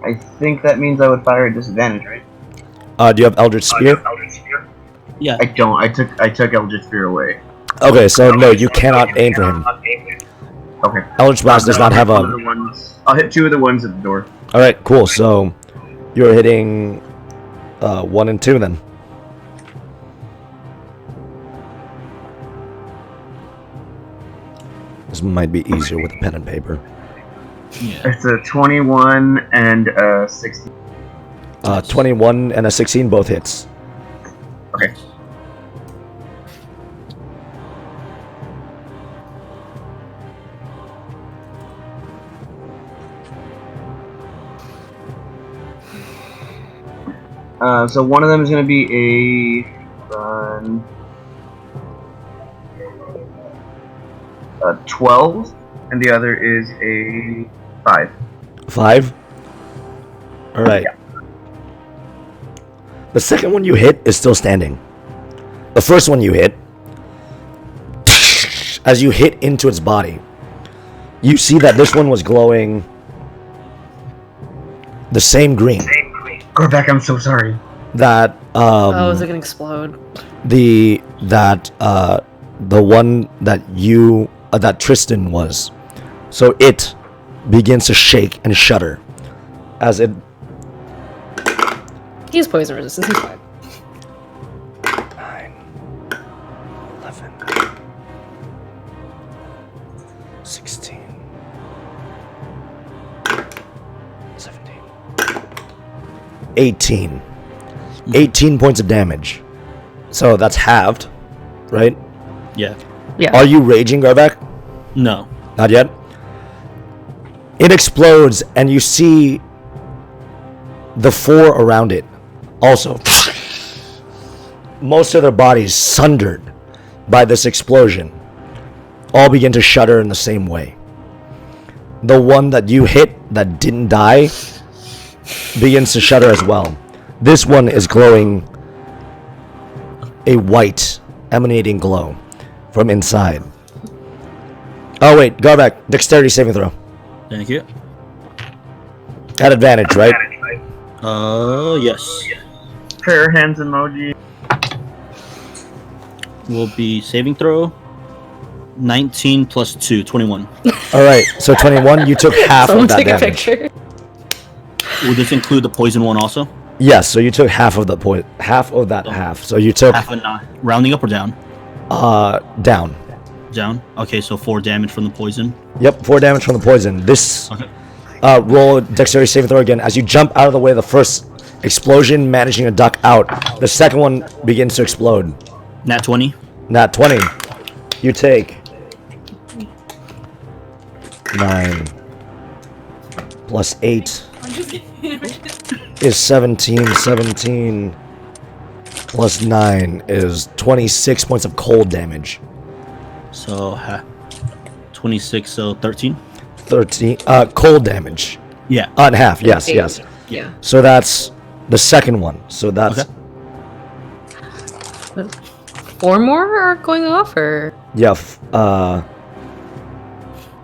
I think that means I would fire at disadvantage, right? Do you have Eldritch Spear? Yeah. I don't. I took Eldritch Spear away. Okay, so no, you cannot aim for him. Okay. Eldritch Blast does not have I'll a. hit one of the ones- I'll hit two of the ones at the door. Alright, cool. So you're hitting 1 and 2 then. This might be easier with a pen and paper. Yeah. It's a 21 and a 16. 21 and a 16, both hits. Okay. So one of them is going to be a 12, and the other is a 5. 5? Alright. Yeah. The second one you hit is still standing. The first one you hit, as you hit into its body, you see that this one was glowing the same green. Garvak, I'm so sorry. That Oh, is it gonna explode? the one that you that Tristan was. So it begins to shake and shudder as it. He's poison resistant. He's fine. 9, 11, 16, 17, 18. 18 points of damage. So that's halved, right? Yeah. Yeah. Are you raging, Garvak? No. Not yet. It explodes, and you see the 4 around it also. Most of their bodies sundered by this explosion. All begin to shudder in the same way. The one that you hit that didn't die begins to shudder as well. This one is glowing a white, emanating glow from inside. Oh wait, Garvak, dexterity saving throw. Thank you. At advantage, right? Yes. Prayer hands emoji. Will be saving throw. 19 plus 2, 21. Alright, so 21, you took half Someone of that take a damage. picture. Will this include the poison one also? Yes, so you took half of the point, half of that half. So you took Half a 9. Rounding up or down? down. Down. Okay, so 4 damage from the poison. Yep, 4 damage from the poison. This Okay. roll dexterity saving throw again. As you jump out of the way of the first explosion, managing to duck out, the second one begins to explode. Nat 20. Nat 20. You take 9 plus 8 I'm just kidding. is 17. 17 plus 9 is 26 points of cold damage. So 26, so 13. 13 cold damage. Yeah. On half, yes, 8. yes. Yeah. So that's the second one. So that's Okay. 4 more are going off, or yeah,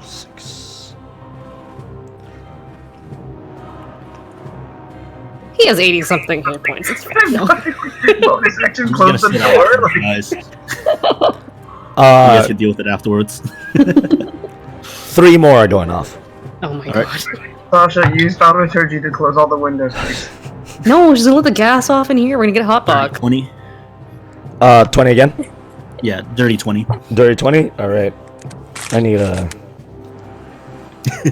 6. He has 80 something hit points. It's fine. No. Bonus action, I'm close just the gonna sit out, door. guys. You guys can deal with it afterwards. 3 more are going off. Oh my Alright. god. Sasha, use thaumaturgy to close all the windows, please. No, just let the gas off in here. We're gonna get a hot dog. 20. 20 again. Yeah, dirty 20. Dirty 20. All right. I need a.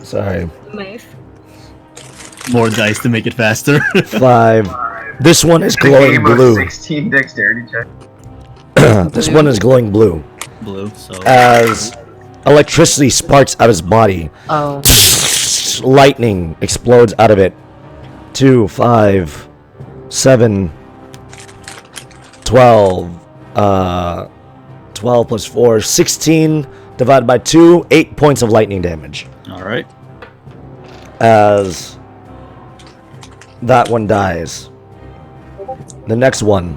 Sorry. Nice. More dice to make it faster. 5. This one is It's a glowing game of blue. 16 dexterity check. This one is glowing blue. Blue, so. As electricity sparks out of his body, Oh. lightning explodes out of it. 2, 5, 7, 12. 12 plus 4, 16 divided by 2, 8 points of lightning damage. Alright. As that one dies. The next one.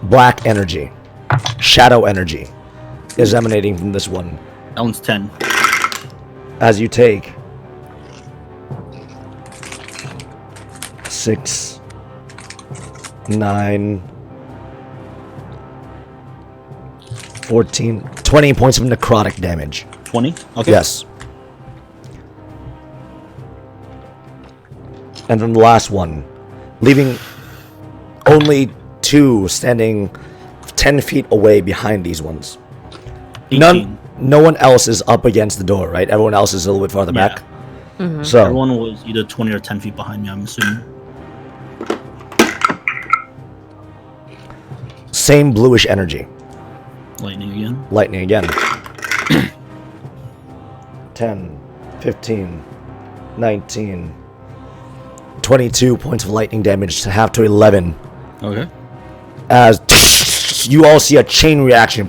Black energy. Shadow energy is emanating from this one. That one's 10. As you take 6, 9, 14, 20 points of necrotic damage. 20? Okay. Yes. And then the last one, leaving only 2 standing 10 feet away behind these ones. 18. No one else is up against the door, right? Everyone else is a little bit farther Yeah. back. Mhm. So Everyone was either 20 or 10 feet behind me, I'm assuming. same bluish energy. Lightning again. Lightning again. 10, 15, 19, 22 points of lightning damage to half to 11. Okay. As you all see a chain reaction.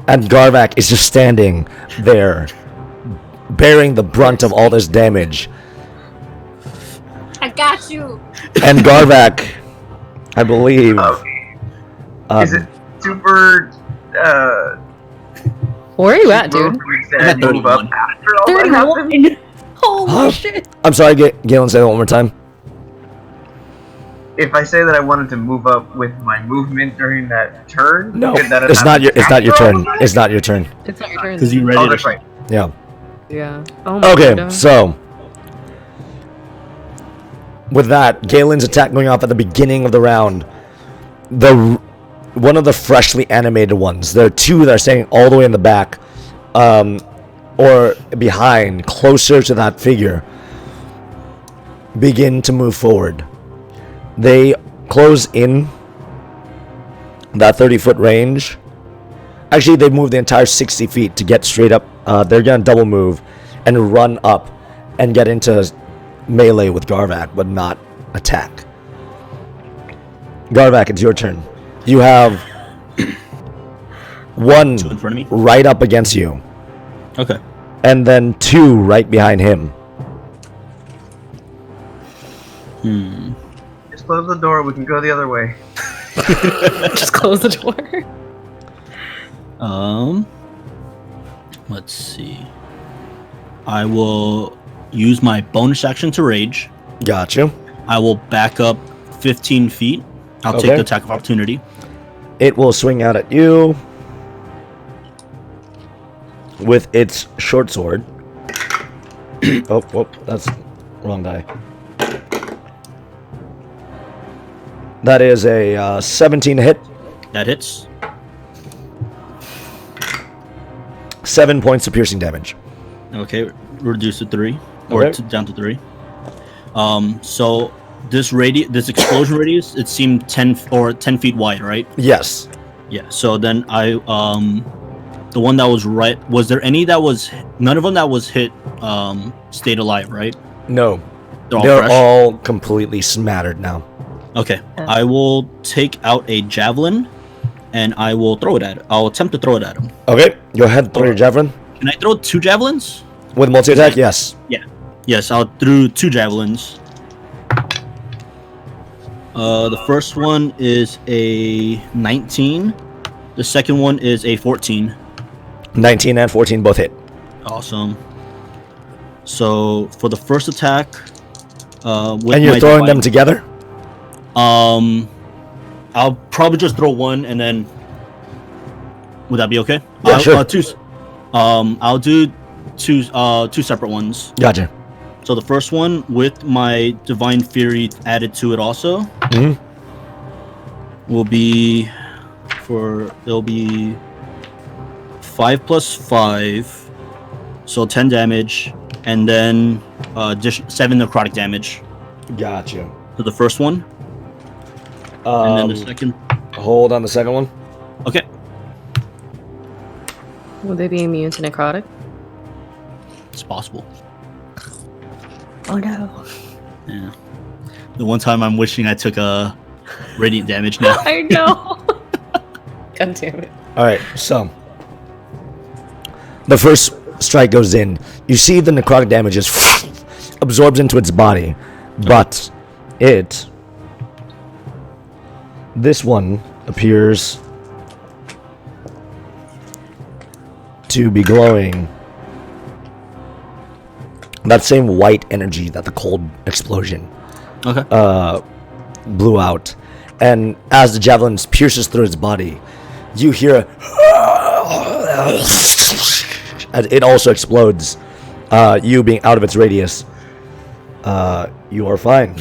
And Garvak is just standing there, bearing the brunt of all this damage. I got you. And Garvak, I believe. Is it super? Where are you at, dude? I'm at 31. After all that happened? 31. Holy Huh? shit. I'm sorry, Gaelen, say that one more time. If I say that I wanted to move up with my movement during that turn, No, could that have it's not happened your after all turn. of that? It's not your turn. It's not your turn. Because you ready Oh, to that's right. Yeah. Yeah. Oh my Okay, god. so with that, Galen's attack going off at the beginning of the round. One of the freshly animated ones. There are 2 that are standing all the way in the back, or behind, closer to that figure. Begin to move forward. They close in that 30-foot range. Actually, they move the entire 60 feet to get straight up. They're gonna double move and run up and get into melee with Garvak, but not attack. Garvak, it's your turn. You have 1 2 in front of me. right up against you, Okay. and then 2 right behind him. Just close the door. We can go the other way. Just close the door. Let's see. I will use my bonus action to rage. Got you. I will back up 15 feet. I'll Okay. take the attack of opportunity. It will swing out at you with its short sword. oh, that's wrong die. That is a 17 hit. That hits. 7 points of piercing damage. Okay, reduce to 3, or Okay. down to 3. So this this explosion radius, it seemed 10 feet wide, right? Yes. Yeah. So then the one that was right. Was there any that was none of them that was hit? Stayed alive, right? No. They're all They're fresh? all completely smattered now. Okay. I will take out a javelin, and I will throw it at. I'll attempt to throw it at him. Okay. Go ahead. Throw your javelin. Can I throw 2 javelins? With multi-attack? Yes. Yes, I'll throw 2 javelins. The first one is a 19. The second one is a 14. 19 and 14 both hit. Awesome. So for the first attack, with And you're my throwing divine- them together? I'll probably just throw one and then. Would that be okay? Yeah, sure. I'll do two separate ones. Gotcha. So the first one with my divine fury added to it also will be it'll be 5 plus 5, so 10 damage, and then 7 necrotic damage. Gotcha. So the first one, and then the second. Hold on the second one. Okay. Will they be immune to necrotic? It's possible. Oh no. Yeah. The one time I'm wishing I took a radiant damage now. I know. God damn it. Alright, so the first strike goes in. You see the necrotic damage just absorbs into its body, but this one appears to be glowing that same white energy that the cold explosion blew out. And as the javelin pierces through its body, you hear as it also explodes. You being out of its radius, you are fine.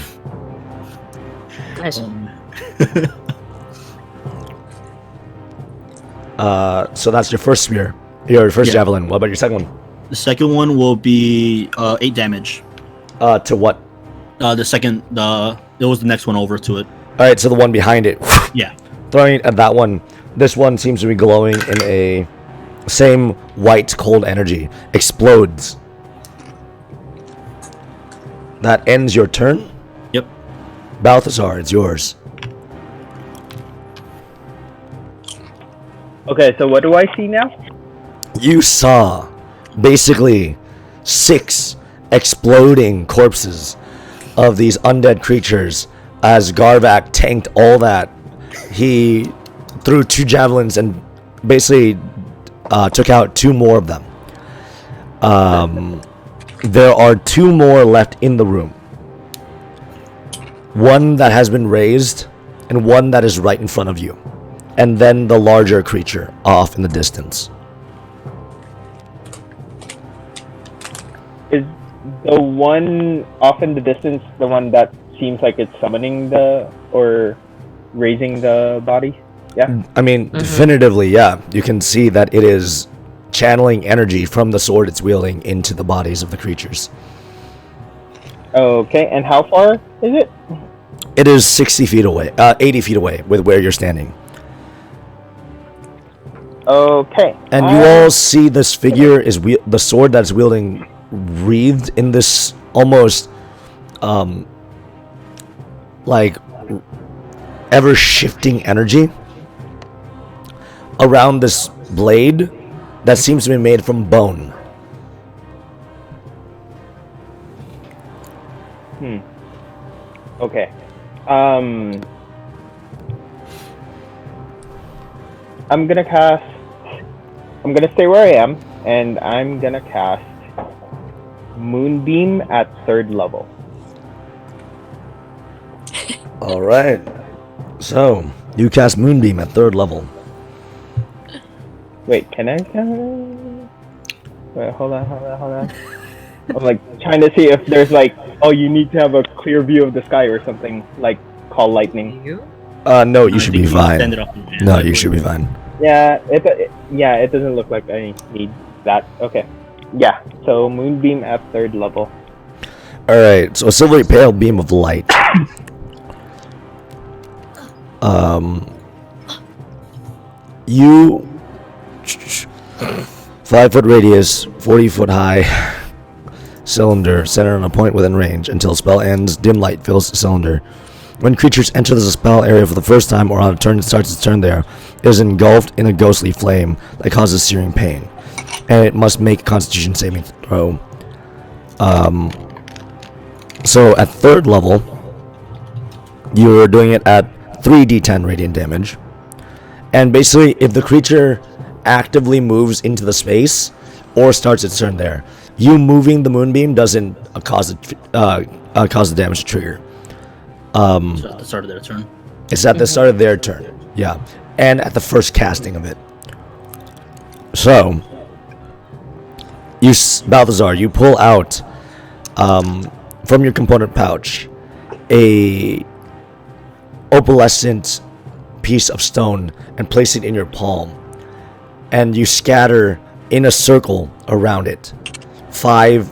Nice. So that's your first spear, your first javelin. What about your second one? The second one will be 8 damage. To what? The second, it was the next one over to it. All right, so the one behind it. Yeah. Throwing it at that one. This one seems to be glowing in a same white cold energy. Explodes. That ends your turn. Yep. Balthazar, it's yours. Okay, so what do I see now? You saw basically 6 exploding corpses of these undead creatures as Garvak tanked all that. He threw 2 javelins and basically took out 2 more of them. There are 2 more left in the room. One that has been raised and one that is right in front of you. And then the larger creature off in the distance. Is the one off in the distance the one that seems like it's summoning or raising the body? Yeah. I mean, definitively, yeah. You can see that it is channeling energy from the sword it's wielding into the bodies of the creatures. Okay, and how far is it? It is 60 feet away, 80 feet away with where you're standing. Okay. And you all see this figure is the sword that's wielding wreathed in this almost like ever shifting energy around this blade that seems to be made from bone. Okay. I'm gonna stay where I am, and I'm gonna cast Moonbeam at 3rd level. All right. So you cast Moonbeam at 3rd level. Wait, can I? Wait, hold on. I'm like trying to see if there's like, oh, you need to have a clear view of the sky or something, like call lightning. No, you should be fine. Stand it up. No, you should be fine. Yeah, it doesn't look like I need that. Okay. Yeah, so Moonbeam at 3rd level. Alright, so a silvery pale beam of light. You 5-foot radius, 40-foot high cylinder centered on a point within range. Until spell ends, dim light fills the cylinder. When creatures enter the spell area for the first time or on a turn it starts its turn there, it is engulfed in a ghostly flame that causes searing pain. And it must make a Constitution saving throw. So at 3rd level, you're doing it at 3d10 radiant damage. And basically, if the creature actively moves into the space or starts its turn there. You moving the moonbeam doesn't cause the damage to trigger. So at the start of their turn. It's at the start of their turn. Yeah. And at the first casting of it. So, Balthazar, you pull out from your component pouch a opalescent piece of stone and place it in your palm. And you scatter in a circle around it 10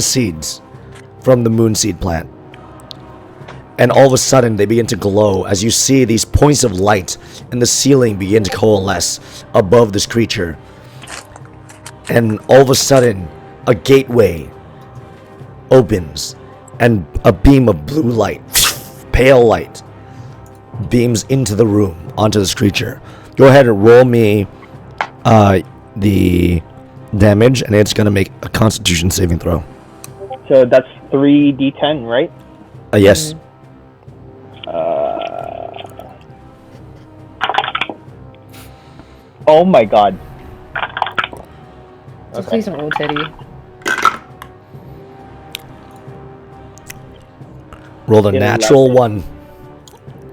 seeds from the moon seed plant. And all of a sudden they begin to glow as you see these points of light in the ceiling begin to coalesce above this creature. And all of a sudden a gateway opens and a beam of blue light, pale light, beams into the room onto this creature. Go ahead and roll me the damage, and it's going to make a Constitution saving throw. So that's 3d10, right? Yes. Oh my god. So please don't roll Teddy. Rolled a natural 1.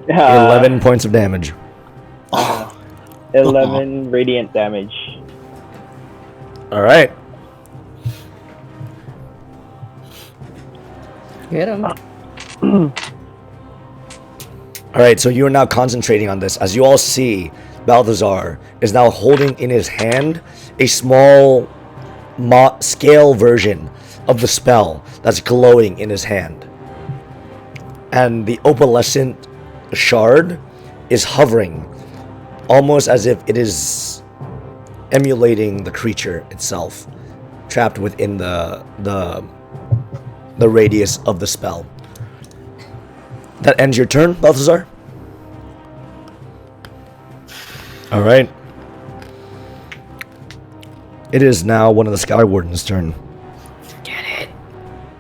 11 points of damage. 11 radiant damage. Alright. Hit him. Alright, so you are now concentrating on this. As you all see, Balthazar is now holding in his hand a small scale version of the spell that's glowing in his hand. And the opalescent shard is hovering, almost as if it is emulating the creature itself, trapped within the radius of the spell. That ends your turn, Balthazar? Alright. It is now one of the Sky Warden's turn. Get it.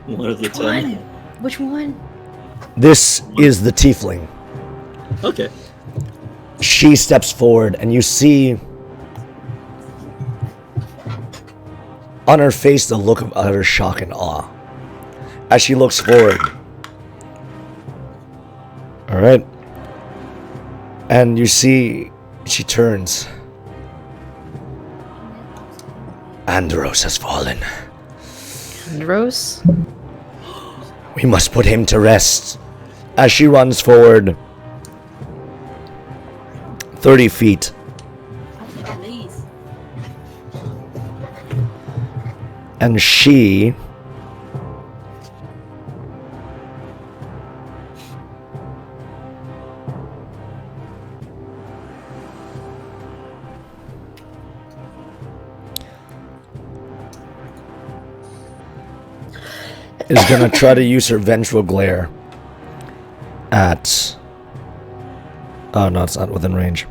What is the turn? Which one? This is the tiefling. Okay. She steps forward, and you see on her face the look of utter shock and awe as she looks forward. Alright. And you see she turns. Andros has fallen. Andros? We must put him to rest. As she runs forward 30 feet. Please. And she is gonna try to use her vengeful glare at... Oh no, it's not within range.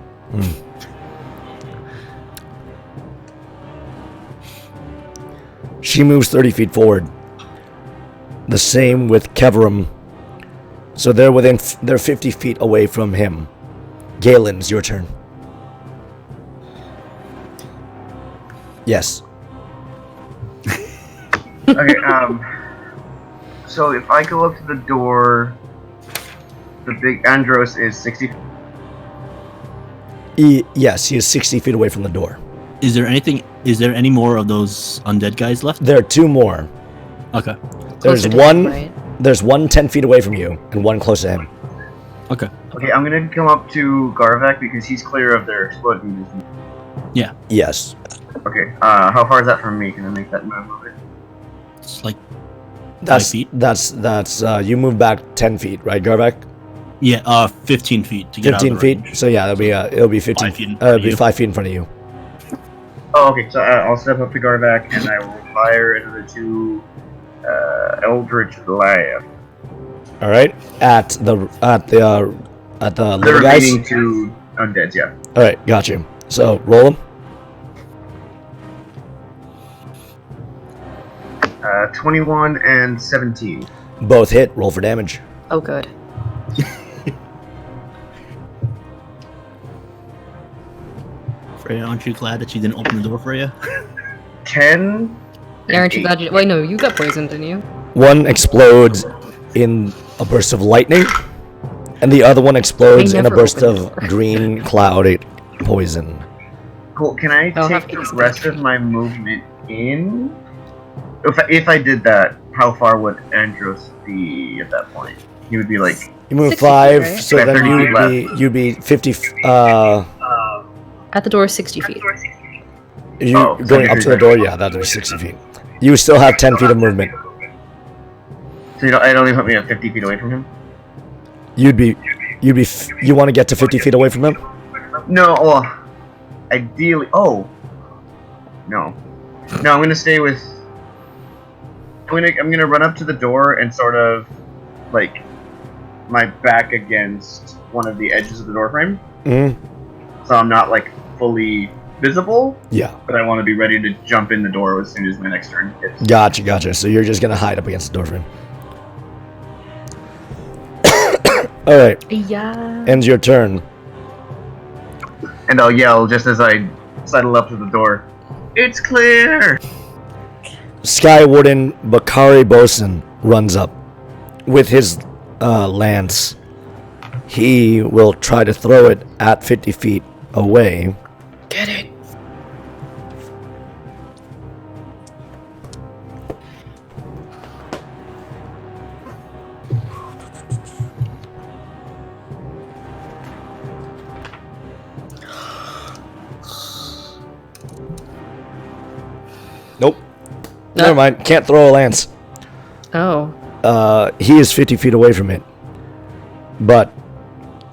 She moves 30 feet forward. The same with Keverum. So they're 50 feet away from him. Gaelen, it's your turn. Yes. Okay, so if I go up to the door, the big Andros is 60. Yes, he is 60 feet away from the door. Is there any more of those undead guys left? There are 2 more. Okay. There's Closer to one. him, right? There's one 10 feet away from you, and one close to him. Okay. Okay, I'm gonna come up to Garvak because he's clear of their exploding. Yeah. Yes. Okay, how far is that from me? Can I make that move? It's like That's 5 feet. That's you move back 10 feet, right, Garvak? Yeah. 15 feet to get 15 out of the feet. range. So yeah, it'll be 15. 5 feet in front It'll of be you. 5 feet in front of you. Oh, okay, so I'll step up to Garvak and I will fire into the 2 Eldritch Blast. All right. At the The little guys. remaining 2 undeads, yeah. All right, got you. So roll them. 21 and 17. Both hit. Roll for damage. Oh, good. Freya, aren't you glad that you didn't open the door, Freya? 10. Aren't you 8. glad you? Wait, no, you got poisoned, didn't you? One explodes in a burst of lightning, and the other one explodes I in a never burst opened the of door. green cloud poison. Cool. Can I I'll have take to the use rest that. of my movement in? If I did that, how far would Andros be at that point? He would be like. You move 60 5, feet, right? so Yeah, then 30 you'd be 50. At the door, 60 feet. You Oh, going up to the door? Yeah, that'd be 60 feet. You still have 10 feet of movement. So it only put me at 50 feet away from him. You want to get to 50 feet away from him? No, well, ideally. Oh, no. I'm gonna stay with. I'm gonna run up to the door and sort of, like, my back against one of the edges of the door frame, so I'm not like fully visible. Yeah. But I want to be ready to jump in the door as soon as my next turn hits. Gotcha. So you're just gonna hide up against the door frame. All right. Yeah. Ends your turn. And I'll yell just as I sidle up to the door. It's clear. Sky Warden Bakari Bosun runs up with his lance. He will try to throw it at 50 feet away. Get it. Nope. Never mind. Can't throw a lance. Oh. He is 50 feet away from it. But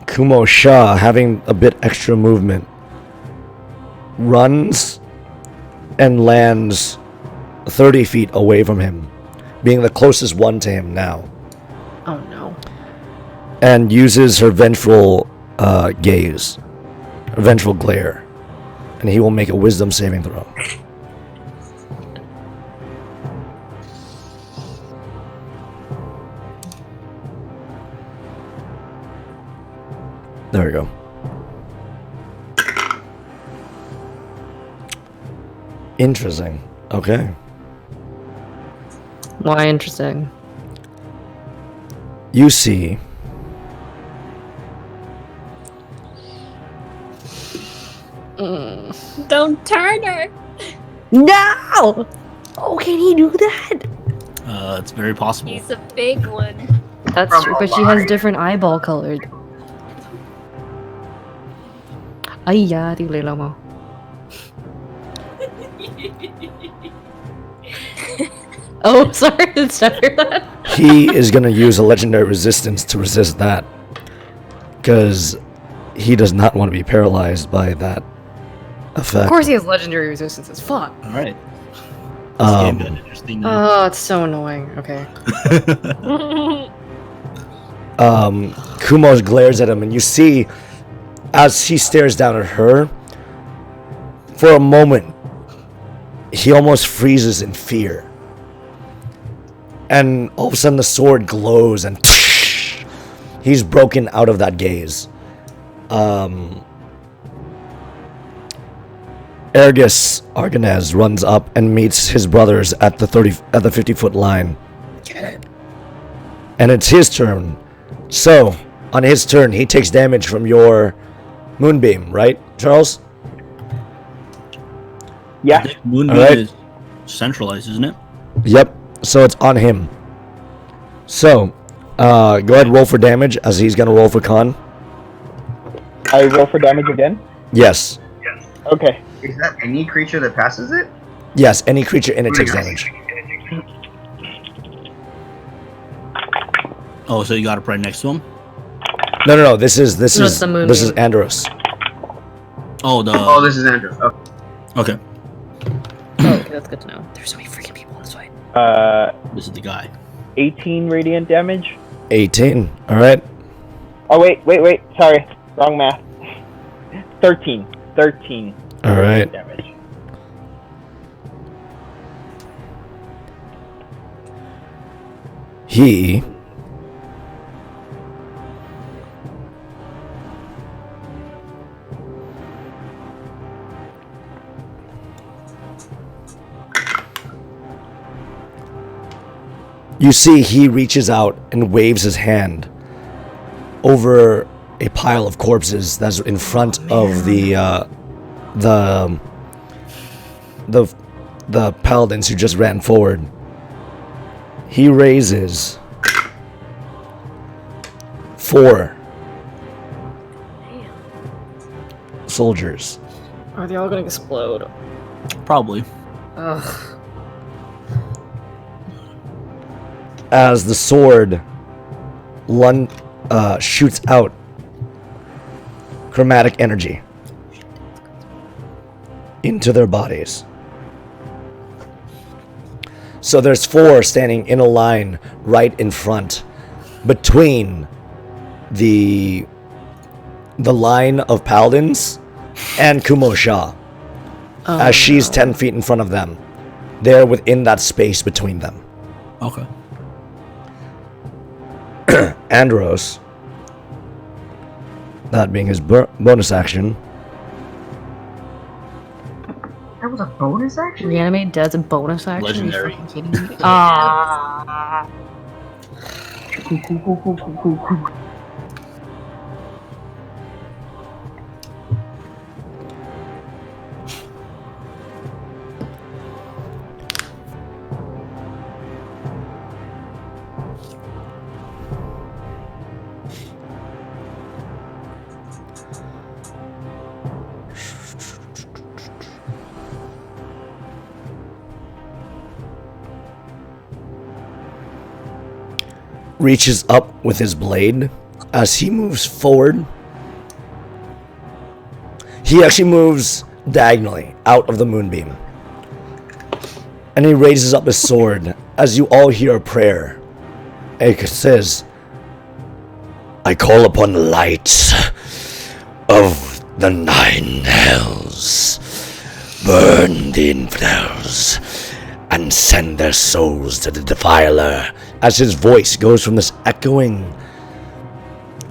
Kumo Shah, having a bit extra movement, runs and lands 30 feet away from him, being the closest one to him now, Oh no. and uses her vengeful gaze, her vengeful glare, and he will make a wisdom saving throw. There we go. Interesting. Okay. Why interesting? You see Don't turn her. No! Oh, can he do that? It's very possible. He's a big one. That's From true, but she has alive. different eyeball colored. Ay, yeah, tignan mo. Oh, sorry, did Steph hear that? he is going to use a legendary resistance to resist that, because he does not want to be paralyzed by that effect. Of course he has legendary resistance, it's fuck. All right. This game got Um, interesting now. Oh, it's so annoying. Okay. Kumos glares at him, and you see, as he stares down at her, for a moment, he almost freezes in fear. And all of a sudden the sword glows, and he's broken out of that gaze. Ergus Arganez runs up and meets his brothers at the 50-foot line. And it's his turn. So, on his turn, he takes damage from your moonbeam, right, Charles? Yeah. Moonbeam Alright. is centralized, isn't it? Yep. So it's on him. So, go ahead and roll for damage, as he's gonna roll for con. I roll for damage again? Yes. Okay. Is that any creature that passes it? Yes, any creature in it takes damage. Oh, so you got it right next to him? No. This is No, it's the moonbeam. this is Andros. Oh, the. Oh, this is Andrew. Oh. Okay. Oh, okay, that's good to know. There's so many freaking people in this fight. This is the guy. 18 radiant damage. 18. All right. Oh, wait. Sorry. Wrong math. 13. All right. Damage. He You see he reaches out and waves his hand over a pile of corpses that's in front of the paladins who just ran forward. He raises 4 soldiers. Are they all gonna explode? Probably. Ugh. As the sword shoots out chromatic energy into their bodies. So there's 4 standing in a line right in front between the line of paladins and Kumo Shah. As she's 10 feet in front of them. They're within that space between them. Okay. Andros, that being his bonus action. That was a bonus action? Reanimate Dead's a bonus action? Legendary. Are you fucking kidding me? Ah. Cool. Reaches up with his blade as he moves forward. He actually moves diagonally out of the moonbeam. And he raises up his sword as you all hear a prayer. It says, I call upon the light of the 9 hells. Burn the infidels and send their souls to the defiler. As his voice goes from this echoing,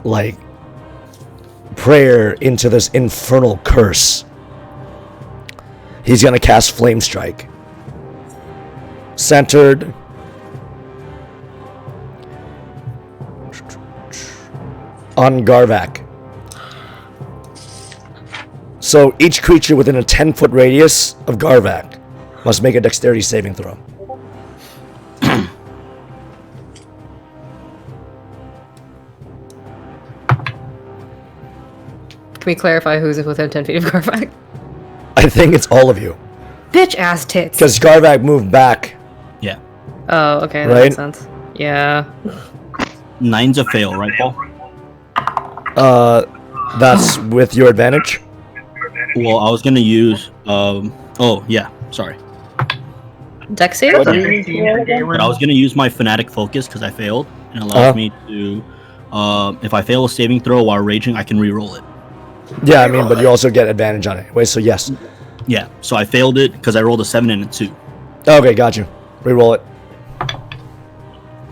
like, prayer into this infernal curse. He's gonna cast Flame Strike. Centered on Garvak. So each creature within a 10-foot radius of Garvak must make a dexterity saving throw. Can we clarify who's within 10 feet of Garvak? I think it's all of you. Bitch ass tits. Because Garvak moved back. Yeah. Oh, okay, that Right? makes sense. Yeah. 9's a fail, right, Paul? That's with your advantage. Well, I was gonna use. Oh yeah. Sorry. Dex save? What do you need to roll again? But I was gonna use my fanatic focus because I failed, and it allows me to. If I fail a saving throw while raging, I can re-roll it. Yeah, I mean, but you also get advantage on it anyway, so yes. Yeah. So I failed it because I rolled a 7 and a 2. Okay, got you. Reroll it.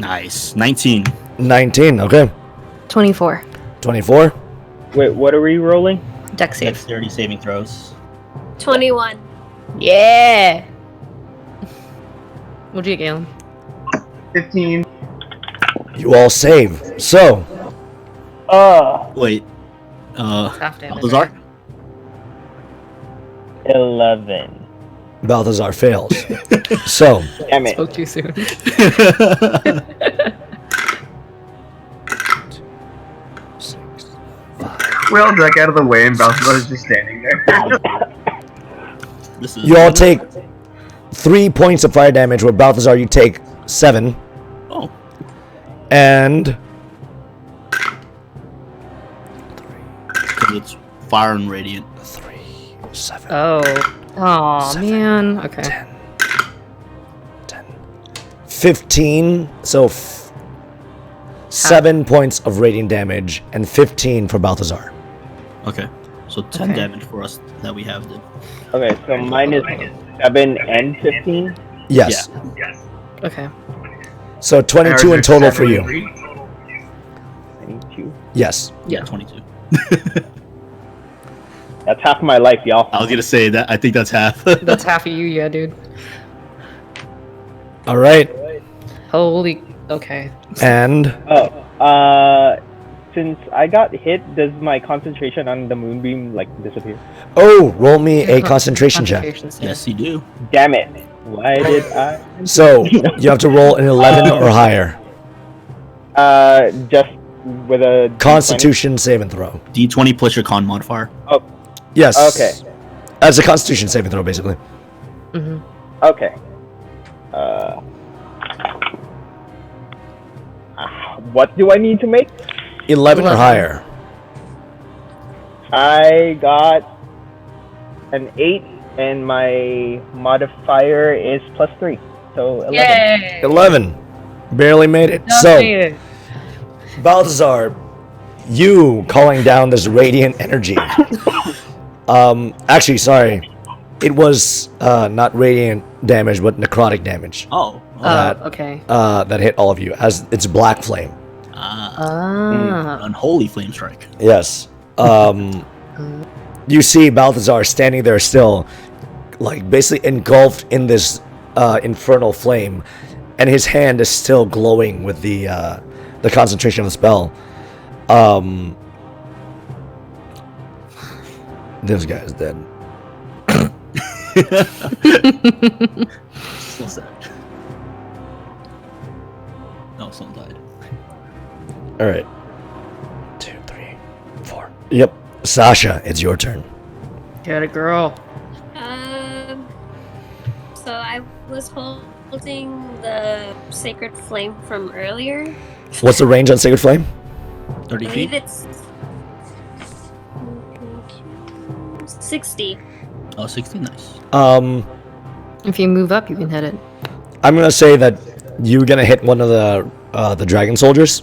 Nice. 19. 19, okay. 24. 24. Wait, what are we rolling? Dex save. Dexterity saving throws. 21. Yeah! What'd you get, Gaelen? 15. You all save. So, Wait. Half damage. Balthazar? 11. Balthazar fails. So, Damn it. Spoke too soon. We all duck out of the way and Balthazar's just standing there. This is you all take 3 points of fire damage, where Balthazar you take 7. Oh. And Because it's fire and radiant. 3, 7, Oh. Aw, 7, man. Okay. 10, 15. So, 7 points of radiant damage and 15 for Balthazar. Okay. So 10 Okay. damage for us that we have then. Okay, so mine is 7 and 15. Yes. Okay. So 22 in total for you. 22. Yes. Yeah, 22. That's half my life, y'all. I was gonna say that. I think that's half. That's half of you, yeah, dude. All right. Holy. Okay. And Since I got hit, does my concentration on the moonbeam like disappear? roll me a concentration check. Concentration save. Yes, you do. Damn it! Why did I? So you have to roll an 11 or higher. Just with a Constitution saving throw. D20 plus your con modifier. Oh, Yes. okay. As a Constitution saving throw, basically. Mm-hmm. Okay. What do I need to make? 11 or 11. higher. I got an 8, and my modifier is +3, so 11. Yay! 11. Barely made it. So, Balthazar, you calling down this radiant energy. Actually, sorry. It was not radiant damage, but necrotic damage. Oh. Okay. That hit all of you as it's black flame. Unholy flame strike. Yes. You see Balthazar standing there still, like basically engulfed in this infernal flame, and his hand is still glowing with the concentration of the spell. This guy is dead. So sad. No, someone died. All right. 2, 3, 4. Yep. Sasha, it's your turn. Get it, girl. So I was holding the sacred flame from earlier. What's the range on Sacred Flame? 30 I feet? believe it's 60. Oh, 60, nice. If you move up, you can hit it. I'm gonna say that you're gonna hit one of the dragon soldiers.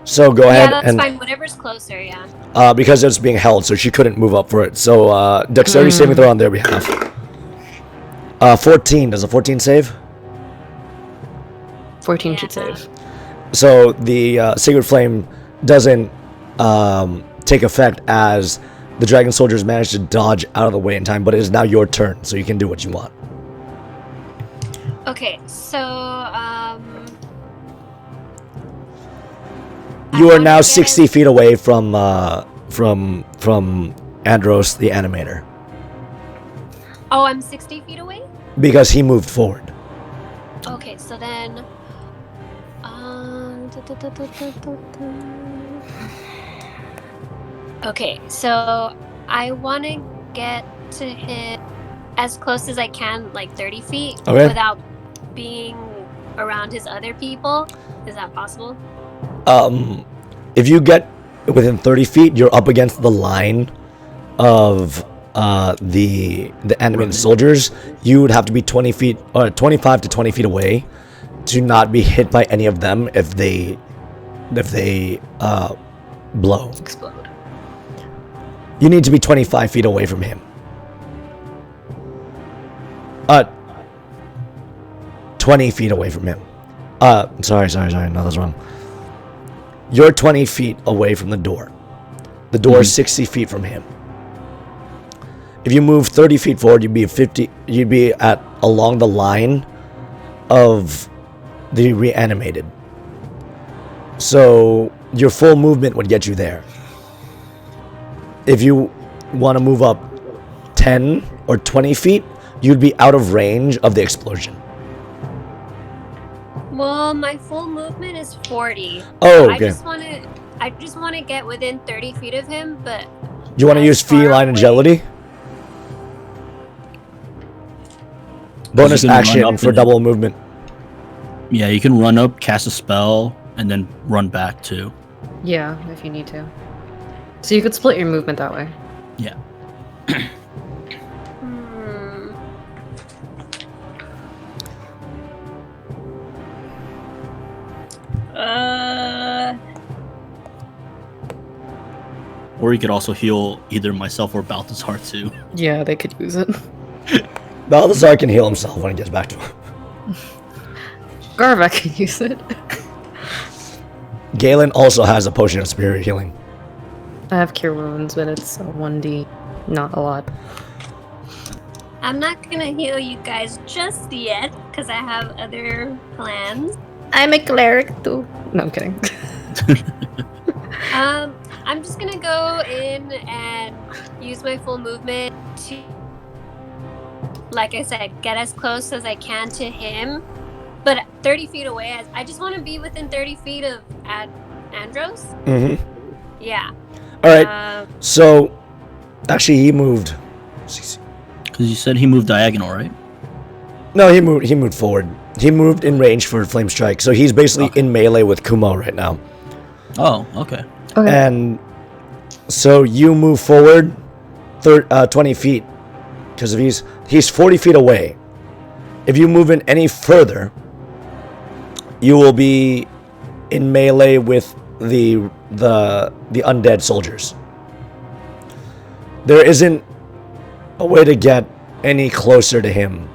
So go ahead Yeah, that's and fine. Whatever's closer, yeah. because it's being held, so she couldn't move up for it. So dexterity saving throw on their behalf. 14. Does a 14 save? 14 should save. So the Sacred Flame doesn't take effect as the dragon soldiers managed to dodge out of the way in time, but it is now your turn, so you can do what you want. Okay, so You are now 60 feet away from Andros, the animator, Oh, I'm 60 feet away? because he moved forward. Okay, so then Okay, so I want to get to him as close as I can, like 30 feet, Okay. without being around his other people. Is that possible? If you get within 30 feet, you're up against the line of the animated soldiers. You would have to be 20 feet or 25 to 20 feet away to not be hit by any of them if they blow. Explode. You need to be 25 feet away from him. 20 feet away from him. Sorry, no, that's wrong. You're 20 feet away from the door. The door is 60 feet from him. If you move 30 feet forward, you'd be at along the line of the reanimated. So your full movement would get you there. If you want to move up 10 or 20 feet, you'd be out of range of the explosion. Well, my full movement is 40. Oh, I okay. just want to get within 30 feet of him, but You want to as use far feline away- agility? Bonus gonna run action up for and- double movement. Yeah, you can run up, cast a spell, and then run back too. Yeah, if you need to. So you could split your movement that way. Yeah. Hmm. Or you could also heal either myself or Balthazar too. Yeah, they could use it. Balthazar can heal himself when he gets back to him. Garvak can use it. Gaelen also has a potion of superior healing. I have cure wounds, but it's a 1d, not a lot. I'm not gonna heal you guys just yet because I have other plans. I'm a cleric too. No, I'm kidding. I'm just gonna go in and use my full movement to, like I said, get as close as I can to him, but 30 feet away. I just want to be within 30 feet of Andros. Mm-hmm. Yeah. All right. So, actually, he moved. Because you said he moved diagonal, right? No, he moved forward. He moved in range for Flame Strike, so he's basically in melee with Kumo right now. Oh, okay. Okay. And so you move forward 20 feet, because if he's 40 feet away. If you move in any further, you will be in melee with the undead soldiers. There isn't a way to get any closer to him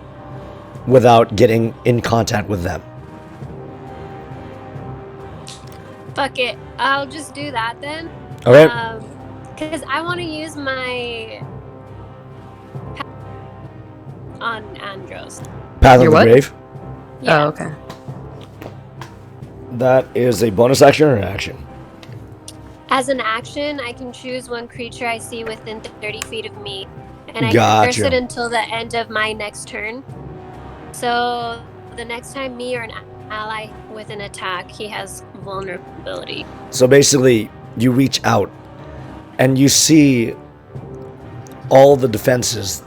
without getting in contact with them. Fuck it. I'll just do that then. Okay. Because I want to use my on Andros. Path of Your the what? Grave. Yeah. Oh, okay. That is a bonus action or an action? As an action, I can choose one creature I see within 30 feet of me, and I Gotcha. can curse it until the end of my next turn. So the next time me or an ally with an attack, he has vulnerability. So basically, you reach out and you see all the defenses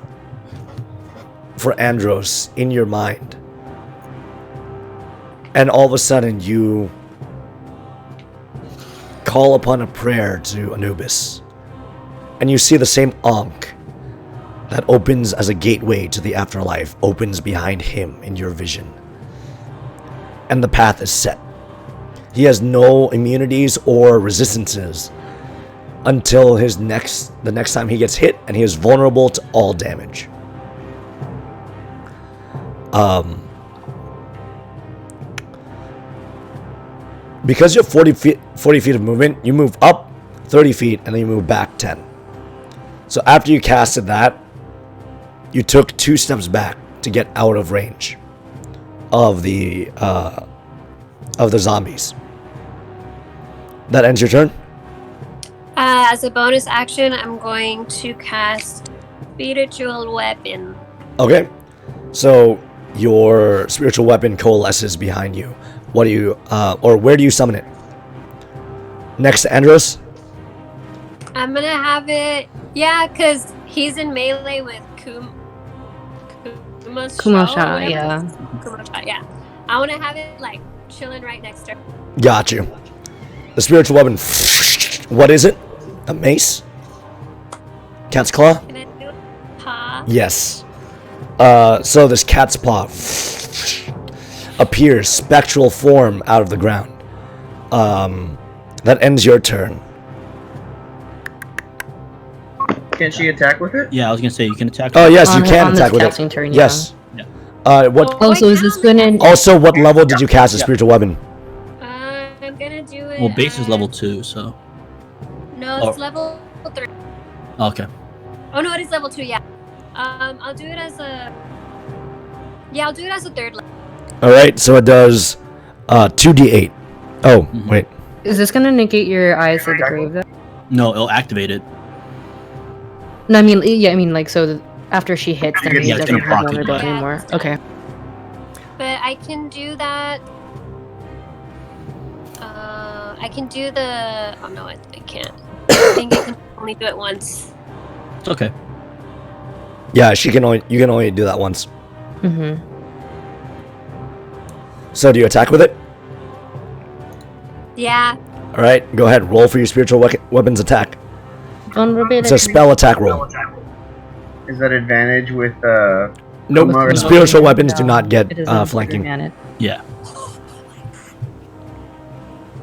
for Andros in your mind. And all of a sudden, you call upon a prayer to Anubis. And you see the same Ankh that opens as a gateway to the afterlife opens behind him in your vision. And the path is set. He has no immunities or resistances until the next time he gets hit, and he is vulnerable to all damage. Because you have 40 feet of movement, you move up 30 feet and then you move back 10. So after you casted that, you took 2 steps back to get out of range of the zombies. That ends your turn? As a bonus action, I'm going to cast Spiritual Weapon. Okay. So your spiritual weapon coalesces behind you. What do you, or where do you summon it? Next to Andros? I'm gonna have it, yeah, because he's in melee with Kumosha, yeah. Kumosha, yeah. I want to have it like chilling right next to her. Got you. The spiritual weapon. What is it? A mace? Cat's claw? Can I do paw? Yes. So this cat's paw appears, spectral form out of the ground. That ends your turn. Can she attack with it? Yeah, I was gonna say you can attack. Oh yes, you On can this attack with casting it. turn, yeah. Yes. What? Oh, so is this gonna... Also, what level did you cast a spiritual weapon? I'm gonna do it. Well, base is level 2, so. No, it's level 3. Okay. Oh no, it is level 2. Yeah. I'll do it as a. Yeah, I'll do it as a 3rd level. All right, so it does 2d8. Oh, wait. Is this gonna negate your Eyes of the Grave, though? No, it'll activate it. No, I mean, like, so after she hits, then he Yeah, it's doesn't gonna have proc it. vulnerability anymore. Okay. But I can do that. I can do the. Oh no, I can't. I think I can only do it once. It's okay. Yeah, you can only do that once. Mm-hmm. So do you attack with it? Yeah. All right, go ahead. Roll for your spiritual weapons attack. Vulnerability. It's a spell attack roll. Is that advantage with Nope. Kumar? Spiritual weapons do not get It is not flanking. advantage. Yeah.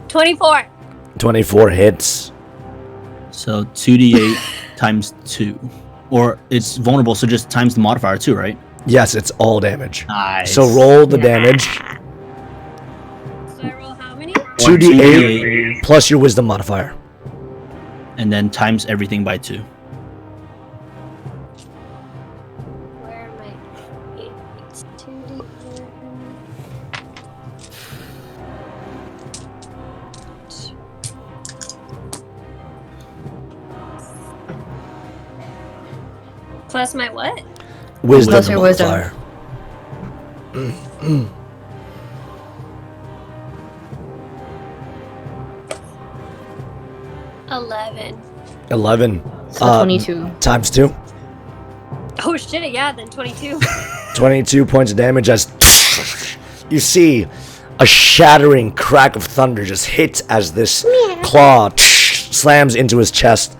24. 24 hits. So 2d8 times 2. Or it's vulnerable, so just times the modifier too, right? Yes, it's all damage. Nice. So roll the damage. So I roll how many? 2d8 plus your wisdom modifier. And then times everything by 2. Where am I? It's 2d8. Plus my what? Wisdom Plus your wisdom. modifier. 11. 11. So 22. Times 2. Oh shit! Yeah, then 22. 22 points of damage as you see a shattering crack of thunder just hits as this claw slams into his chest.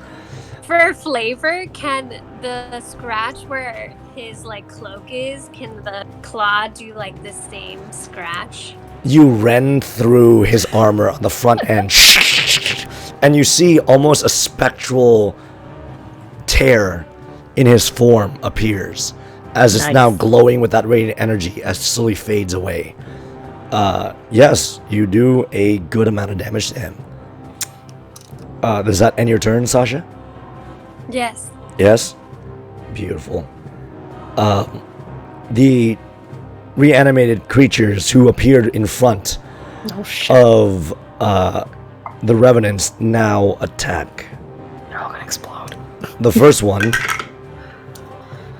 For flavor, can the scratch where his like cloak is, can the claw do like the same scratch? You rend through his armor on the front end, and you see almost a spectral tear in his form appears, as it's now glowing with that radiant energy as it slowly fades away. Yes, you do a good amount of damage to him. Does that end your turn, Sasha? Yes. Yes? Beautiful. The reanimated creatures who appeared in front of the revenants now attack. They're all gonna explode. The first one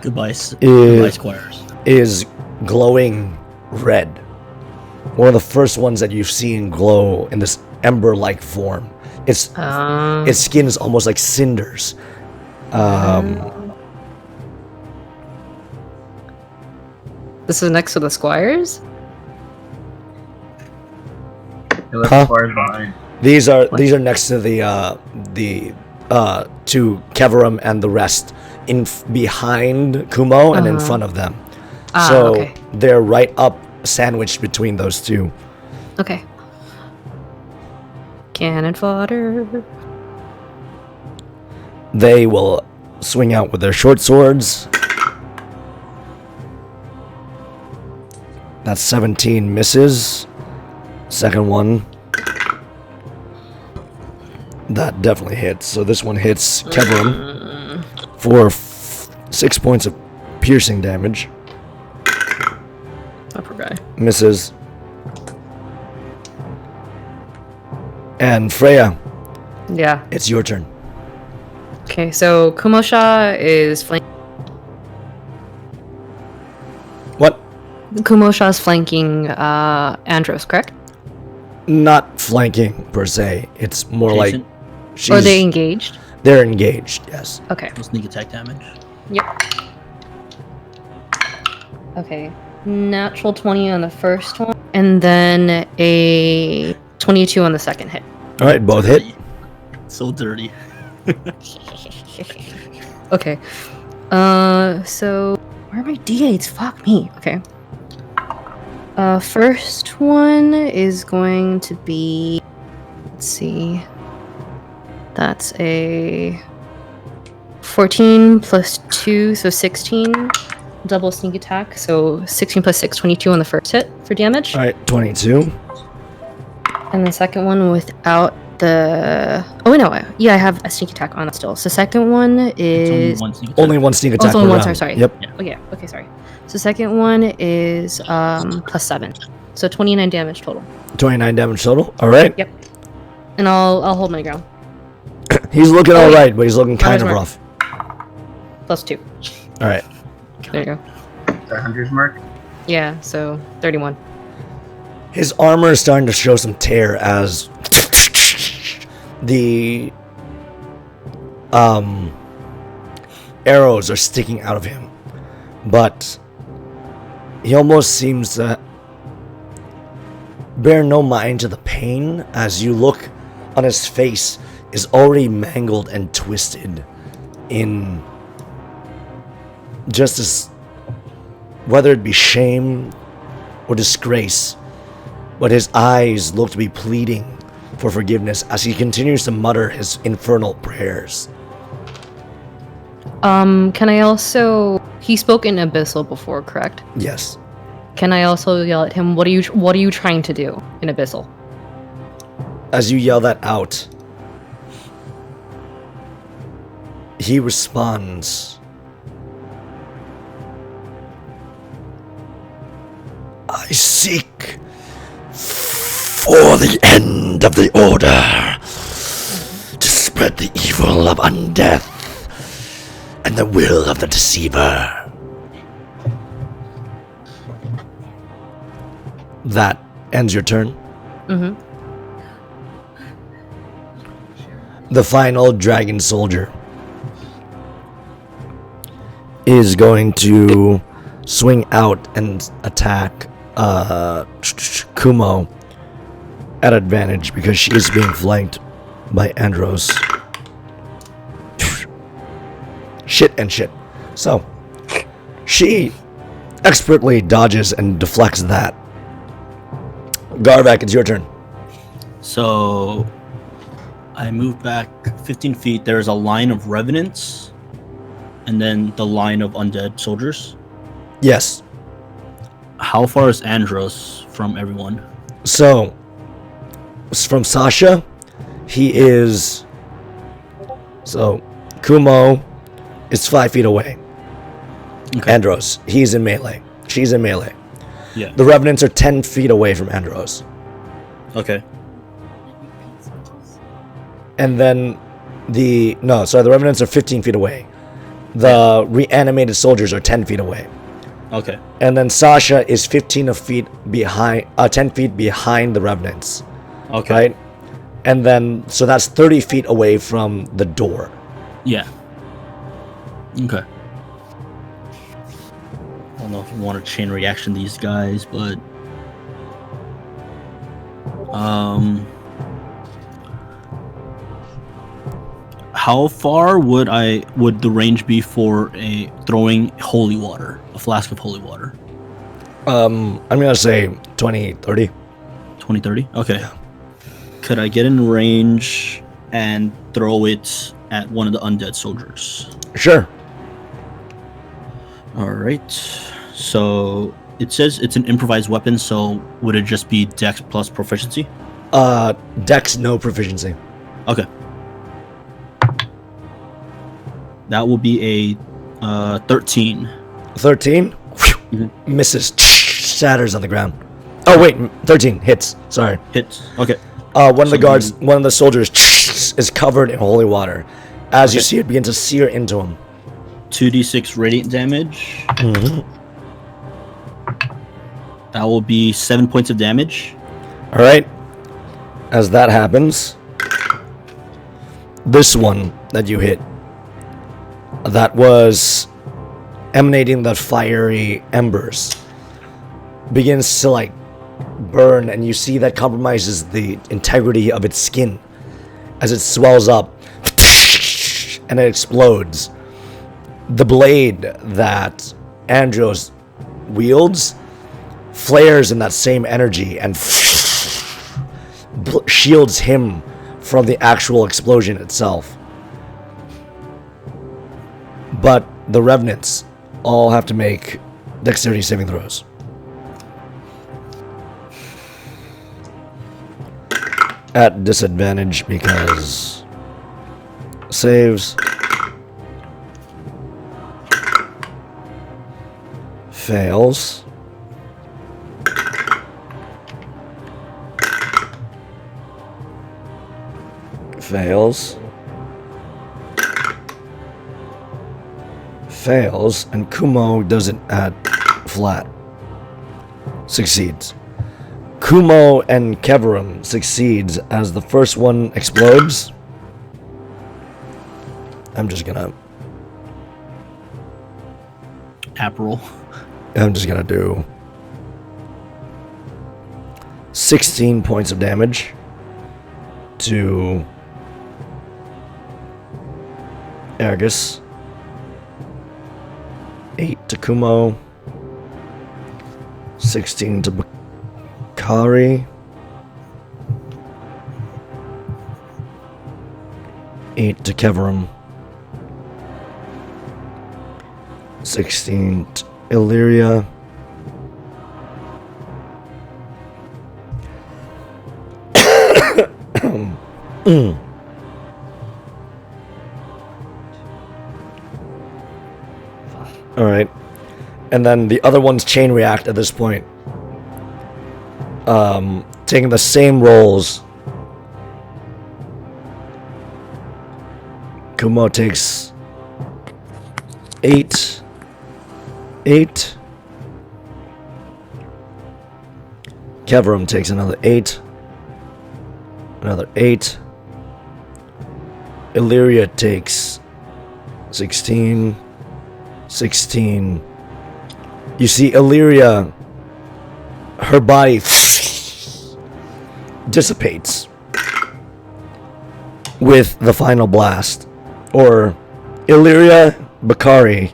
Goodbye, squires. is glowing red. One of the first ones that you've seen glow in this ember-like form. Its skin is almost like cinders. This is next to the squires? It left the squires behind. These are next to the to Keverum and the rest, behind Kumo and in front of them. So okay. they're right up, sandwiched between those two. Okay. Cannon fodder. They will swing out with their short swords. That's 17 misses. Second one. That definitely hits. So this one hits Keverum for 6 points of piercing damage. I forgot. Misses. And Freya, Yeah. it's your turn. Okay, so Kumosha is flanking. What? Kumosha is flanking Andros, correct? Not flanking per se. It's more Adjacent. like Or are they engaged? they're engaged. Yes. Okay. Sneak attack damage. Yep. Okay. Natural 20 on the first one, and then a 22 on the second hit. All right, both hit. So dirty. Okay. So where are my d8s? Fuck me. Okay. First one is going to be. Let's see. That's a 14 plus 2, so 16. Double sneak attack, so 16 plus 6, 22 on the first hit for damage. All right, 22. And the second one without the. Oh, wait, no. Yeah, I have a sneak attack on it still. So, second one is. It's only one sneak attack. Only one sneak attack Oh, per only one, round. sorry. Yep. Yeah. Oh, yeah. Okay, sorry. So, second one is plus 7. So, 29 damage total. 29 damage total. All right. Yep. And I'll hold my ground. He's looking all wait. right, but he's looking kind of Hunter's rough. Plus 2. All right. There you go. The hunter's mark. Yeah, so 31. His armor is starting to show some tear as the arrows are sticking out of him, but he almost seems to bear no mind to the pain as you look on his face is already mangled and twisted in just as whether it be shame or disgrace, but his eyes look to be pleading for forgiveness as he continues to mutter his infernal prayers. Can I also? He spoke in Abyssal before, correct? Yes. Can I also yell at him? What are you trying to do in Abyssal? As you yell that out, he responds, I seek for the end of the order, to spread the evil of undeath and the will of the deceiver. That ends your turn. Mm-hmm. The final dragon soldier is going to swing out and attack Kumo at advantage because she is being flanked by Andros. Shit and shit. So, she expertly dodges and deflects that. Garvak, it's your turn. So I move back 15 feet. There's a line of revenants and then the line of undead soldiers. Yes. How far is Andros from everyone? So, from Sasha, he is... So, Kumo is 5 feet away. Okay. Andros, he's in melee. She's in melee. Yeah. The revenants are 10 feet away from Andros. Okay. And then the revenants are 15 feet away. The reanimated soldiers are 10 feet away. Okay. And then Sasha is 10 feet behind the revenants. Okay. Right? And then, so that's 30 feet away from the door. Yeah. Okay. I don't know if you want to chain reaction these guys, but how far would the range be for a throwing holy water, a flask of holy water? I'm gonna say 20, 30. 20, 30? Okay. Yeah. Could I get in range and throw it at one of the undead soldiers? Sure. Alright. So it says it's an improvised weapon, so would it just be Dex plus proficiency? Dex, no proficiency. Okay. That will be a 13. 13? Mm-hmm. Misses. Shatters on the ground. Oh, wait. 13. Hits. Sorry. Hits. Okay. One of the soldiers is covered in holy water. As you see it begin to sear into him. 2d6 radiant damage. Mm-hmm. That will be 7 points of damage. Alright. As that happens, this one that you hit, that was emanating the fiery embers, begins to burn, and you see that compromises the integrity of its skin as it swells up and it explodes. The blade that Andros wields flares in that same energy and shields him from the actual explosion itself. But the revenants all have to make dexterity saving throws. At disadvantage because saves. Fails. Fails. Fails, and Kumo does it at flat. Succeeds. Kumo and Keverum succeeds as the first one explodes. I'm just gonna do 16 points of damage to Ergus, 8 to Kumo, 16 to Bakari, 8 to Keverum, 16 to Illyria, Alright. And then the other ones chain react at this point. Taking the same rolls. Kumo takes 8. 8. Kevram takes another 8. Another 8. Illyria takes 16. 16. You see Illyria, her body dissipates with the final blast. Or Illyria, Bakari,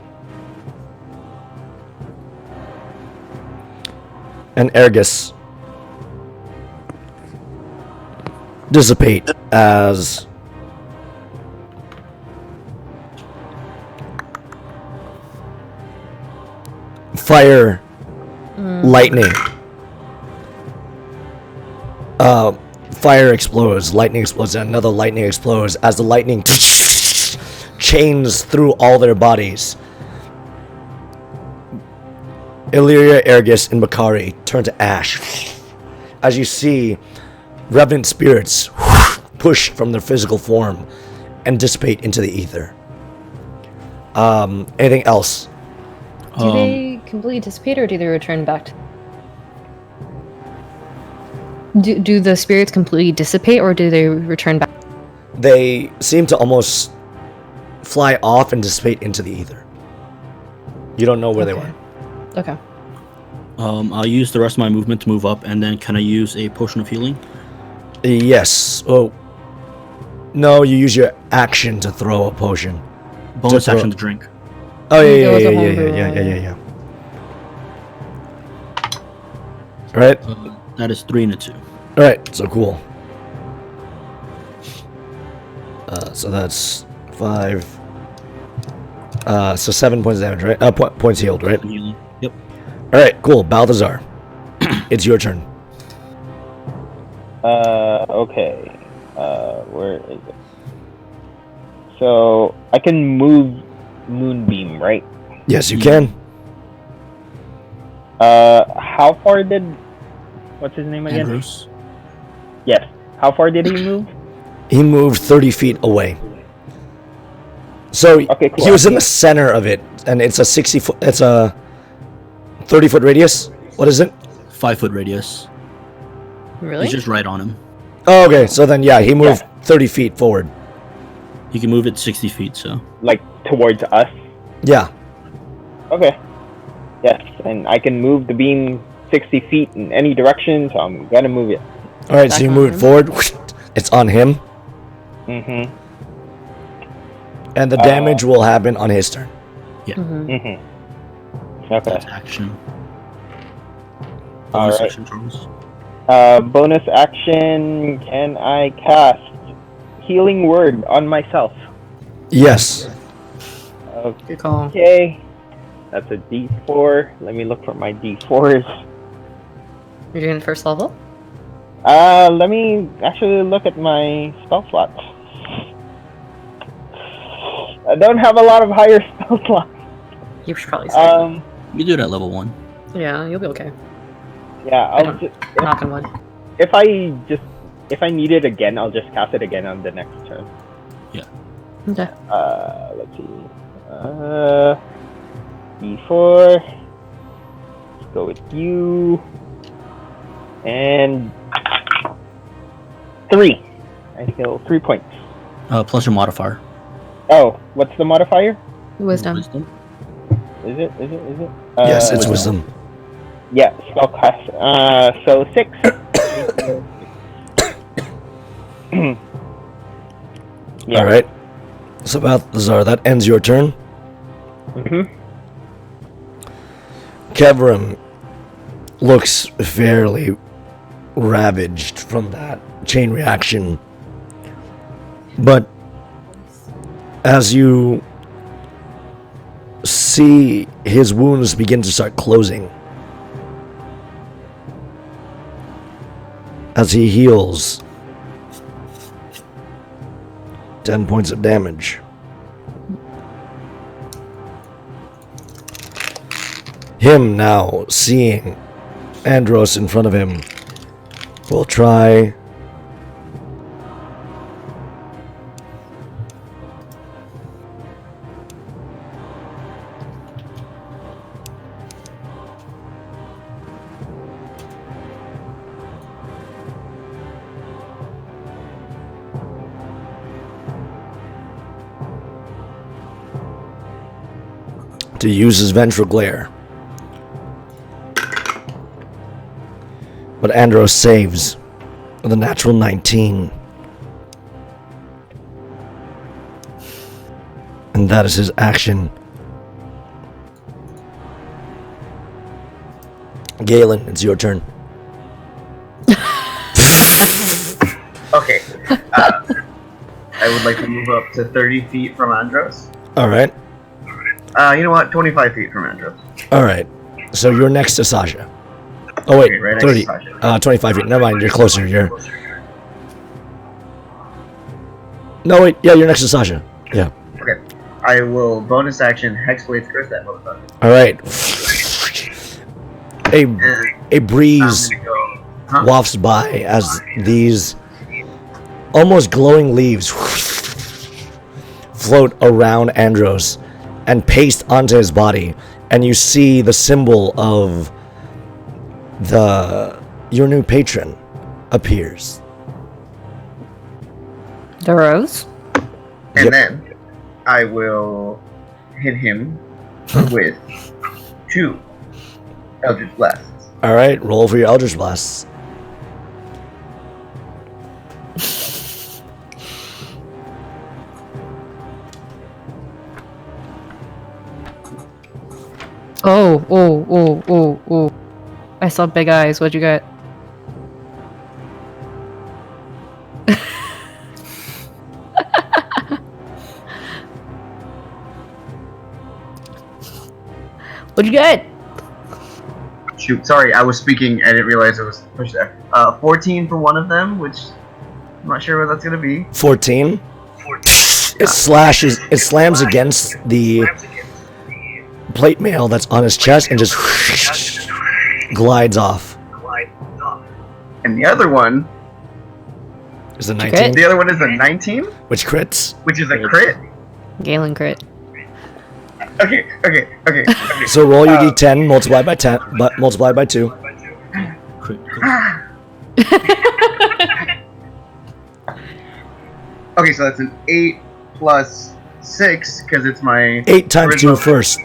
and Ergus dissipate as fire, lightning. Fire explodes, lightning explodes, and another lightning explodes as the lightning chains through all their bodies. Illyria, Ergus, and Bakari turn to ash as you see revenant spirits push from their physical form and dissipate into the ether. Anything else? Do they completely dissipate, or do they return back to... Do the spirits completely dissipate, or do they return back? They seem to almost fly off and dissipate into the ether. You don't know where they went. Okay. I'll use the rest of my movement to move up, and then can I use a potion of healing? Yes. Oh. No, you use your action to throw a potion. Bonus action to drink. Oh, yeah. Alright. That is 3 and a 2. Alright, so cool. So that's 5. So 7 points of damage, right? Points healed, right? Healing. Yep. Alright, cool. Balthazar. It's your turn. Okay. Where is it? So I can move Moonbeam, right? Yes, you can. How far did... What's his name again? Andros. Yes. How far did he move? He moved 30 feet away. So Okay, cool. he was in the center of it, and it's a 60-foot. It's a 30-foot radius. What is it? 5-foot radius. Really? He's just right on him. Oh, okay. So then, yeah, he moved 30 feet forward. He can move it 60 feet, so. Like, towards us? Yeah. Okay. Yes, and I can move the beam 60 feet in any direction, so I'm gonna move it. All right. So you move it forward. It's on him, Mm-hmm. and the damage will happen on his turn. Yeah. Mm-hmm. Okay. That's action. All Bonus right. action, Charles. Bonus action, can I cast Healing Word on myself? Yes. Good call. Okay. That's a D4. Let me look for my D4s. You're doing first level? Let me actually look at my spell slots. I don't have a lot of higher spell slots. You should probably say. You do it at level 1. Yeah, you'll be okay. Yeah, I'll just... Knock on wood. If I need it again, I'll just cast it again on the next turn. Okay. Let's see. D4. Let's go with you. And 3. I heal 3 points. Plus your modifier. Oh, what's the modifier? Wisdom. Is it? Yes, it's wisdom. Yeah, spellcast. So 6. Yeah. All right. So Balthazar, that ends your turn. Mm-hmm. Kevram looks fairly ravaged from that chain reaction. But as you see his wounds begin to start closing, as he heals 10 points of damage. Him now seeing Andros in front of him will try to use his vengeful glare. But Andros saves with a natural 19. And that is his action. Gaelen, it's your turn. Okay. I would like to move up to 30 feet from Andros. Alright. You know what? 25 feet from Andros. Alright. So you're next to Sasha. Oh wait, Okay, right next 30. to Sasha. 25 feet. Never mind, you're closer. No, wait. Yeah, you're next to Sasha. Yeah. Okay. I will bonus action Hexblade's Curse that motherfucker. Alright. A breeze I'm gonna go. Huh? wafts by as these almost glowing leaves float around Andros and paste onto his body, and you see the symbol of your new patron appears. The rose? And Yep. then I will hit him with 2 Eldritch Blasts. Alright, roll for your Eldritch Blasts. Oh. I saw big eyes. What'd you get? What'd you get? Shoot, sorry, I was speaking. I didn't realize it was pushed there. 14 for one of them, which I'm not sure what that's gonna be. 14. It slams against the plate mail that's on his chest and just glides off. And the other one, Is a Crit? 19, the other one is a 19, which crits. which is a crit. Galen crit. Okay. So roll your d10, multiply by 10, but multiply by 2. Okay, so that's an 8 plus 6, because it's my 8 times 2 original- first,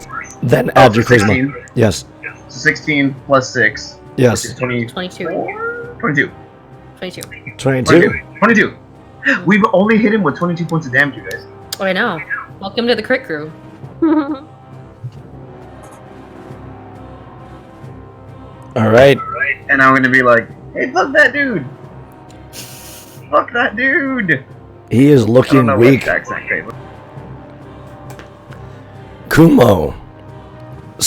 then Oh, add your charisma. 16. Yes, So 16 plus 6 is yes. 22. 22. 22. 22. 22. We've only hit him with 22 points of damage, you guys. Oh, I know. Welcome to the crit crew. Alright, And I'm gonna be like, hey, fuck that dude! Fuck that dude! he is I don't looking know weak. what accent came. Kumo's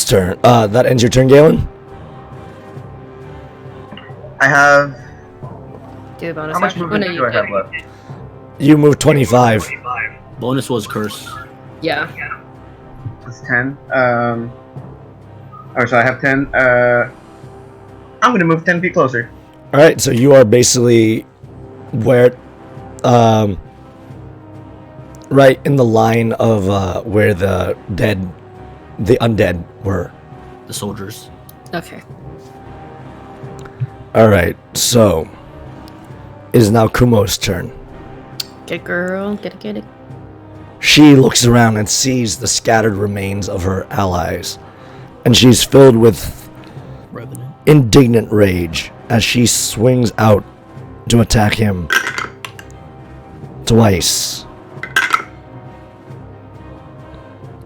turn. That ends your turn, Galen? I have. Do the bonus How much action. movement Oh, no, do I have left? You move 25. Bonus was curse. Yeah. It's 10. Oh, so I have 10. I'm gonna move 10 feet closer. Alright, so you are basically where, right in the line of where the undead were. The soldiers. Okay. Alright, so it is now Kumo's turn. Get girl. Get it. She looks around and sees the scattered remains of her allies, and she's filled with Revenant. indignant rage as she swings out to attack him twice.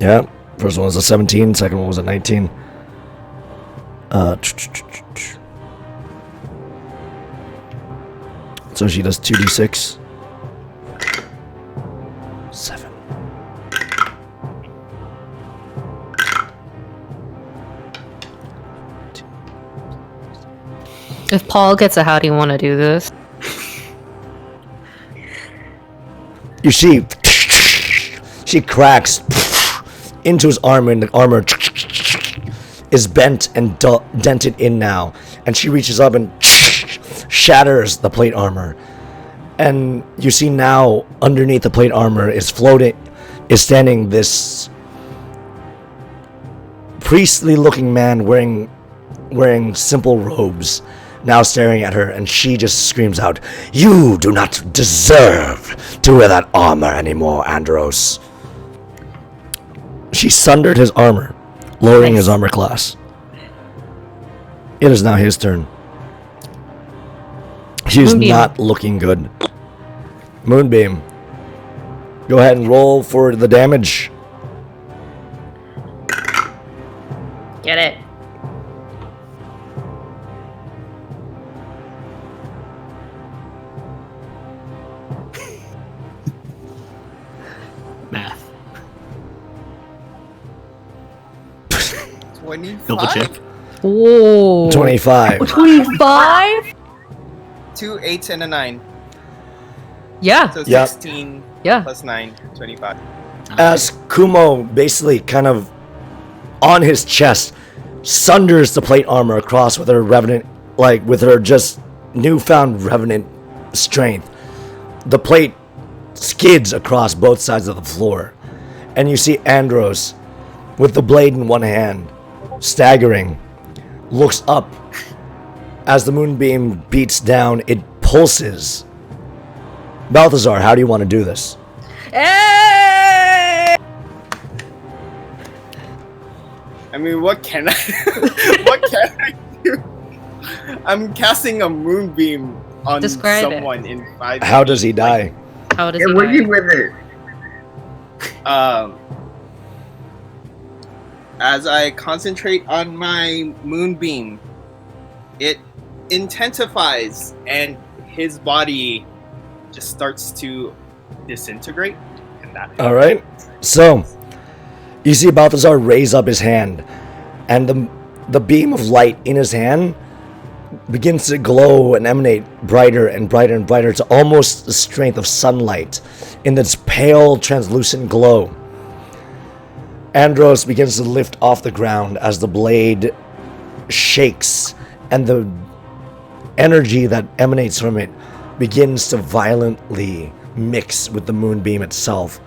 Yeah, first one was a 17, second one was a 19. So she does 2d6. 7. If Paul gets a how do you want to do this? You see, she cracks into his armor, and the armor is bent and dented in now. And she reaches up and shatters the plate armor. And you see now, underneath the plate armor is standing this priestly-looking man wearing simple robes, now staring at her, and she just screams out, "You do not deserve to wear that armor anymore, Andros." She sundered his armor lowering his armor class. It is now his turn. He's Moonbeam. not looking good. Moonbeam. Go ahead and roll for the damage. Get it. Math. 25? Double check. Whoa. 25. 25? 2 8s and a 9. Yeah. So Yep. 16 Yeah. plus 9, 25. As Kumo basically kind of on his chest sunders the plate armor across with her revenant, like with her just newfound revenant strength. The plate skids across both sides of the floor, and you see Andros with the blade in one hand, staggering, looks up. As the moonbeam beats down, it pulses. Balthazar, how do you want to do this? Hey! I mean, what can I what can I do? I'm casting a moonbeam on Describe it. someone in 5 How does he die? How does Get he wiggy die? with it. As I concentrate on my moonbeam, it intensifies and his body just starts to disintegrate. And that All right. So, you see Balthazar raise up his hand, and the beam of light in his hand begins to glow and emanate brighter and brighter and brighter to almost the strength of sunlight in this pale, translucent glow. Andros begins to lift off the ground as the blade shakes, and the energy that emanates from it begins to violently mix with the moonbeam itself.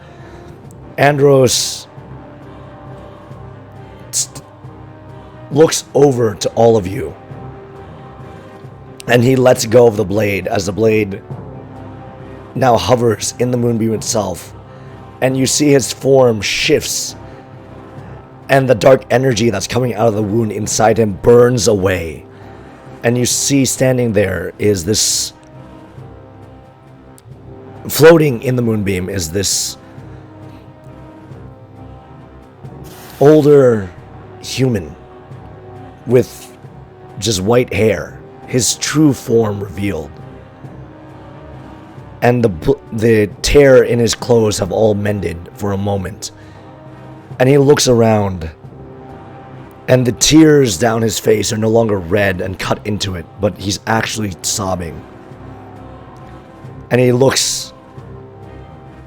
Andros looks over to all of you, and he lets go of the blade as the blade now hovers in the moonbeam itself, and you see his form shifts, and the dark energy that's coming out of the wound inside him burns away, and you see standing there is this, floating in the moonbeam is this older human with just white hair, his true form revealed. And the tear in his clothes have all mended for a moment. And he looks around, and the tears down his face are no longer red and cut into it, but he's actually sobbing. And he looks,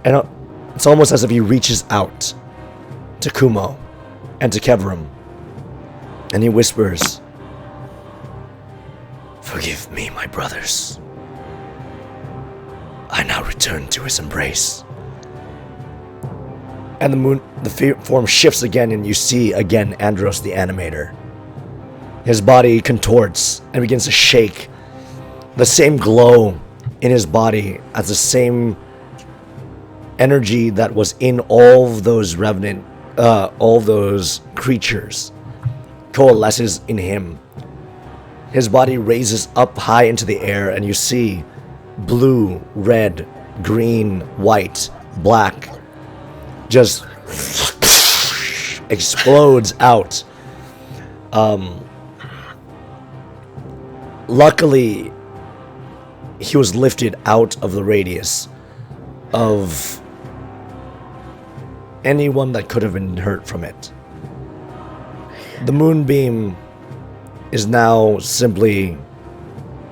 and it's almost as if he reaches out to Kumo and to Kevram, and he whispers, "Forgive me, my brothers. I now return to his embrace." And the form shifts again, and you see again Andros the animator. His body contorts and begins to shake. The same glow in his body as the same energy that was in all of those revenant, all those creatures coalesces in him. His body raises up high into the air, and you see blue, red, green, white, black just explodes out. Luckily, he was lifted out of the radius of anyone that could have been hurt from it. The moonbeam is now simply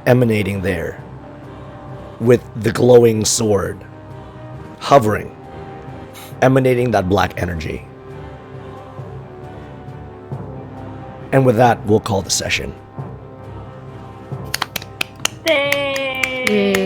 emanating there with the glowing sword hovering, emanating that black energy. And with that, we'll call the session. Yay.